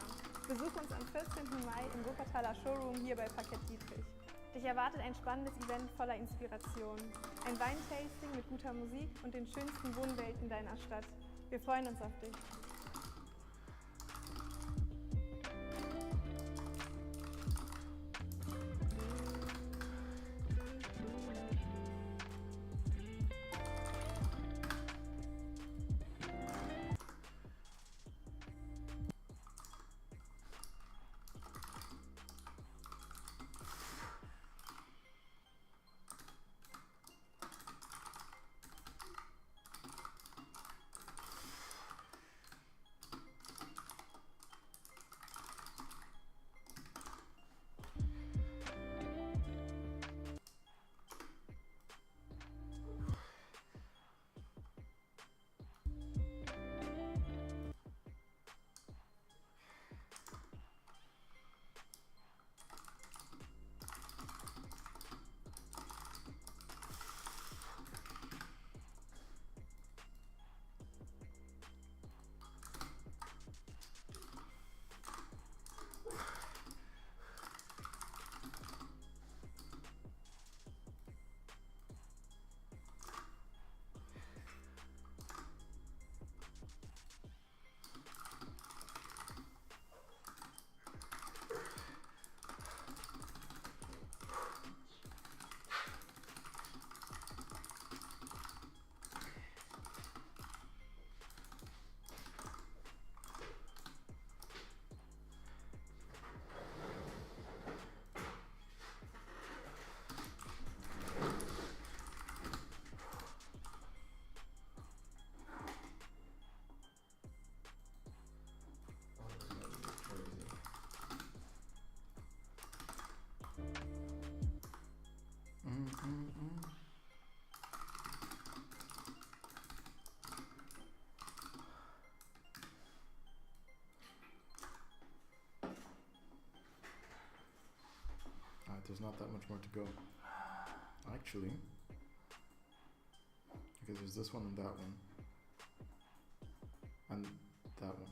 Besuch uns am 14. Mai im Wuppertaler Showroom hier bei Parkett Dietrich. Dich erwartet ein spannendes Event voller Inspiration. Ein Weintasting mit guter Musik und den schönsten Wohnwelten deiner Stadt. Wir freuen uns auf dich. There's not that much more to go. Actually, because there's this one and that one. And that one.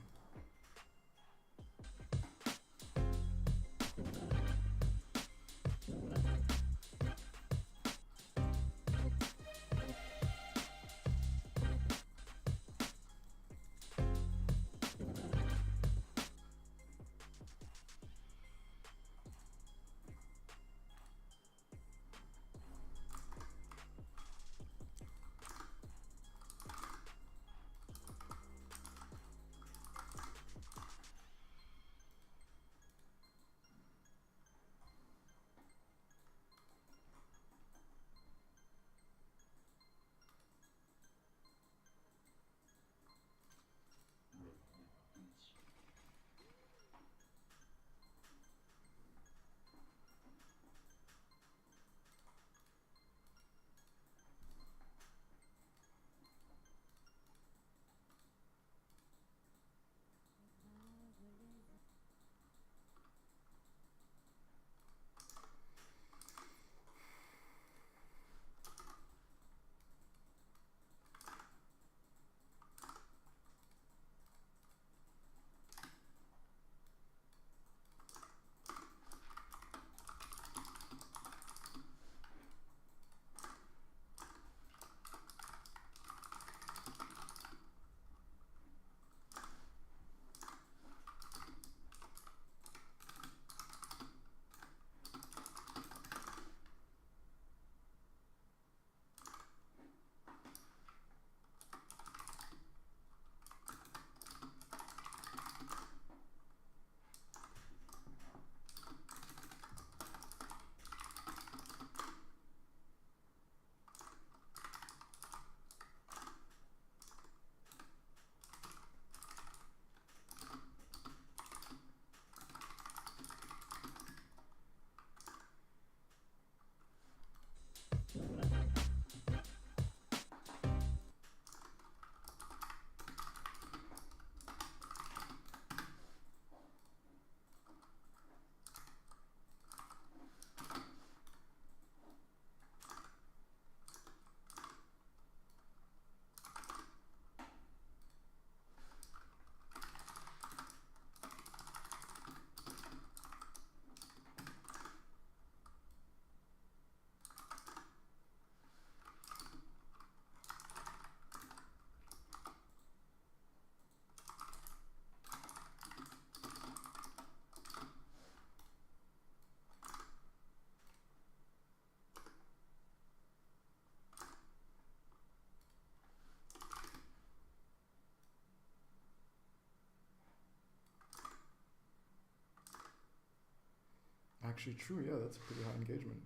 Actually true, yeah, that's a pretty high engagement.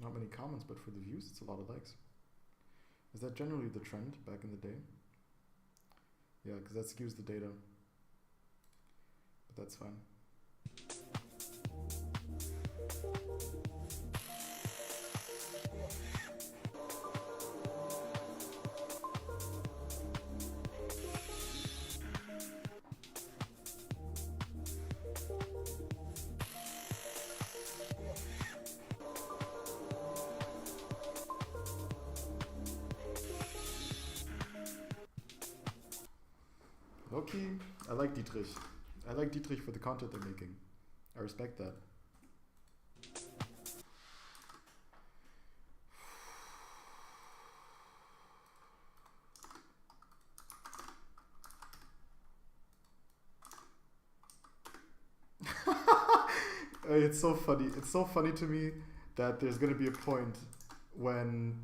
Not many comments, but for the views, it's a lot of likes. Is that generally the trend back in the day? Yeah, because that skews the data. But that's fine. Low-key, I like Dietrich. I like Dietrich for the content they're making. I respect that. It's so funny. It's so funny to me that there's gonna be a point when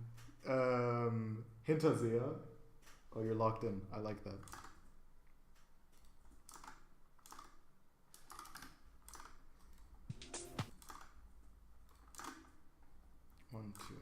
Hinterseher. Oh, you're locked in. I like that. One, two.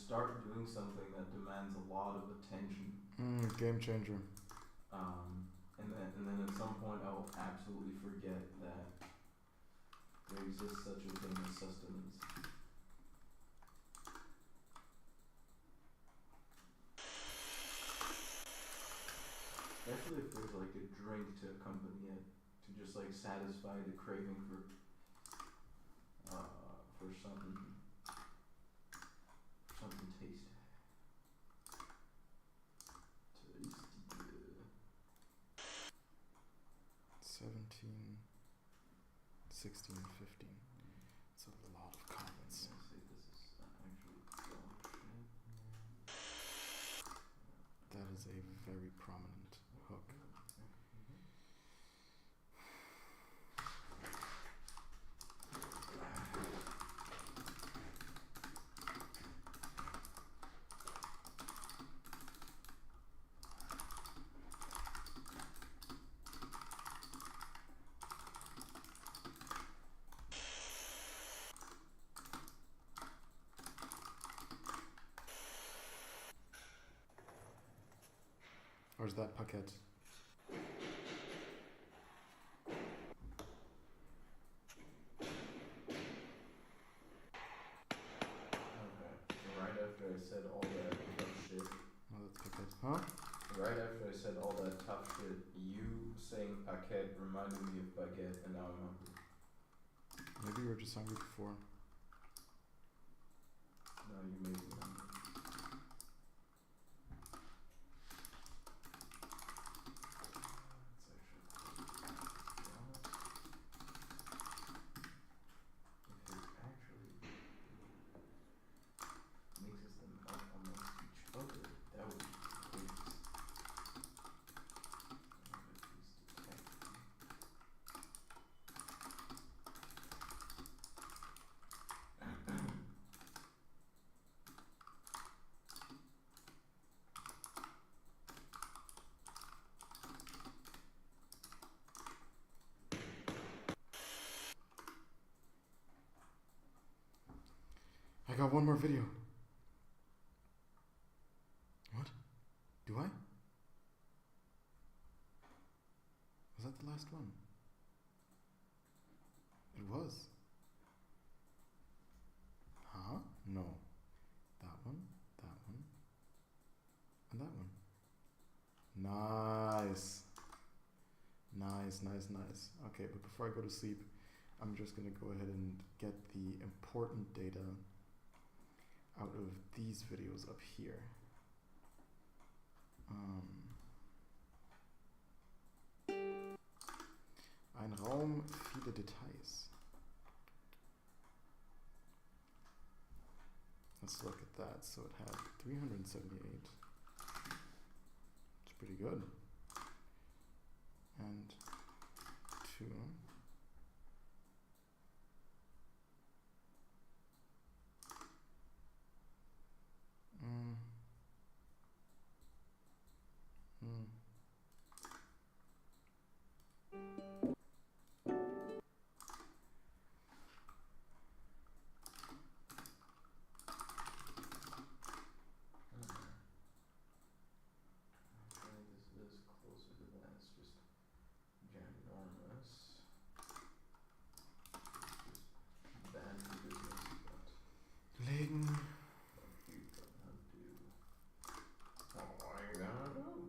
Start doing something that demands a lot of attention. Game changer. And then at some point I will absolutely forget that there exists such a thing as sustenance. Especially if there's like a drink to accompany it, to just like satisfy the craving for something tasty. 17, 16, 15. It's a lot of comments. That is a very prominent hook. Or is that Paquette? Right after I said all that tough shit. Oh, that's Paquette. Huh? Right after I said all that tough shit, you saying Paquette reminded me of Baguette, and now I'm hungry. Maybe you were just hungry before. No, you made me hungry. I got one more video. What? Do I? Was that the last one? It was. Huh? No. That one, and that one. Nice. Nice. Okay, but before I go to sleep, I'm just gonna go ahead and get the important data out of these videos up here. Ein Raum, viele Details. Let's look at that. So it had 378. It's pretty good. And 2. This is closer to that. It's just ginormous. Just bad for business, but Legen. what you gonna do? What are you gonna do?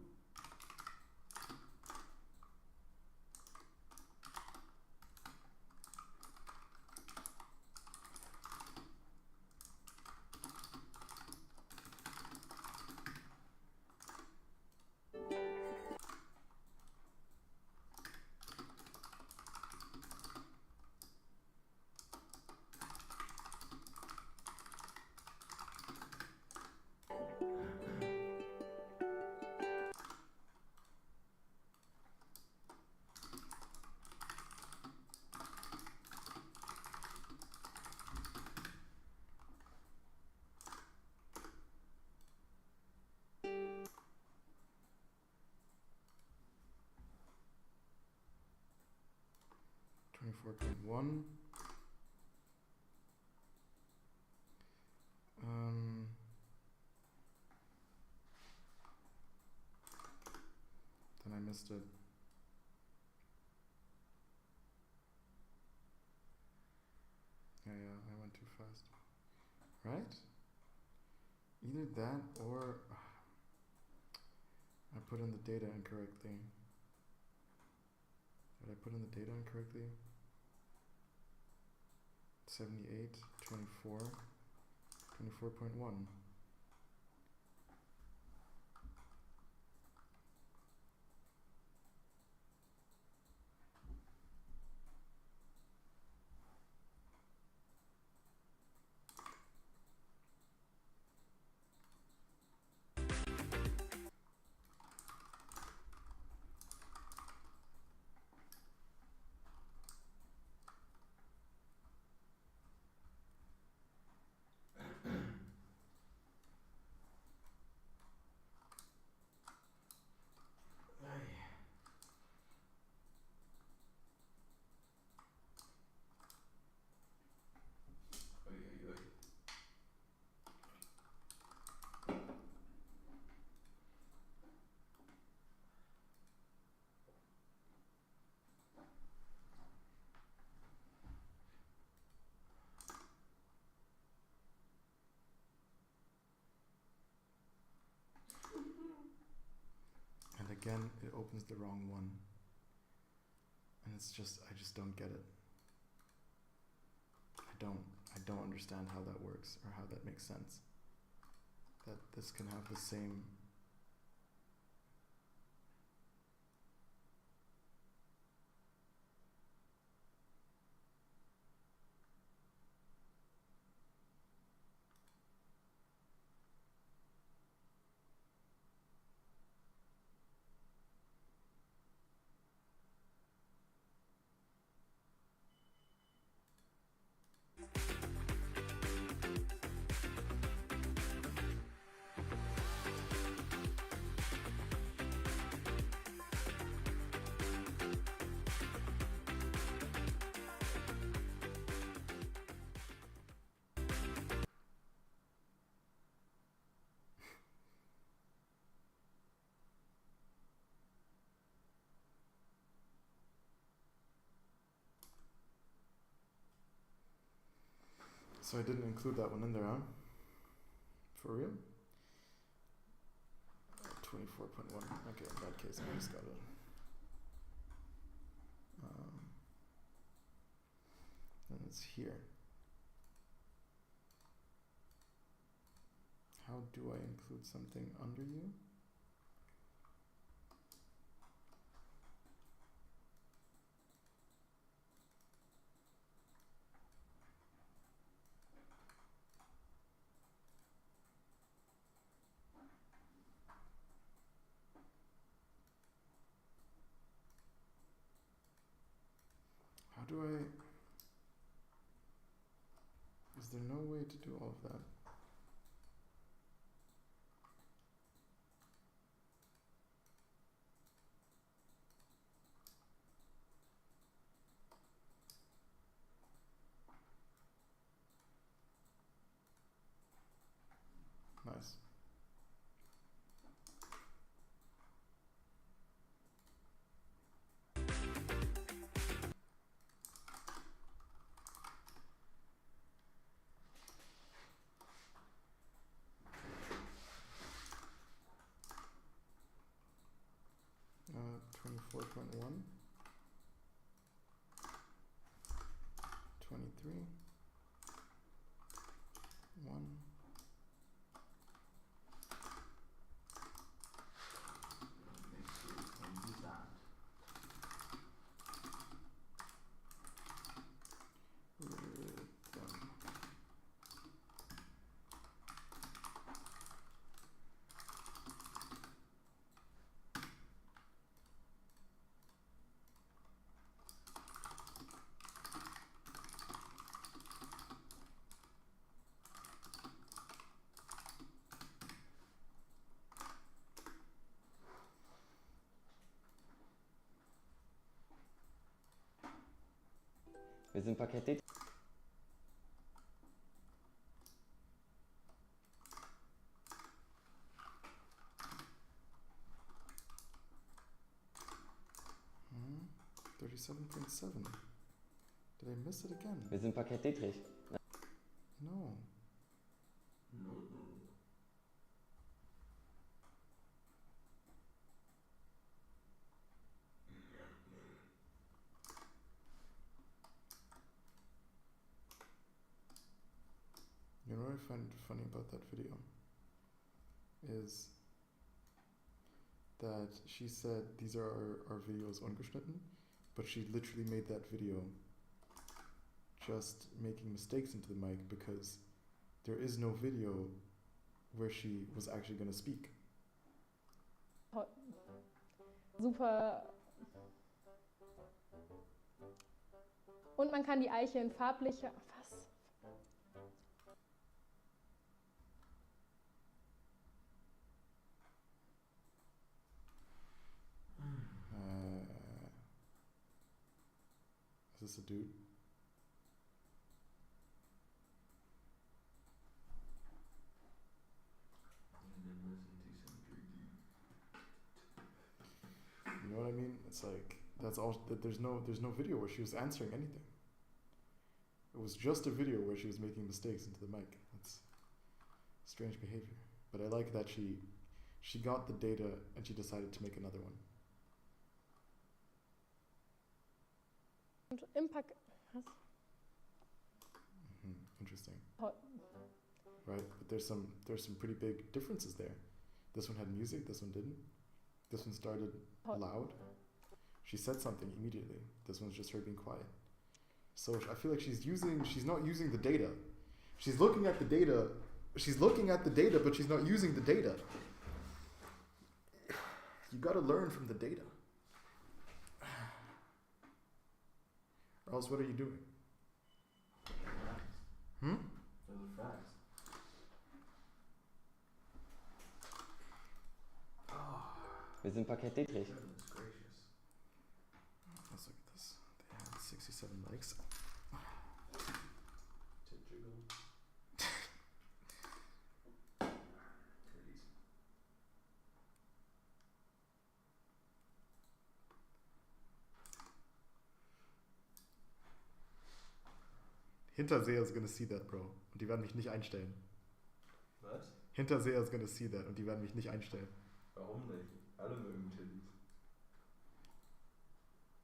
.1. Then I missed it. Yeah, I went too fast. Right? Either that or I put in the data incorrectly. Did I put in the data incorrectly? 78, 24, 24.1. And again, it opens the wrong one. And it's just, I just don't get it. I don't understand how that works or how that makes sense. That this can have the same So I didn't include that one in there, huh? For real? 24.1. Okay, in that case, I just gotta. And it's here. How do I include something under you? How do I... Is there no way to do all of that? Nice. Uh, 24.1. 23. 1. Wir sind Parkett. 37.7. Did I miss it again? Wir sind Parkett Dietrich. No. You know what I find funny about that video? Is that she said these are our videos ungeschnitten, but she literally made that video just making mistakes into the mic because there is no video where she was actually going to speak. Super. Und man kann die Eiche in farblicher... Was? Is this a dude? You know what I mean? It's like that's all. There's no video where she was answering anything. It was just a video where she was making mistakes into the mic. That's strange behavior. But I like that she got the data and she decided to make another one. Impact. Was? Interesting. Oh. Right, but there's some pretty big differences there. This one had music. This one didn't. This one started loud. She said something immediately. This one's just her being quiet. So I feel like she's not using the data. She's looking at the data, but she's not using the data. You gotta learn from the data. Or else what are you doing? Those are facts. Wir sind Parkett Dietrich. Goodness gracious. Let's look at this. They had 67 likes. Tit jiggle. Titties. Hinterseher is gonna see that, Bro. Und die werden mich nicht einstellen. Was? Hinterseher is gonna see that. Und die werden mich nicht einstellen. Warum nicht? Alle mögen Titties.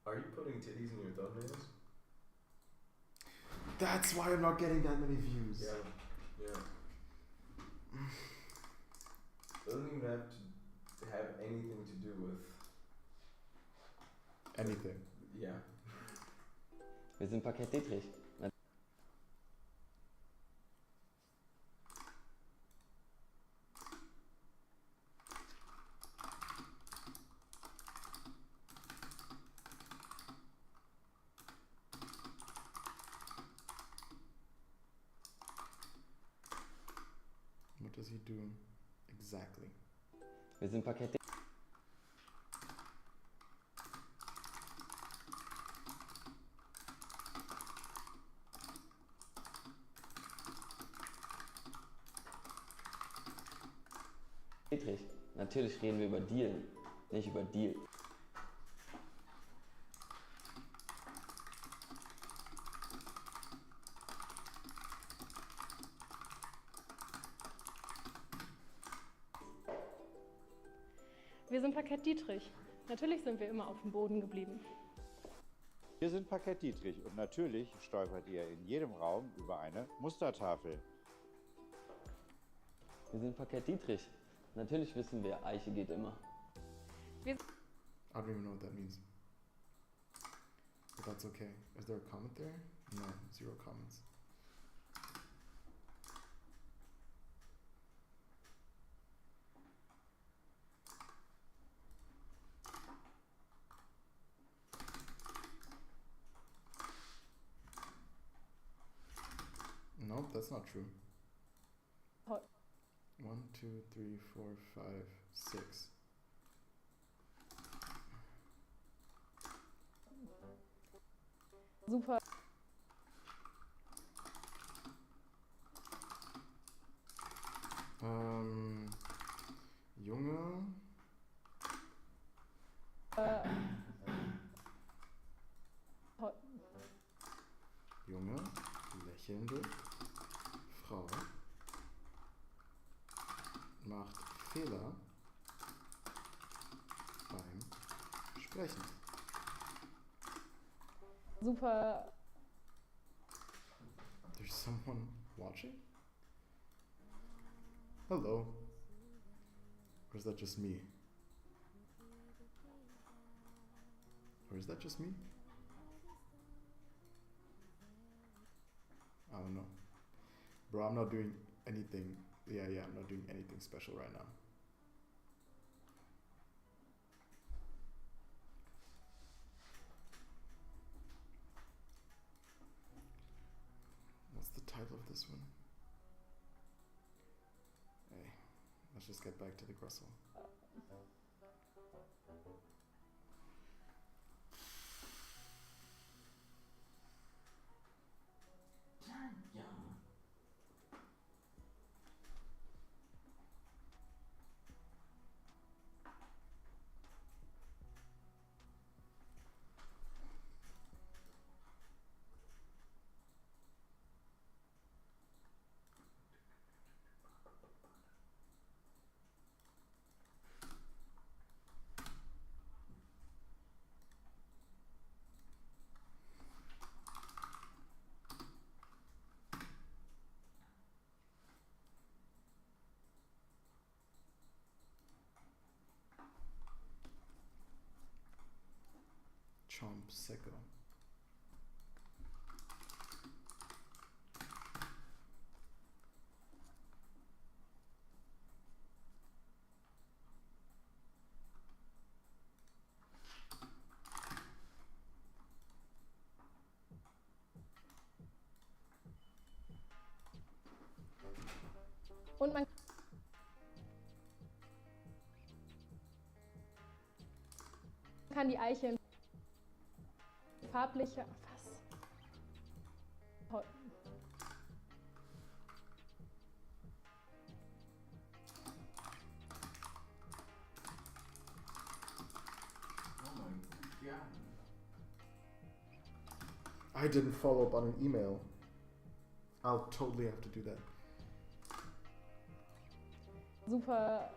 Are you putting titties in your thumbnails? That's why I'm not getting that many views. Yeah. Doesn't even have to have anything to do with Anything. Yeah. Wir sind Parkett Dietrich. What does he do exactly? Wir sind Parkett Dietrich. Natürlich reden wir über Deal, nicht über Deal. Wir sind Parkett Dietrich. Natürlich sind wir immer auf dem Boden geblieben. Wir sind Parkett Dietrich und natürlich stolpert ihr in jedem Raum über eine Mustertafel. Wir sind Parkett Dietrich. Natürlich wissen wir, Eiche geht immer. I don't even know what that means. But that's okay. Is there a comment there? No, 0 comments. Nope, that's not true. 1, 2, 3, 4, 5, 6. Super. Junge. Junge, lächelnde Frau macht Fehler beim Sprechen. Super. There's someone watching? Hello. Or is that just me? Or is that just me? I don't know. Bro, I'm not doing anything. Yeah, I'm not doing anything special right now. What's the title of this one? Hey, let's just get back to the Grussel. Chomp Secco. Und man kann die Eiche in farbliche. Was? Oh my god. I didn't follow up on an email. I'll totally have to do that. Super.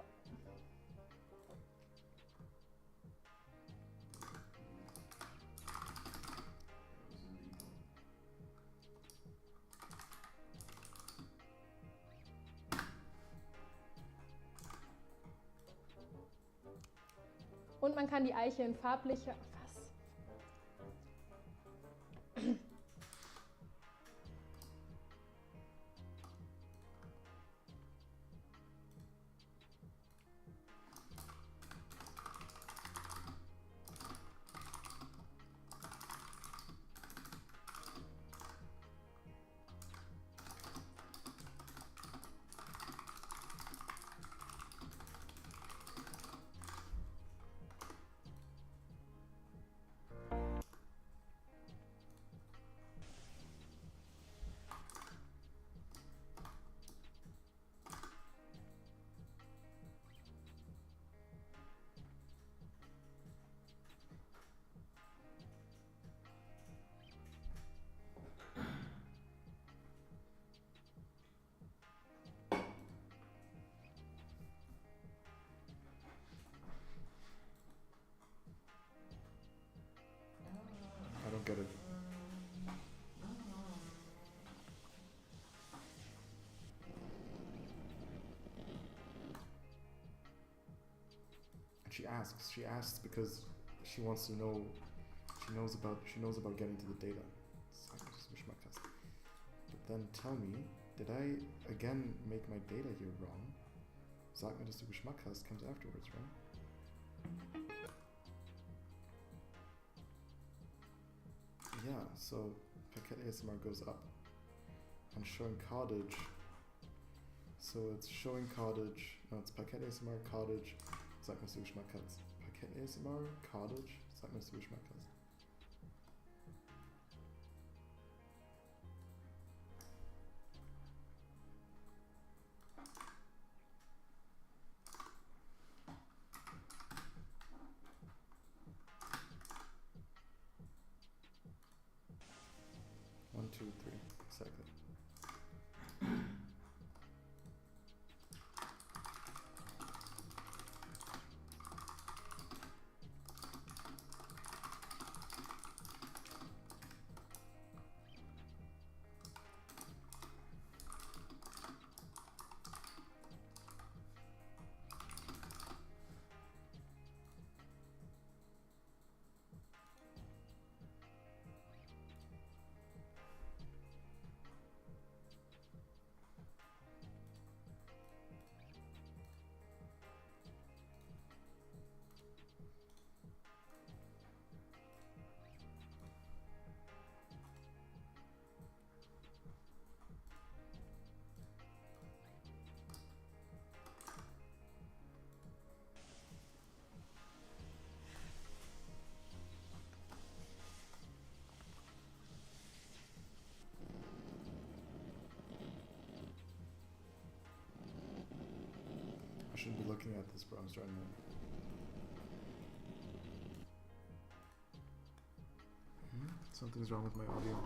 Und man kann die Eiche in farbliche... Was? I don't get it. And she asks because she wants to know, she knows about getting to the data. But then tell me, did I again make my data here wrong? Sag mir, dass du Geschmack hast comes afterwards, right? Yeah, so Paket ASMR goes up and showing cottage. So it's showing cottage. No, it's Paket ASMR cottage. Sag mir, dass du Geschmack hast. Paket ASMR cottage. Sag mir, dass du Geschmack hast. One, two, three, exactly. I shouldn't be looking at this, but I'm starting to. Something's wrong with my audio.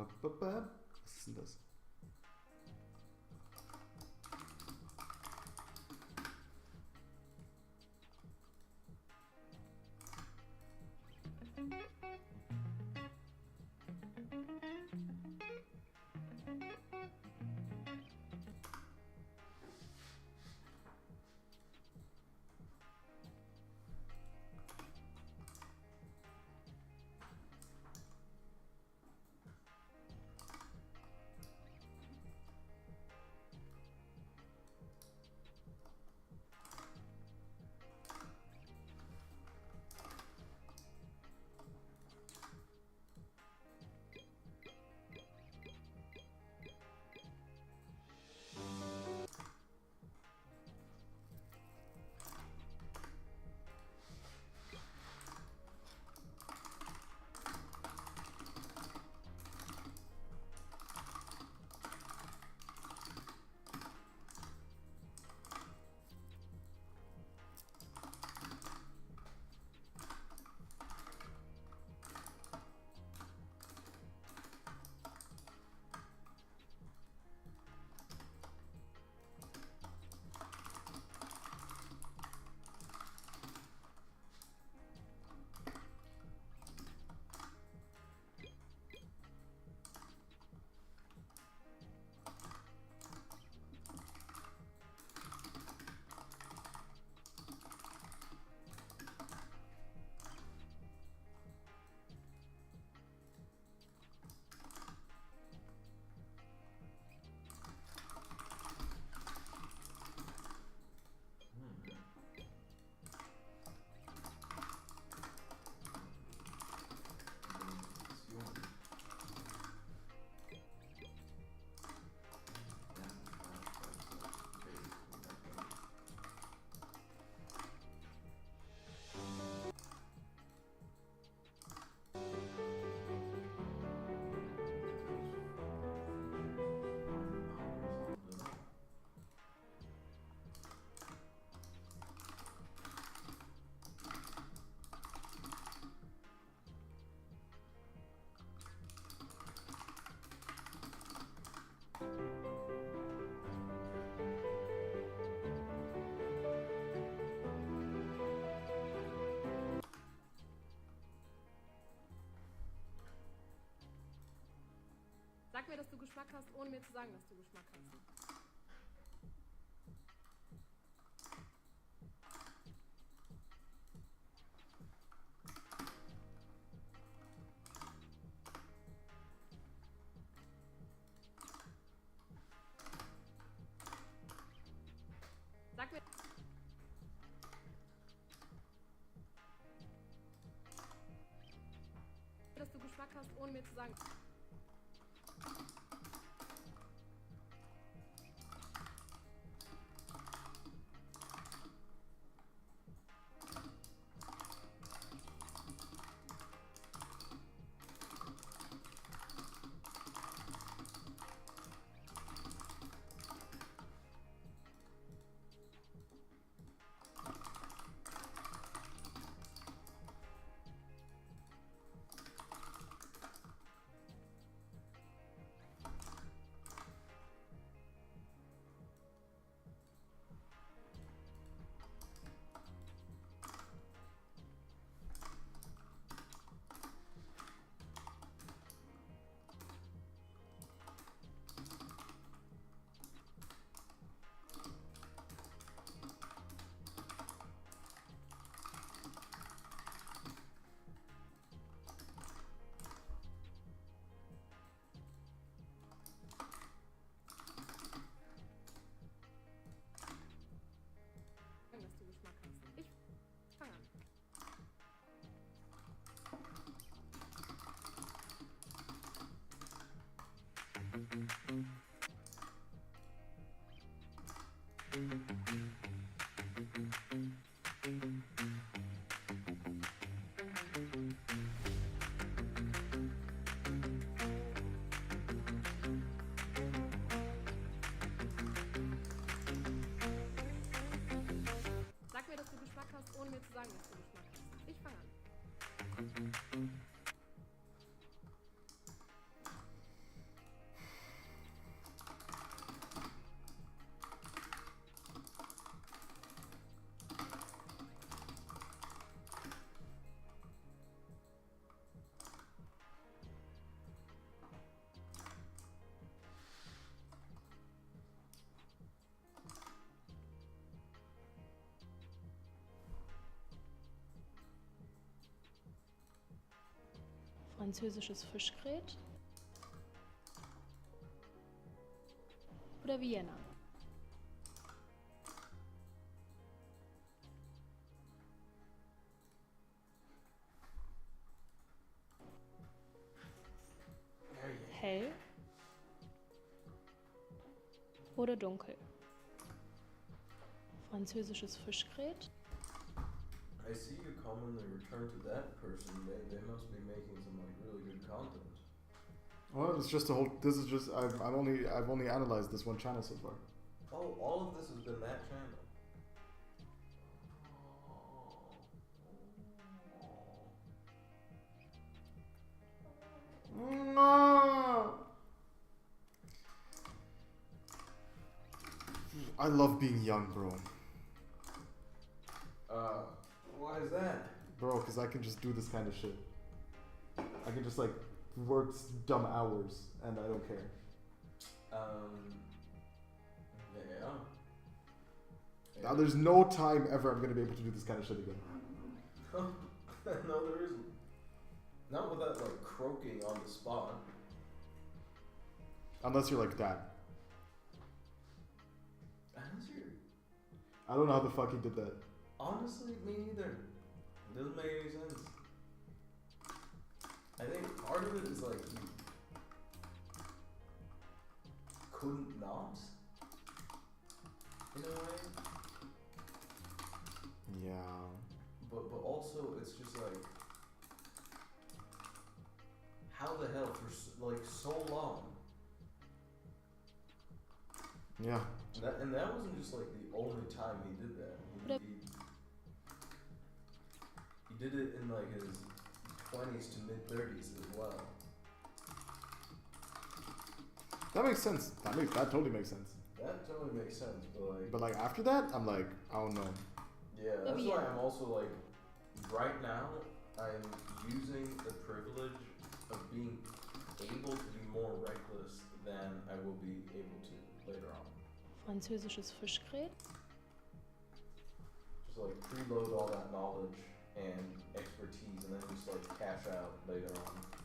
Was ist denn das? Sag mir, dass du Geschmack hast, ohne mir zu sagen, dass du Geschmack hast. Sag mir, dass du Geschmack hast, ohne mir zu sagen. Dass du Geschmack hast. Ich fange an. Sag mir, dass du Geschmack hast, ohne mir zu sagen, dass du Geschmack hast. Ich fange an. Französisches Fischgrät oder Vienna? Hell oder dunkel? Französisches Fischgrät I see you commonly return to that person. They must be making some like really good content. Well, it's just a whole. This is just. I've only analyzed this one channel so far. Oh, all of this has been that channel. No. I love being young, bro. Why is that? Bro, because I can just do this kind of shit. I can just like work dumb hours and I don't care. Yeah. Now there's no time ever I'm gonna be able to do this kind of shit again. No, there isn't. Not without like croaking on the spot. Unless you're like that. Unless you're... I don't know how the fuck he did that. Honestly, me neither. It doesn't make any sense. I think part of it is like you couldn't not, in a way. Yeah. But also it's just like, how the hell for like so long? Yeah. And that wasn't just like the only time he did that. He did it in like his 20s to mid 30s as well. That makes sense. That totally makes sense. That totally makes sense, But like after that, I'm like, I don't know. yeah, that's why I'm also like, right now, I'm using the privilege of being able to be more reckless than I will be able to later on. Französisches Fischgrät Just like preload all that knowledge and expertise and then just like cash out later on.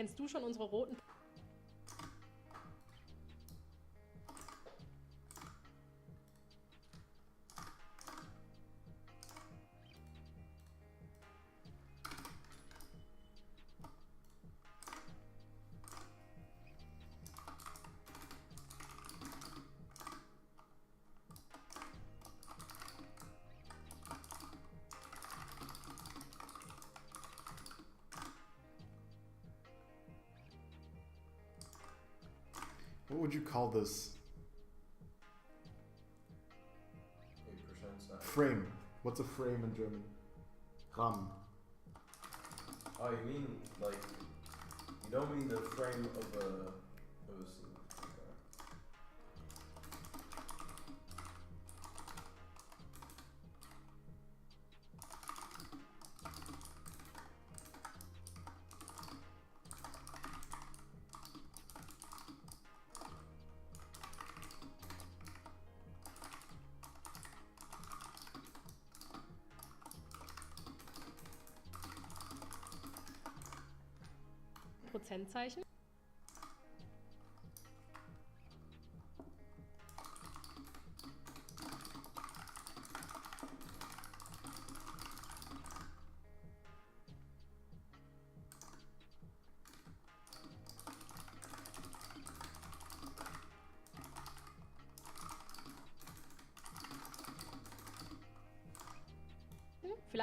Kennst du schon unsere roten? What would you call this? 8% size. Frame. What's a frame in German? Rahmen. Oh, you mean like, you don't mean the frame of a scene. Okay. Prozentzeichen.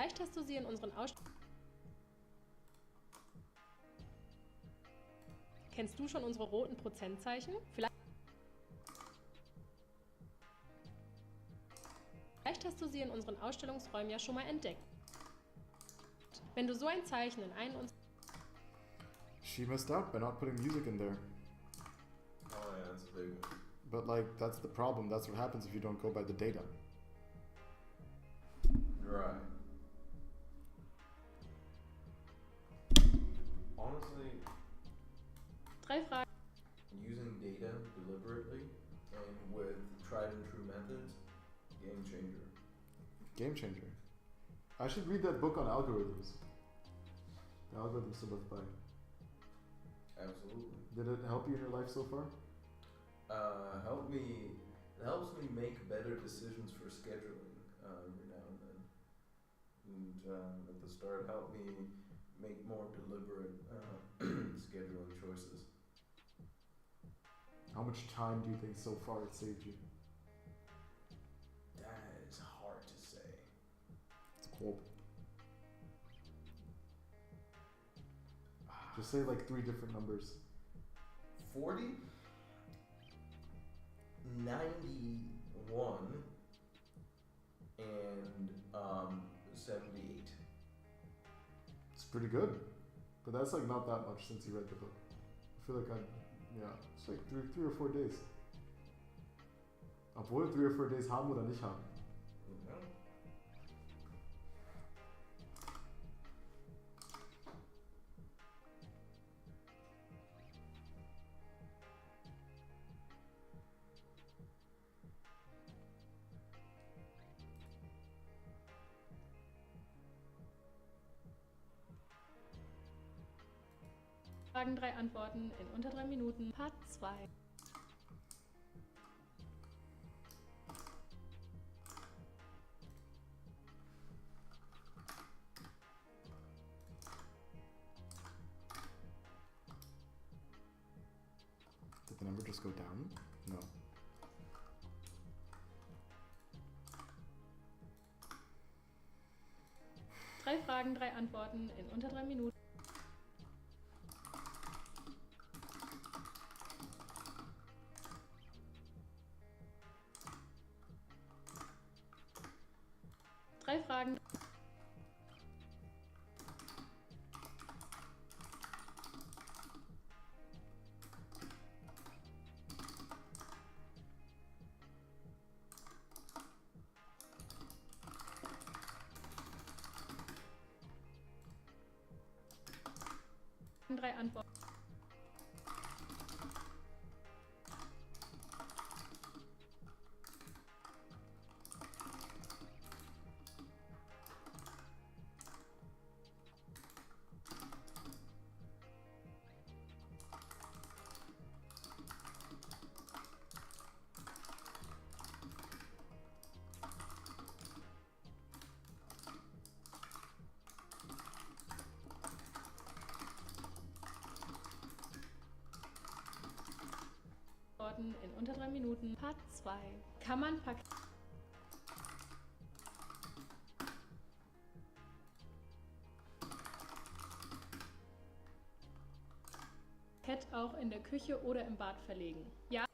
Vielleicht hast du sie in unseren Kennst du schon unsere roten Prozentzeichen? Vielleicht hast du sie in unseren Ausstellungsräumen ja schon mal entdeckt. Wenn du so ein Zeichen in einen unserer She messed up by not putting music in there. Oh yeah, that's a big one. But like, that's the problem. That's what happens if you don't go by the data. Right. Honestly, 3 Fragen. using data deliberately and with tried and true methods, game changer. Game changer. I should read that book on algorithms. The algorithms to live by. Absolutely. Did it help you in your life so far? It helps me make better decisions for scheduling every now and then. And at the start, helped me make more deliberate scheduling choices. How much time do you think so far it saved you? That is hard to say. It's cool. Just say like 3 different numbers. 40, 91, and 78. It's pretty good. But that's like not that much since you read the book. I feel like it's like 3 or 4 days. Obwohl 3 or 4 days haben oder nicht haben. Mhm. Fragen, 3 Antworten in unter 3 Minuten. Part 2. Did the number just go down? No. Drei Fragen, 3 Antworten in unter 3 Minuten. Drei Fragen. Drei Antworten. In unter 3 Minuten. Part 2. Kann man Parkett auch in der Küche oder im Bad verlegen? Ja.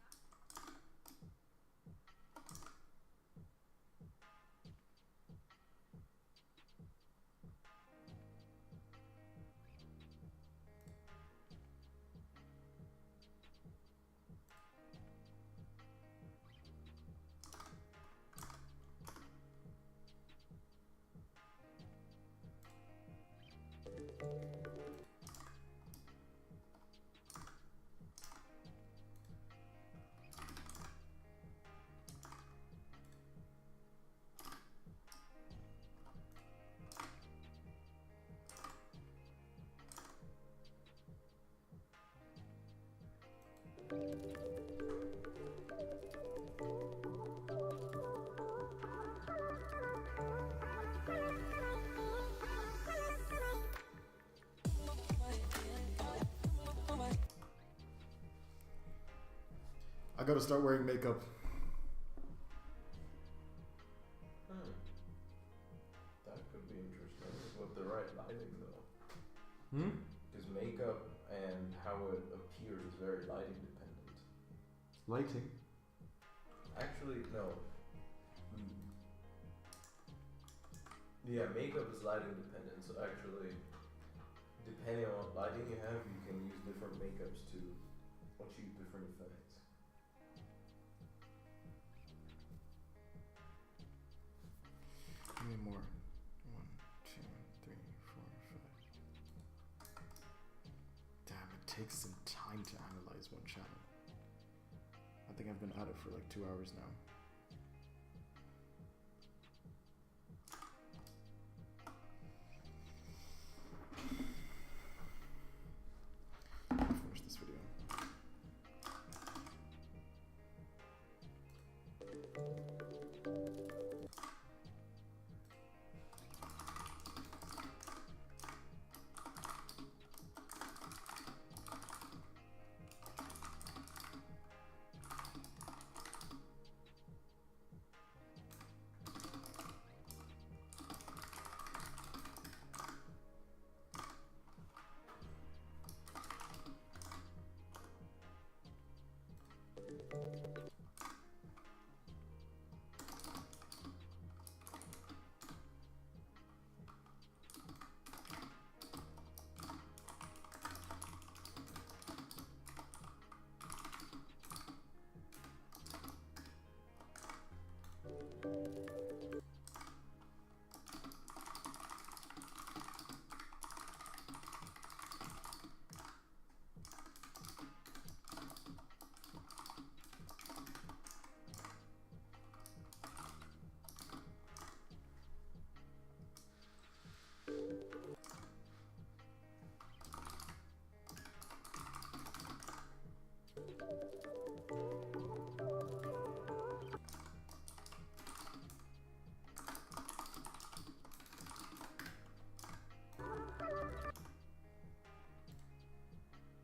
I gotta start wearing makeup. That could be interesting. Lighting? Actually, no. Yeah, makeup is lighting dependent, so actually, depending on what lighting you have, you can use different makeups to achieve different effects. How many more? 1, 2, 3, 4, 5. Damn, it takes some time to analyze one channel. I think I've been at it for like 2 hours now. Finish this video.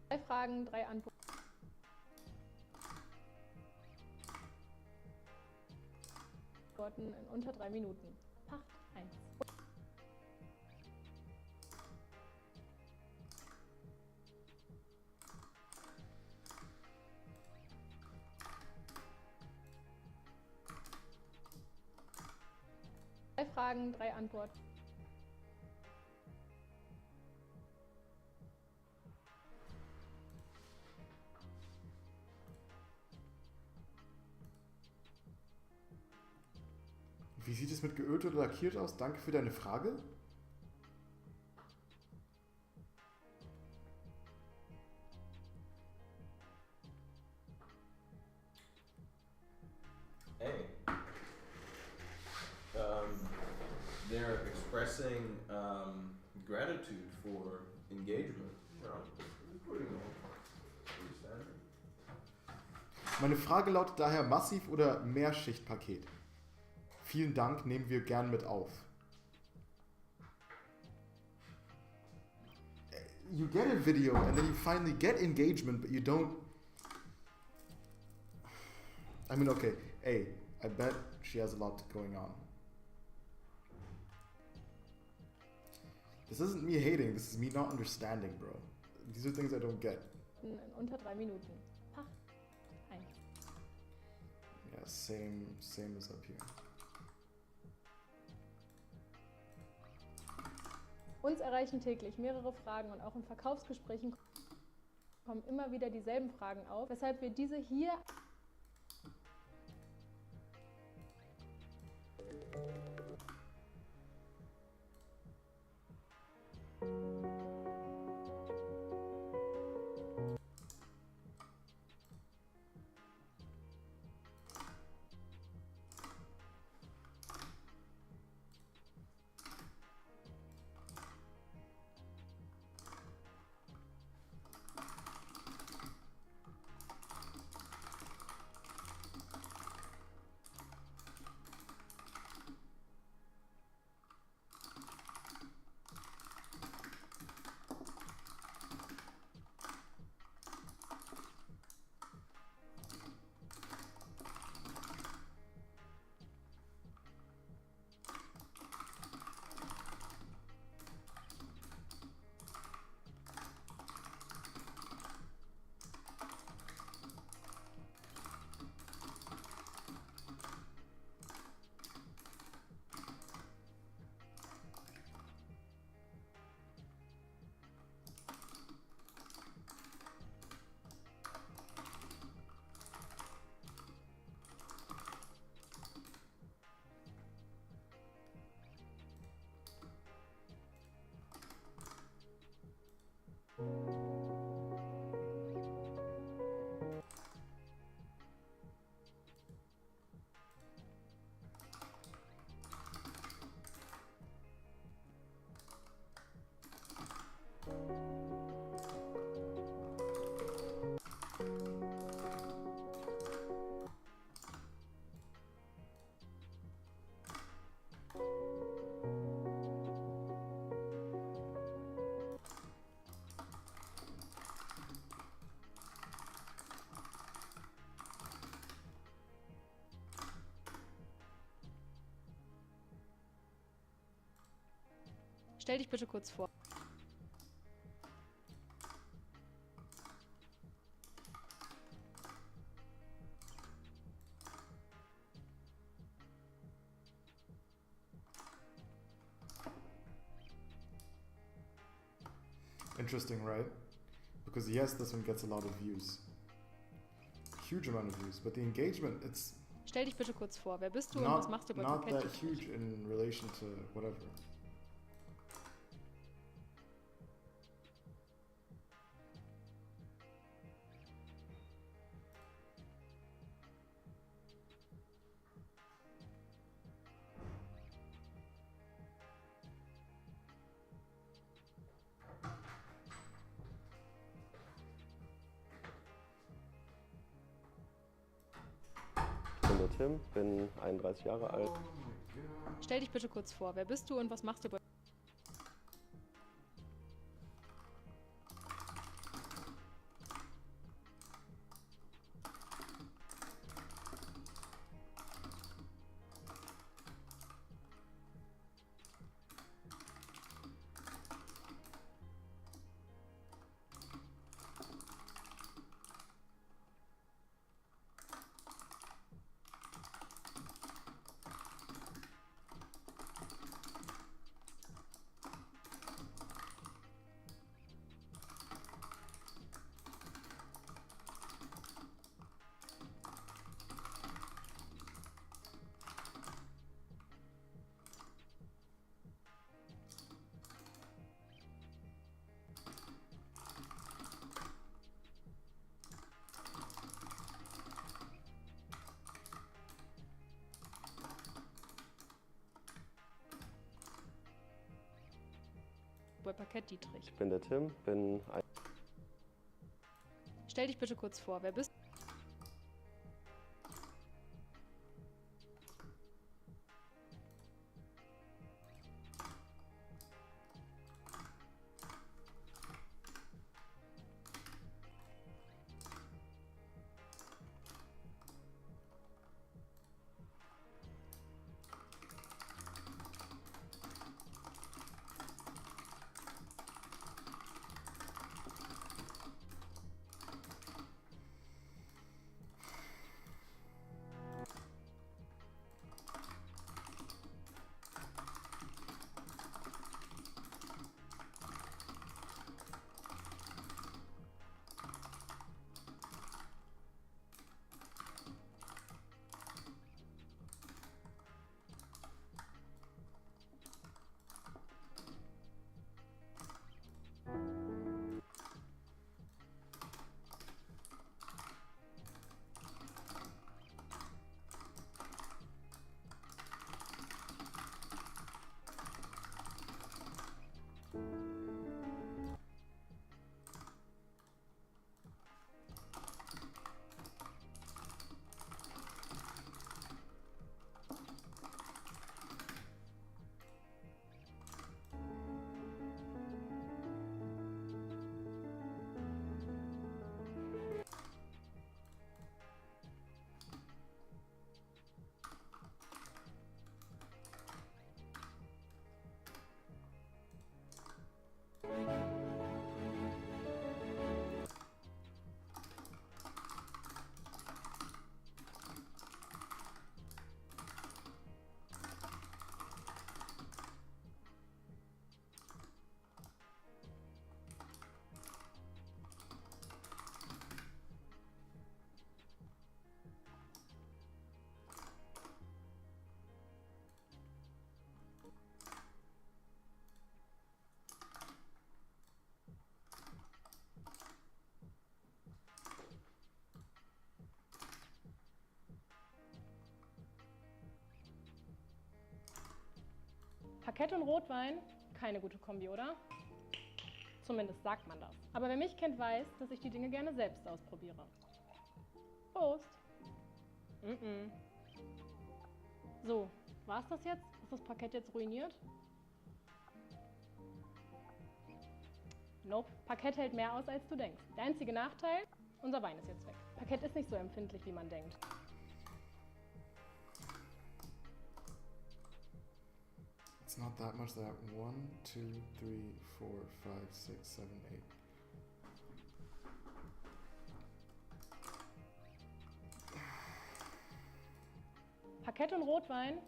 Drei Fragen, 3 Antworten. In unter 3 Minuten. Part 1. Drei Fragen, 3 Antworten. Wie sieht es mit geölt oder lackiert aus? Danke für deine Frage. Hey. They're expressing gratitude for engagement. Pretty standard. Meine Frage lautet daher Massiv- oder Mehrschichtpaket? Vielen Dank, nehmen wir gern mit auf. You get a video and then you finally get engagement, but you don't... I mean, okay, hey, I bet she has a lot going on. This isn't me hating, this is me not understanding, bro. These are things I don't get. In unter 3 Minuten. Part 1. Yeah, same as up here. Uns erreichen täglich mehrere Fragen und auch in Verkaufsgesprächen kommen immer wieder dieselben Fragen auf, weshalb wir diese hier Stell dich bitte kurz vor. Interesting, right? Because yes, this one gets a lot of views. Huge amount of views, but the engagement, it's Stell dich bitte kurz vor. Wer bist du und was machst du bei not that Parkett? huge in relation to whatever. Ich bin der Tim, bin 31 Jahre alt. Stell dich bitte kurz vor. Wer bist du und was machst du bei Parkett Dietrich? Ich bin der Tim, bin Stell dich bitte kurz vor. Wer bist Parkett und Rotwein? Keine gute Kombi, oder? Zumindest sagt man das. Aber wer mich kennt, weiß, dass ich die Dinge gerne selbst ausprobiere. Prost! So, war's das jetzt? Ist das Parkett jetzt ruiniert? Nope, Parkett hält mehr aus, als du denkst. Der einzige Nachteil, unser Wein ist jetzt weg. Parkett ist nicht so empfindlich, wie man denkt. It's not that much. That 1, 2, 3, 4, 5, 6, 7, 8. Parkett und Rotwein.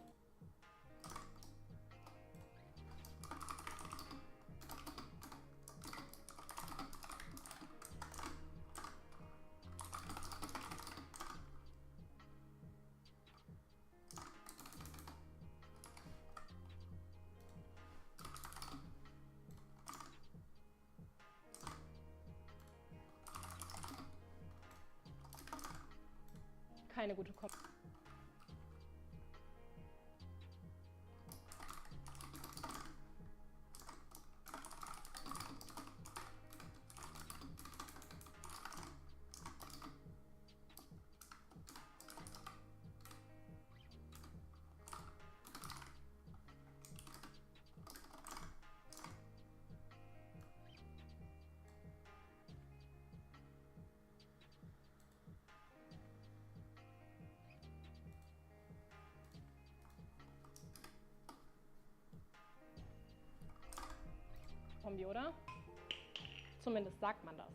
Keine gute Kombi. Kombi, oder? Zumindest sagt man das.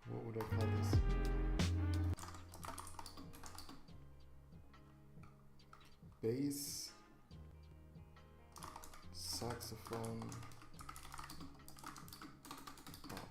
What would I call this? Bass, saxophone, pop.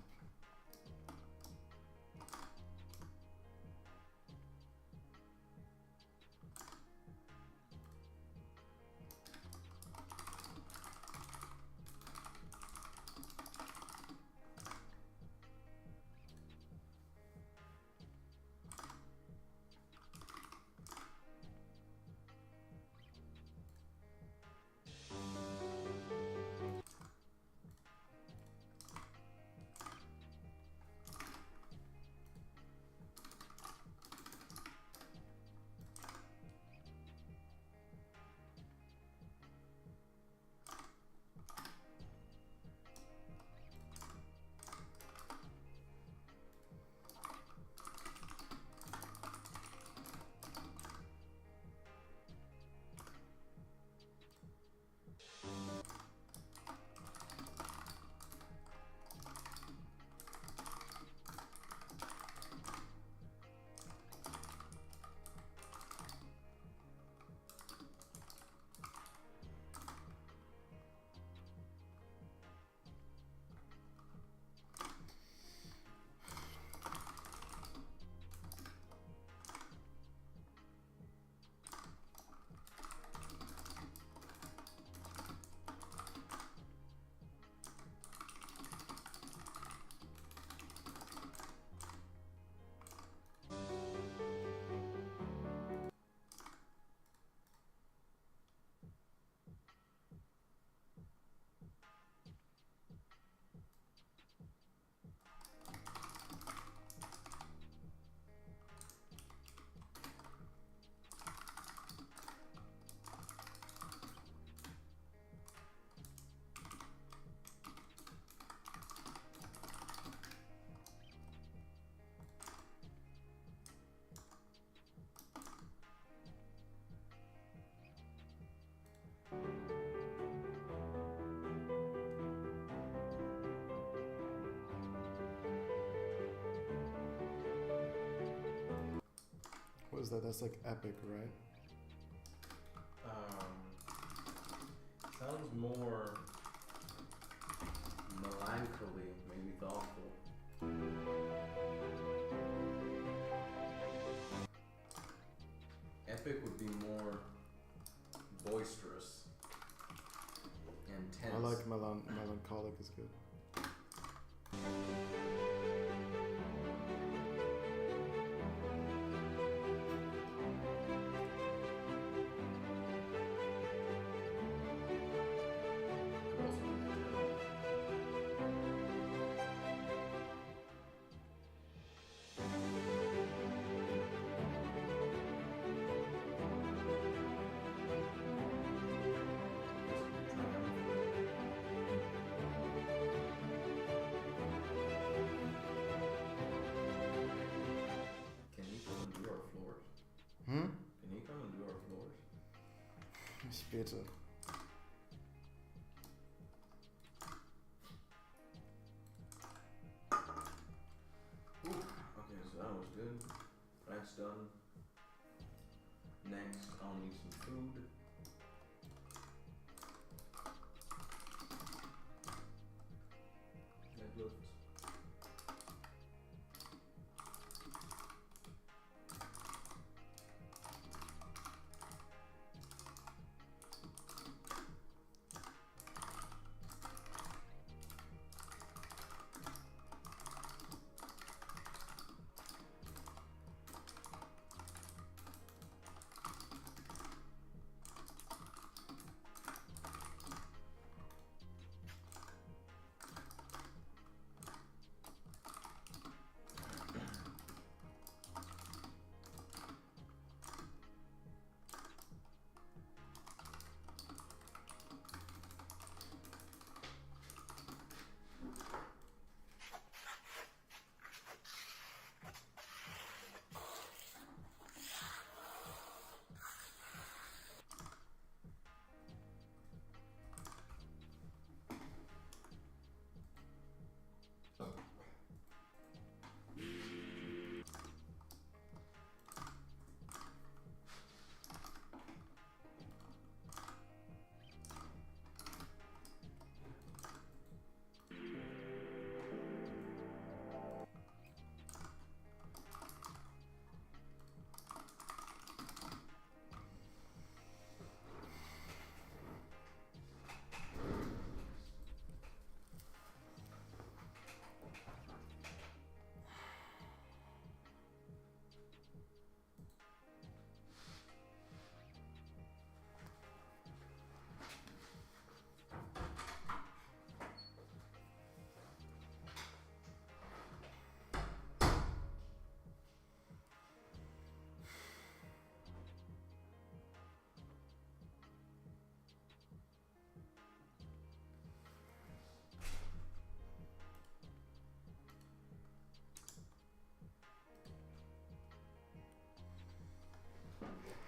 That's like epic, right? Sounds more melancholy, maybe thoughtful. Epic would be more boisterous and tense. I like melancholic is good. Can you come and do our floors? Hmm? Can you come and do our floors? Später. Okay, so that was good. That's done. Next, I'll need some food. Deadlift.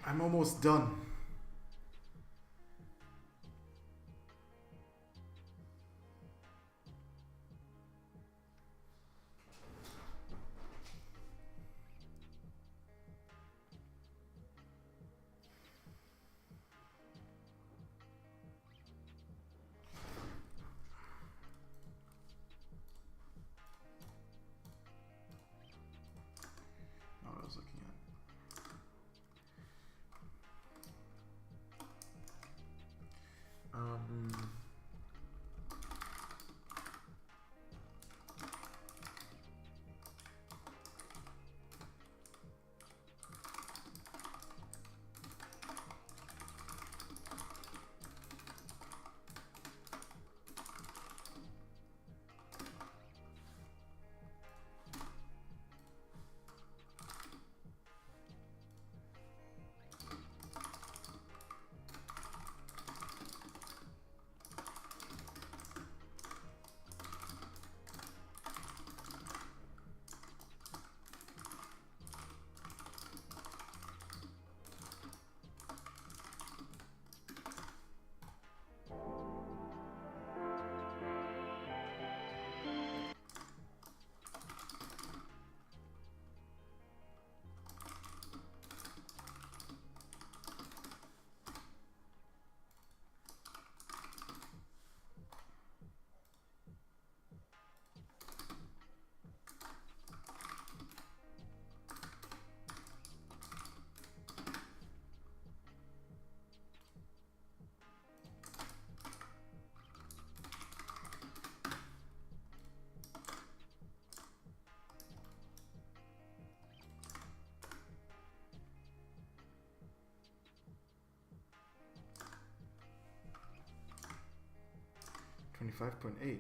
I'm almost done. Oh, I was looking at. 25.8.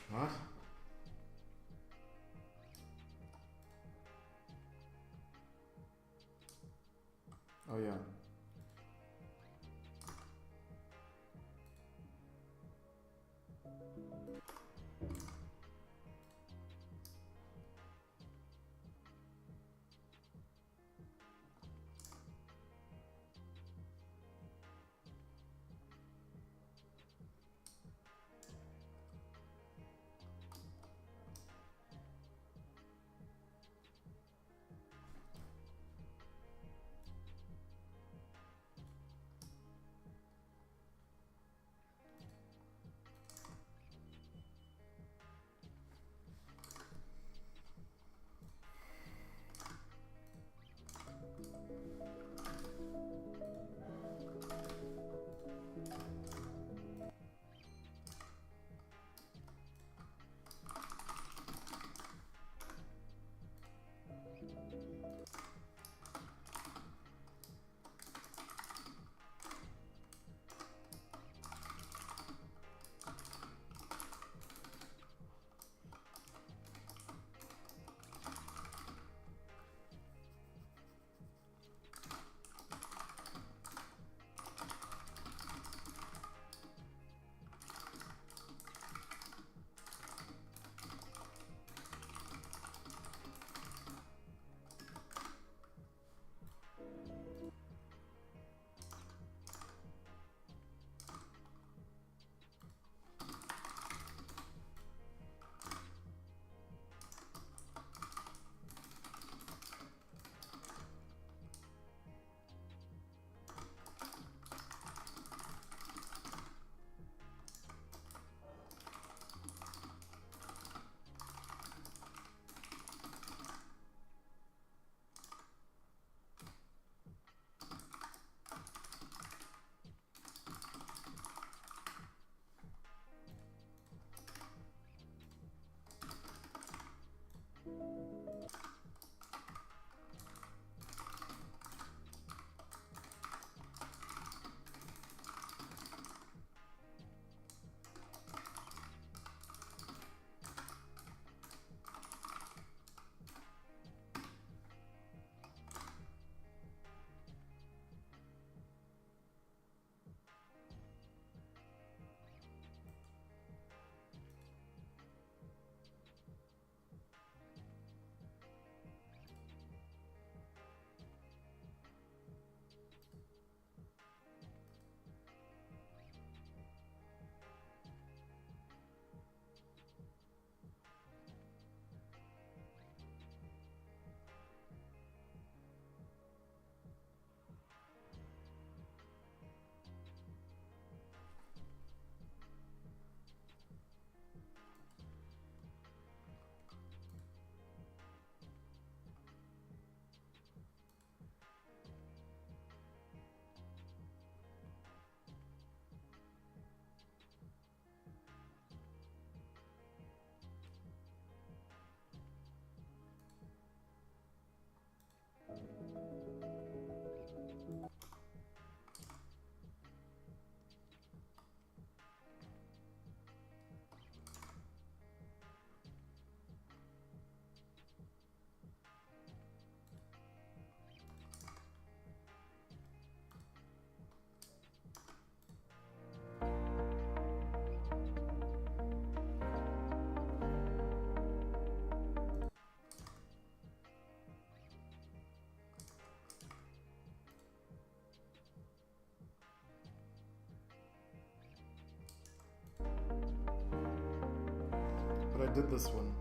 What? Oh yeah. But I did this one.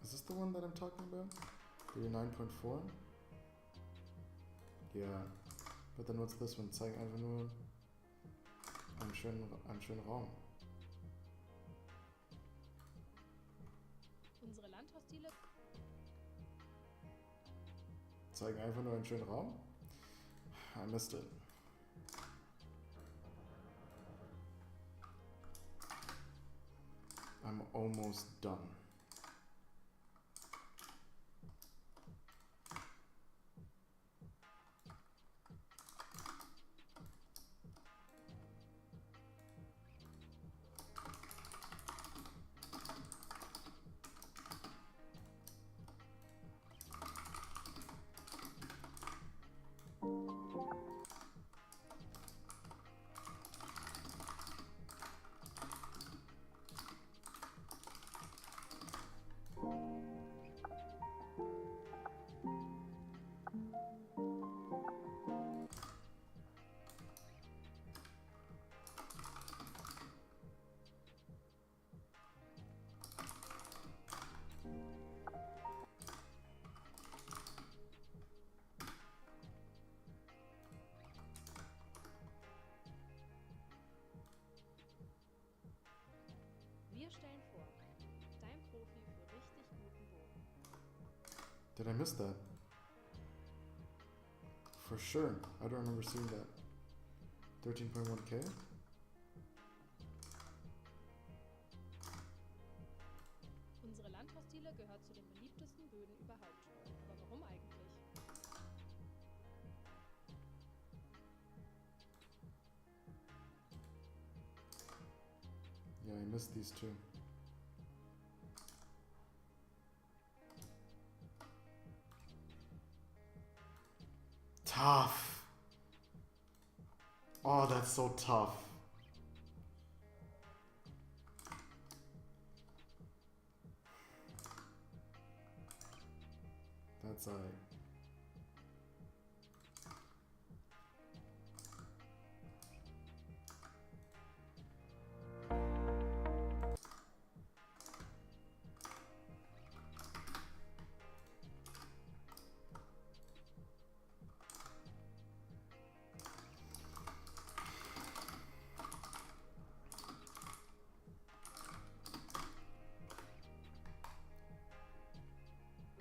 Is this the one that I'm talking about? 39.4? Yeah. But then what's this one? Zeig einfach nur einen schönen Raum. Unsere Landhausdiele. zeigen einfach nur einen schönen Raum. I missed it. I'm almost done. Wir stellen vor, dein Profi für richtig guten Boden. Did I miss that? For sure. I don't remember seeing that. 13.1k? Unsere Landhausdiele gehört zu den beliebtesten Böden überhaupt. Aber warum eigentlich? Yeah, I missed these two. Tough. Oh, that's so tough. That's alright.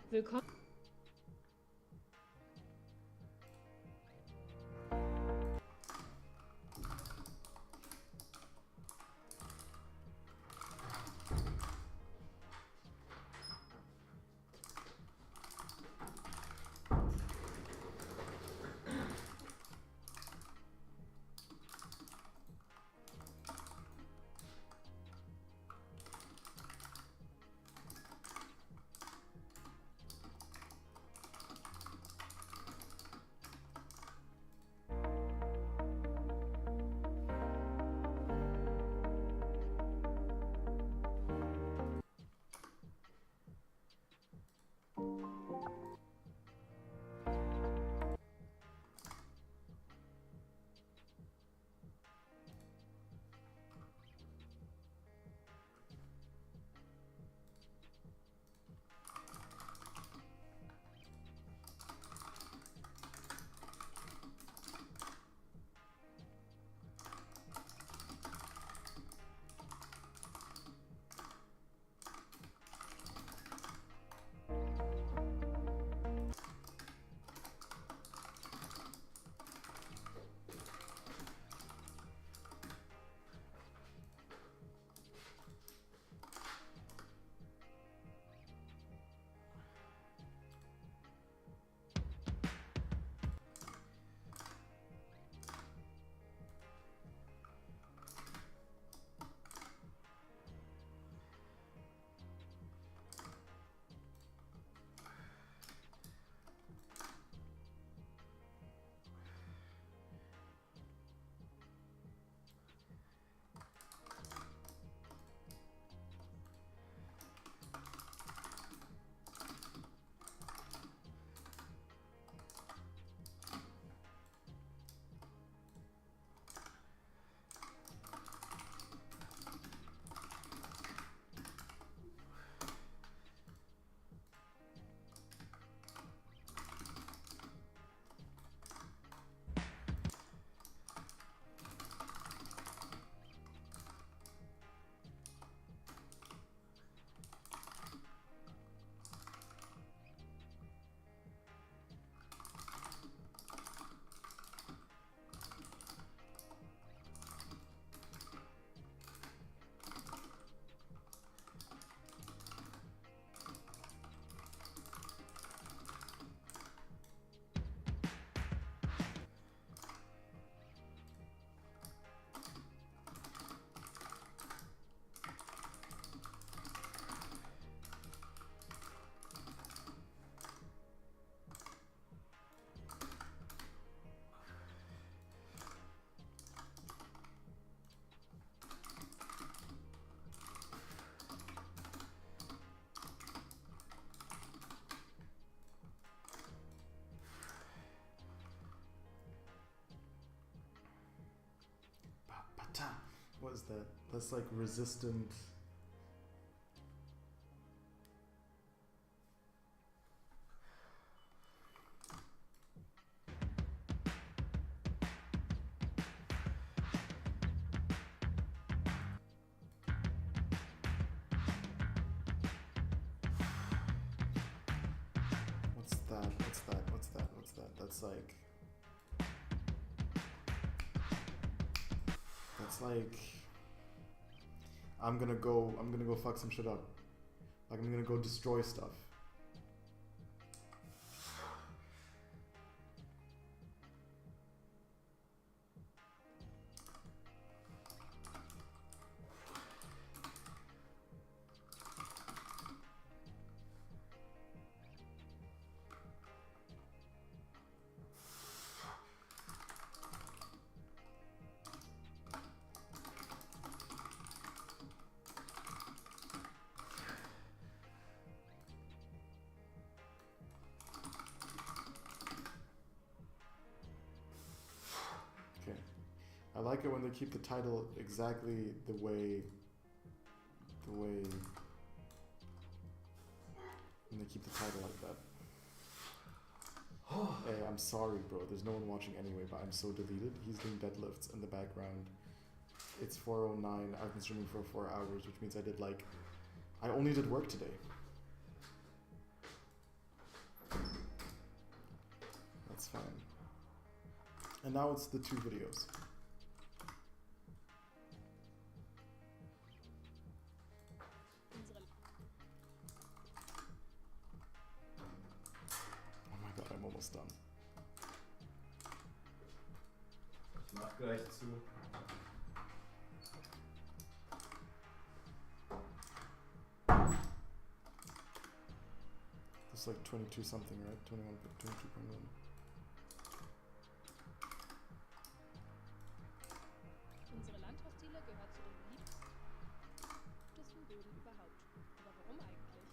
Willkommen. is that? Less like resistant. What's that? That's like I'm gonna go fuck some shit up. Like I'm gonna go destroy stuff. I like it when they keep the title exactly the way when they keep the title like that. Hey, I'm sorry, bro. There's no one watching anyway, but I'm so deleted. He's doing deadlifts in the background. It's 4:09. I've been streaming for 4 hours, which means I only did work today. That's fine. And now it's the 2 videos. I'm almost done. Ich mach gleich zu. It's like 22 something, right? 22.1. Unsere Landhaustiere gehört zu den beliebtesten Böden überhaupt. Aber warum eigentlich?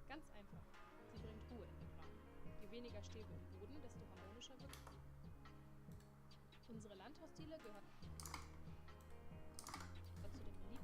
Ganz einfach. Sie bringt Ruhe in den Raum. Je weniger Stäbe im Boden, desto harmonischer wird sie. Unsere Landhaustiere gehört zu den beliebtesten.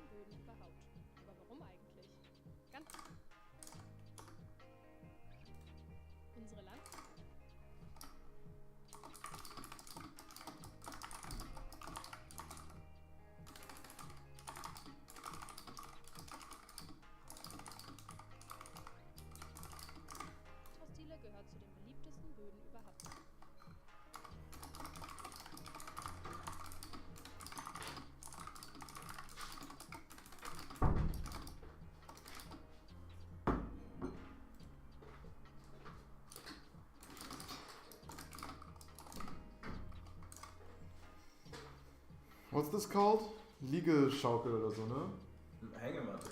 Böden überhaupt. Aber warum eigentlich? Ganz. Unsere Land. Landhausdiele gehört zu den beliebtesten Böden überhaupt. What's this called? Liegeschaukel oder so, ne? Hängematte.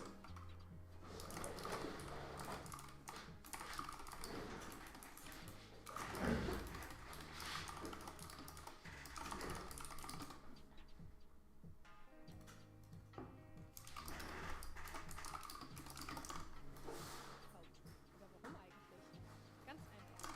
Aber warum eigentlich? Ganz einfach.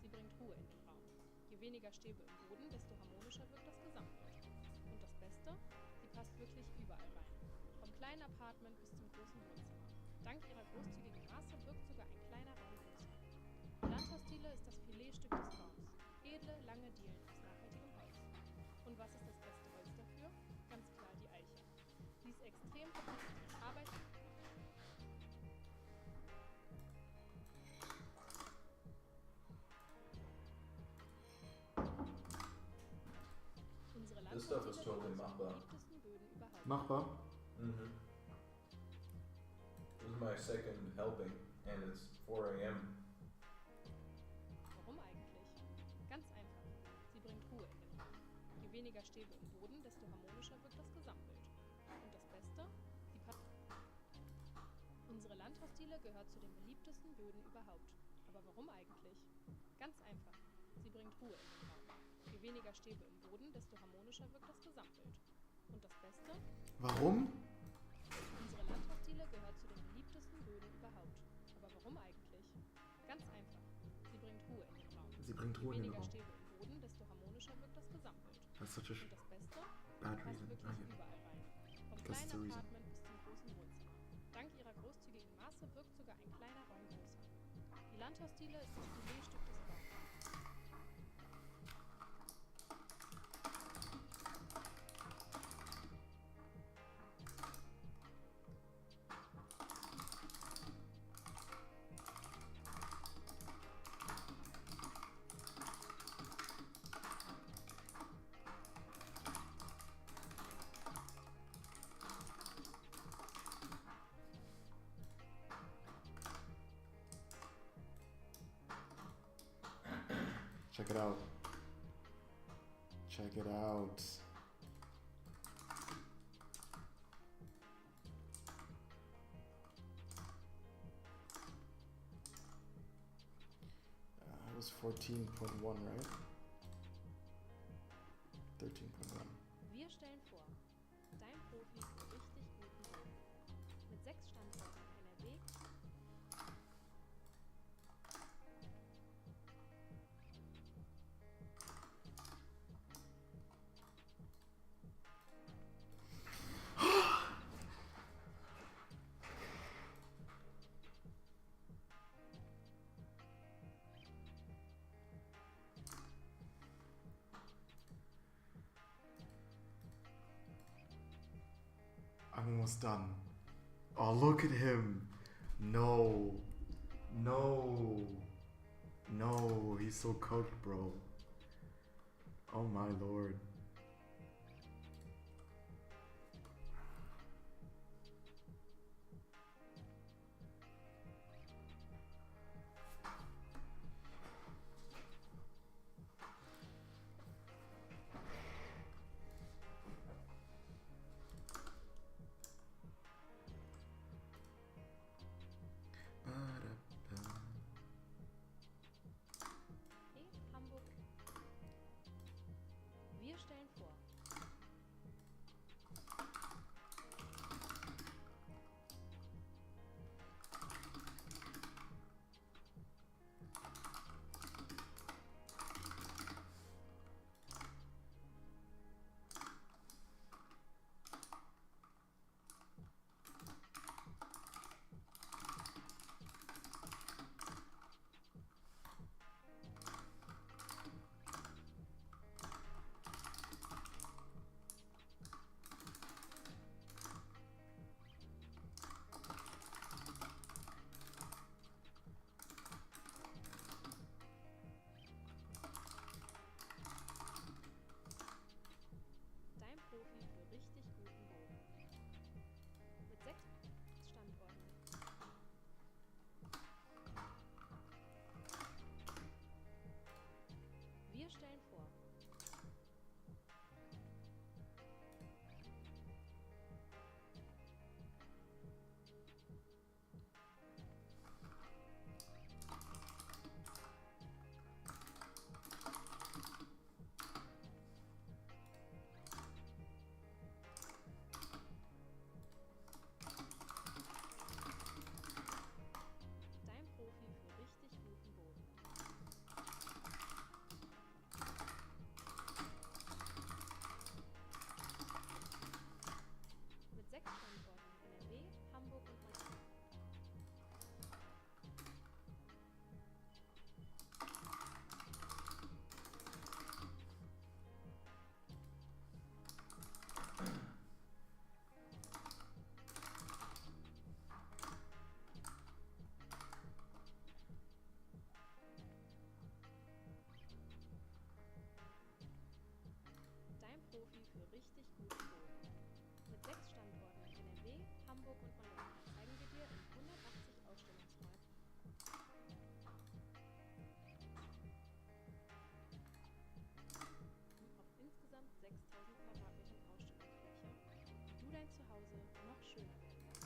Sie bringt Ruhe in den Raum. Je weniger Stäbe im Boden, desto harmonischer. harmonischer wirkt das Gesamtbild. Und das Beste, sie passt wirklich überall rein. Vom kleinen Apartment bis zum großen Wohnzimmer. Dank ihrer großzügigen Maße wirkt sogar ein kleiner Raum größer. Die Landhausdiele ist das Filetstück des Baums. Edle, lange Dielen aus nachhaltigem Holz. Und was ist das beste Holz dafür? Ganz klar die Eiche. Sie ist extrem verpflichtet, Arbeit. Unsere This stuff is Landhausdiele totally gehört zu den machbar. beliebtesten Böden überhaupt. Machbar? Mm-hmm. This is my second helping, and it's 4 a.m. Warum eigentlich? Ganz einfach. Sie bringt Ruhe in den Raum. Je weniger Stäbe im Boden, desto harmonischer wirkt das Gesamtbild. Und das Beste? Sie passt. Unsere Landhausdiele gehört zu den beliebtesten Böden überhaupt. Aber warum eigentlich? Ganz einfach. Sie bringt Ruhe in den Raum. Je weniger Stäbe im Boden, desto harmonischer wirkt das Gesamtbild. Und das Beste? Warum? Unsere Landhausdiele gehört zu den beliebtesten Böden überhaupt. Aber warum eigentlich? Ganz einfach. Sie bringt Ruhe in den Raum. Sie bringt Ruhe in Je den weniger Raum. Stäbe im Boden, desto harmonischer wirkt das Gesamtbild. That's such a Und das Beste? bad Sie passt reason. wirklich Okay. überall rein. Vom That's kleinen the reason. Apartment bis zum großen Wohnzimmer. Dank ihrer großzügigen Maße wirkt sogar ein kleiner Raum größer. Die Landhausdiele ist das Filetstück des Baums. Check it out. Check it out. It was 14.1, right? 13.1. Wir stellen vor, dein Profi für richtig guten Boden. Mit 6 Standorten in NRW. I'm almost done. Oh, look at him. No. No. No, he's so cooked, bro. Oh my lord. Hamburg. Wir für richtig guten Boden. Mit 6 Standorten in NRW, Hamburg und Mallorca zeigen wir dir in 180 Ausstellungsräumen auf insgesamt 6000 Quadratmetern Ausstellungsfläche, wie du dein Zuhause noch schöner werden lässt.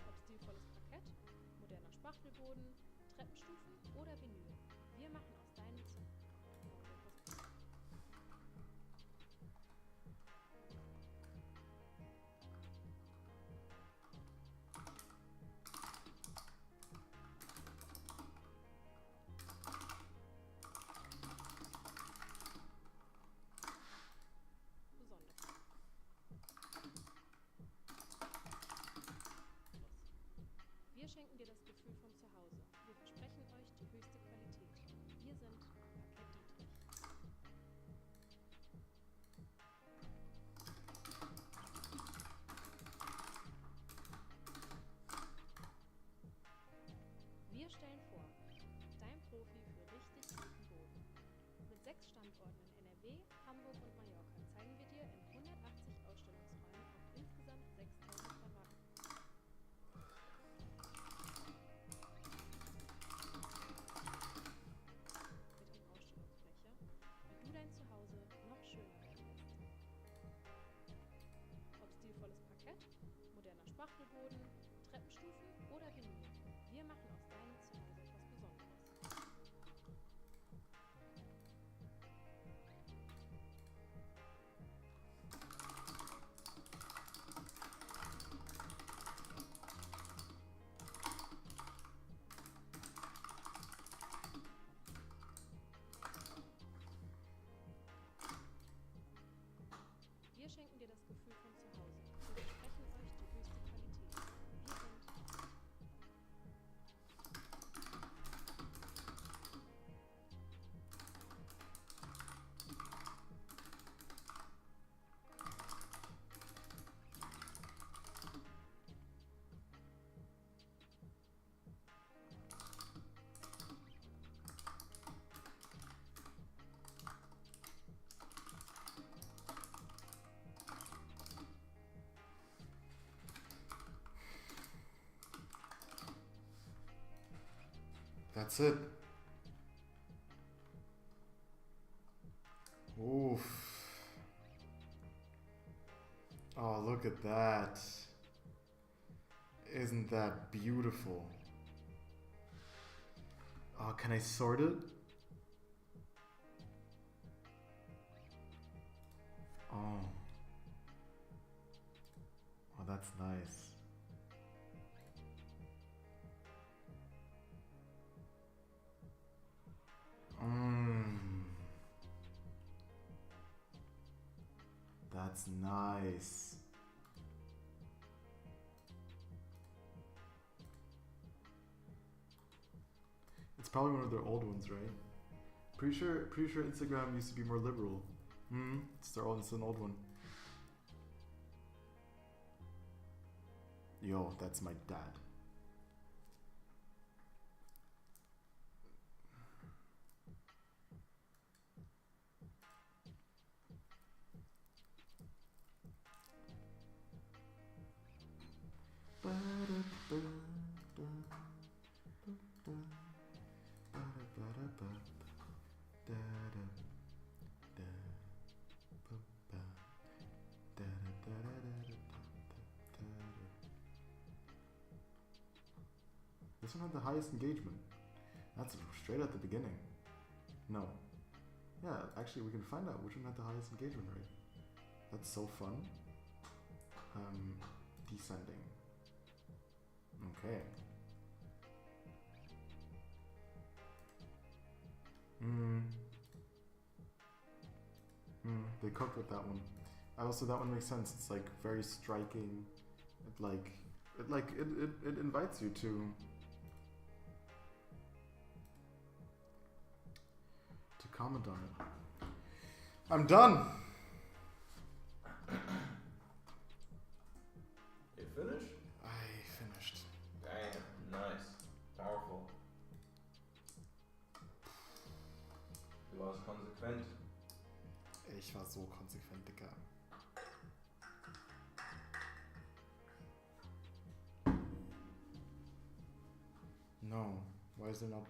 Ob stilvolles Parkett, moderner Spachtelboden, Treppenstufen oder Vinyl. Wir machen aus deinem Zuhause etwas. Besonderes. Wir schenken dir das Gefühl von zu Hause. Wir versprechen euch die höchste Qualität. Wir sind Parkett Dietrich. Wir stellen vor, dein Profi für richtig guten Boden. Mit 6 Standorten in NRW, Hamburg und Mallorca zeigen wir dir in 180 Ausstellungsräumen auf insgesamt 6000 Quadratmetern. Ausstellungsfläche, wie du dein Zuhause noch schöner werden lässt. Ob stilvolles Parkett, moderner Spachtelboden, Treppenstufen oder Vinyl. Wir machen aus deinem Zuhause etwas Besonderes. Wir schenken dir das Gefühl von zu Hause. Wir versprechen euch die höchste Qualität. Wir sind That's it. Oof. Oh, look at that. Isn't that beautiful? Oh, can I sort it? Oh. Oh, that's nice. That's nice. It's probably one of their old ones, right? Pretty sure Instagram used to be more liberal. It's an old one. Yo, that's my dad. This one had the highest engagement. That's straight at the beginning. No. Yeah, actually we can find out which one had the highest engagement rate. That's so fun. Descending. Okay. They cooked with that one. Also, that one makes sense. It's like very striking. It like It invites you to comment on it. I'm done. You finished? I finished. Damn, nice. Powerful. Du warst konsequent. Ich war so konsequent, Dicker. No, why is there not?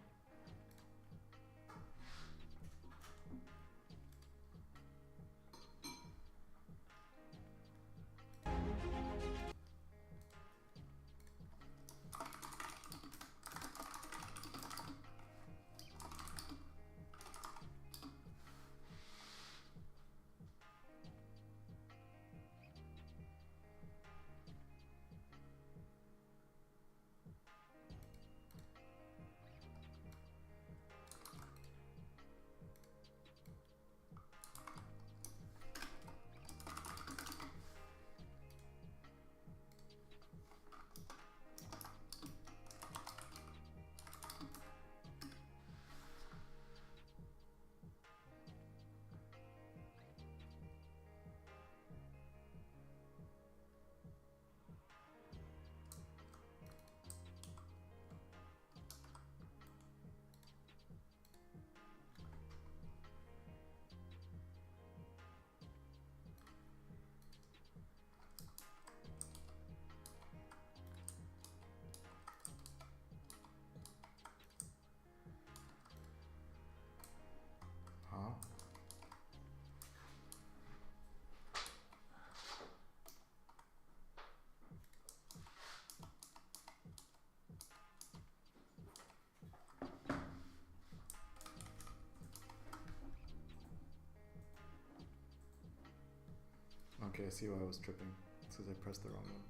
Huh? Okay, I see why I was tripping. It's because I pressed the wrong one.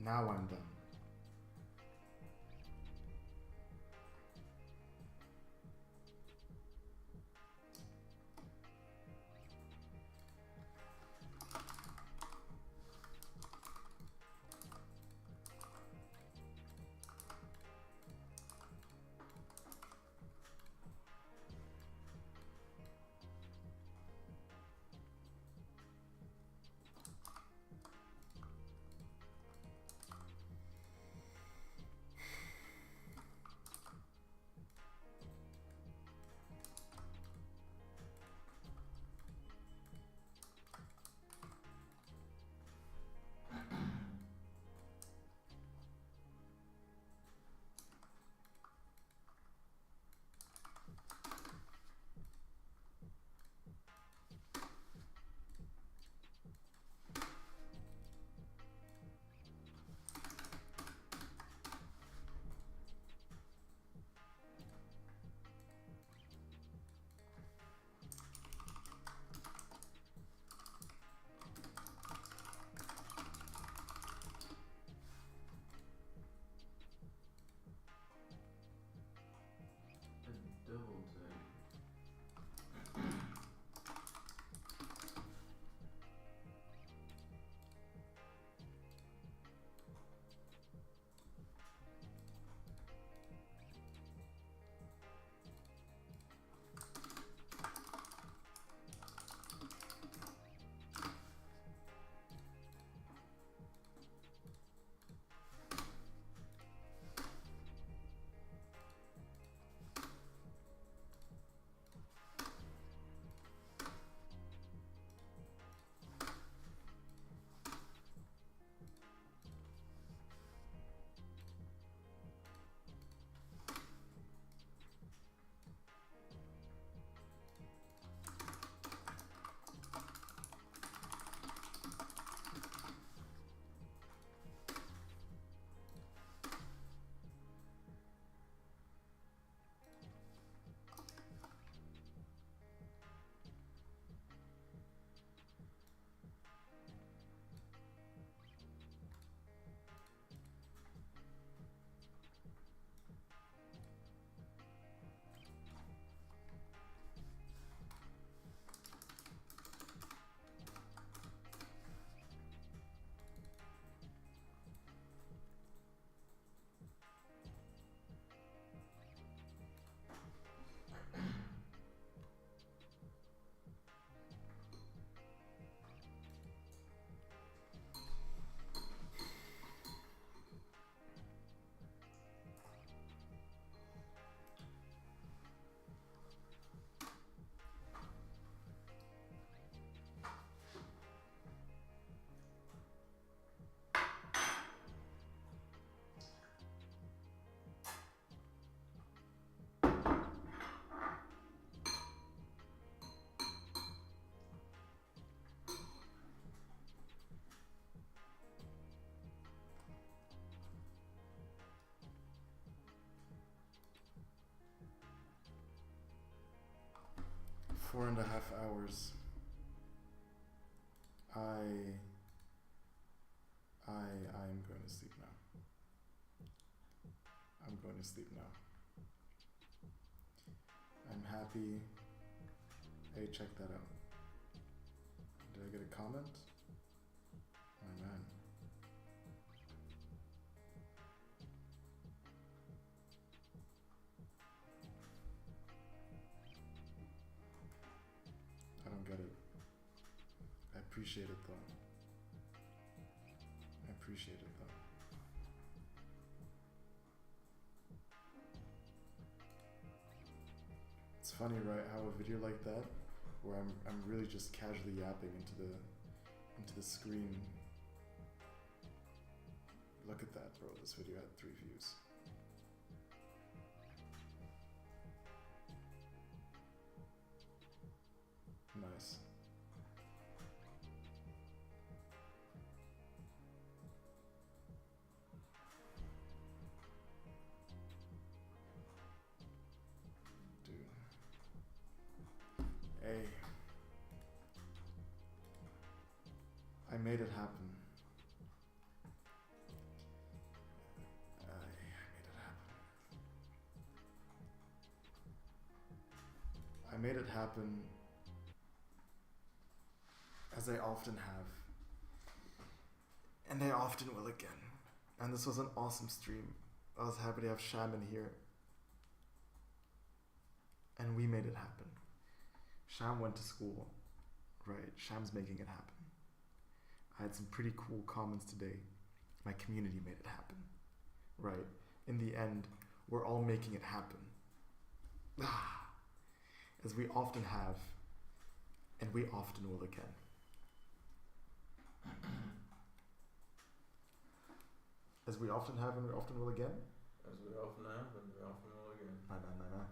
Now I'm done. 4.5 hours. I'm going to sleep now. I'm going to sleep now. I'm happy. Hey, check that out. Did I get a comment? Oh man. I don't get it. I appreciate it though. I appreciate it though. It's funny, right? How a video like that, where I'm really just casually yapping into the screen. Look at that, bro. This video had 3 views. Nice. Dude. Hey. I made it happen. I made it happen. I made it happen as I often have. And I often will again. And this was an awesome stream. I was happy to have Sham in here. And we made it happen. Sham went to school. Right, Sham's making it happen. I had some pretty cool comments today. My community made it happen. Right, in the end, we're all making it happen. As we often have, and we often will again. As we often have and we often will again? As we often have and we often will again. Nah.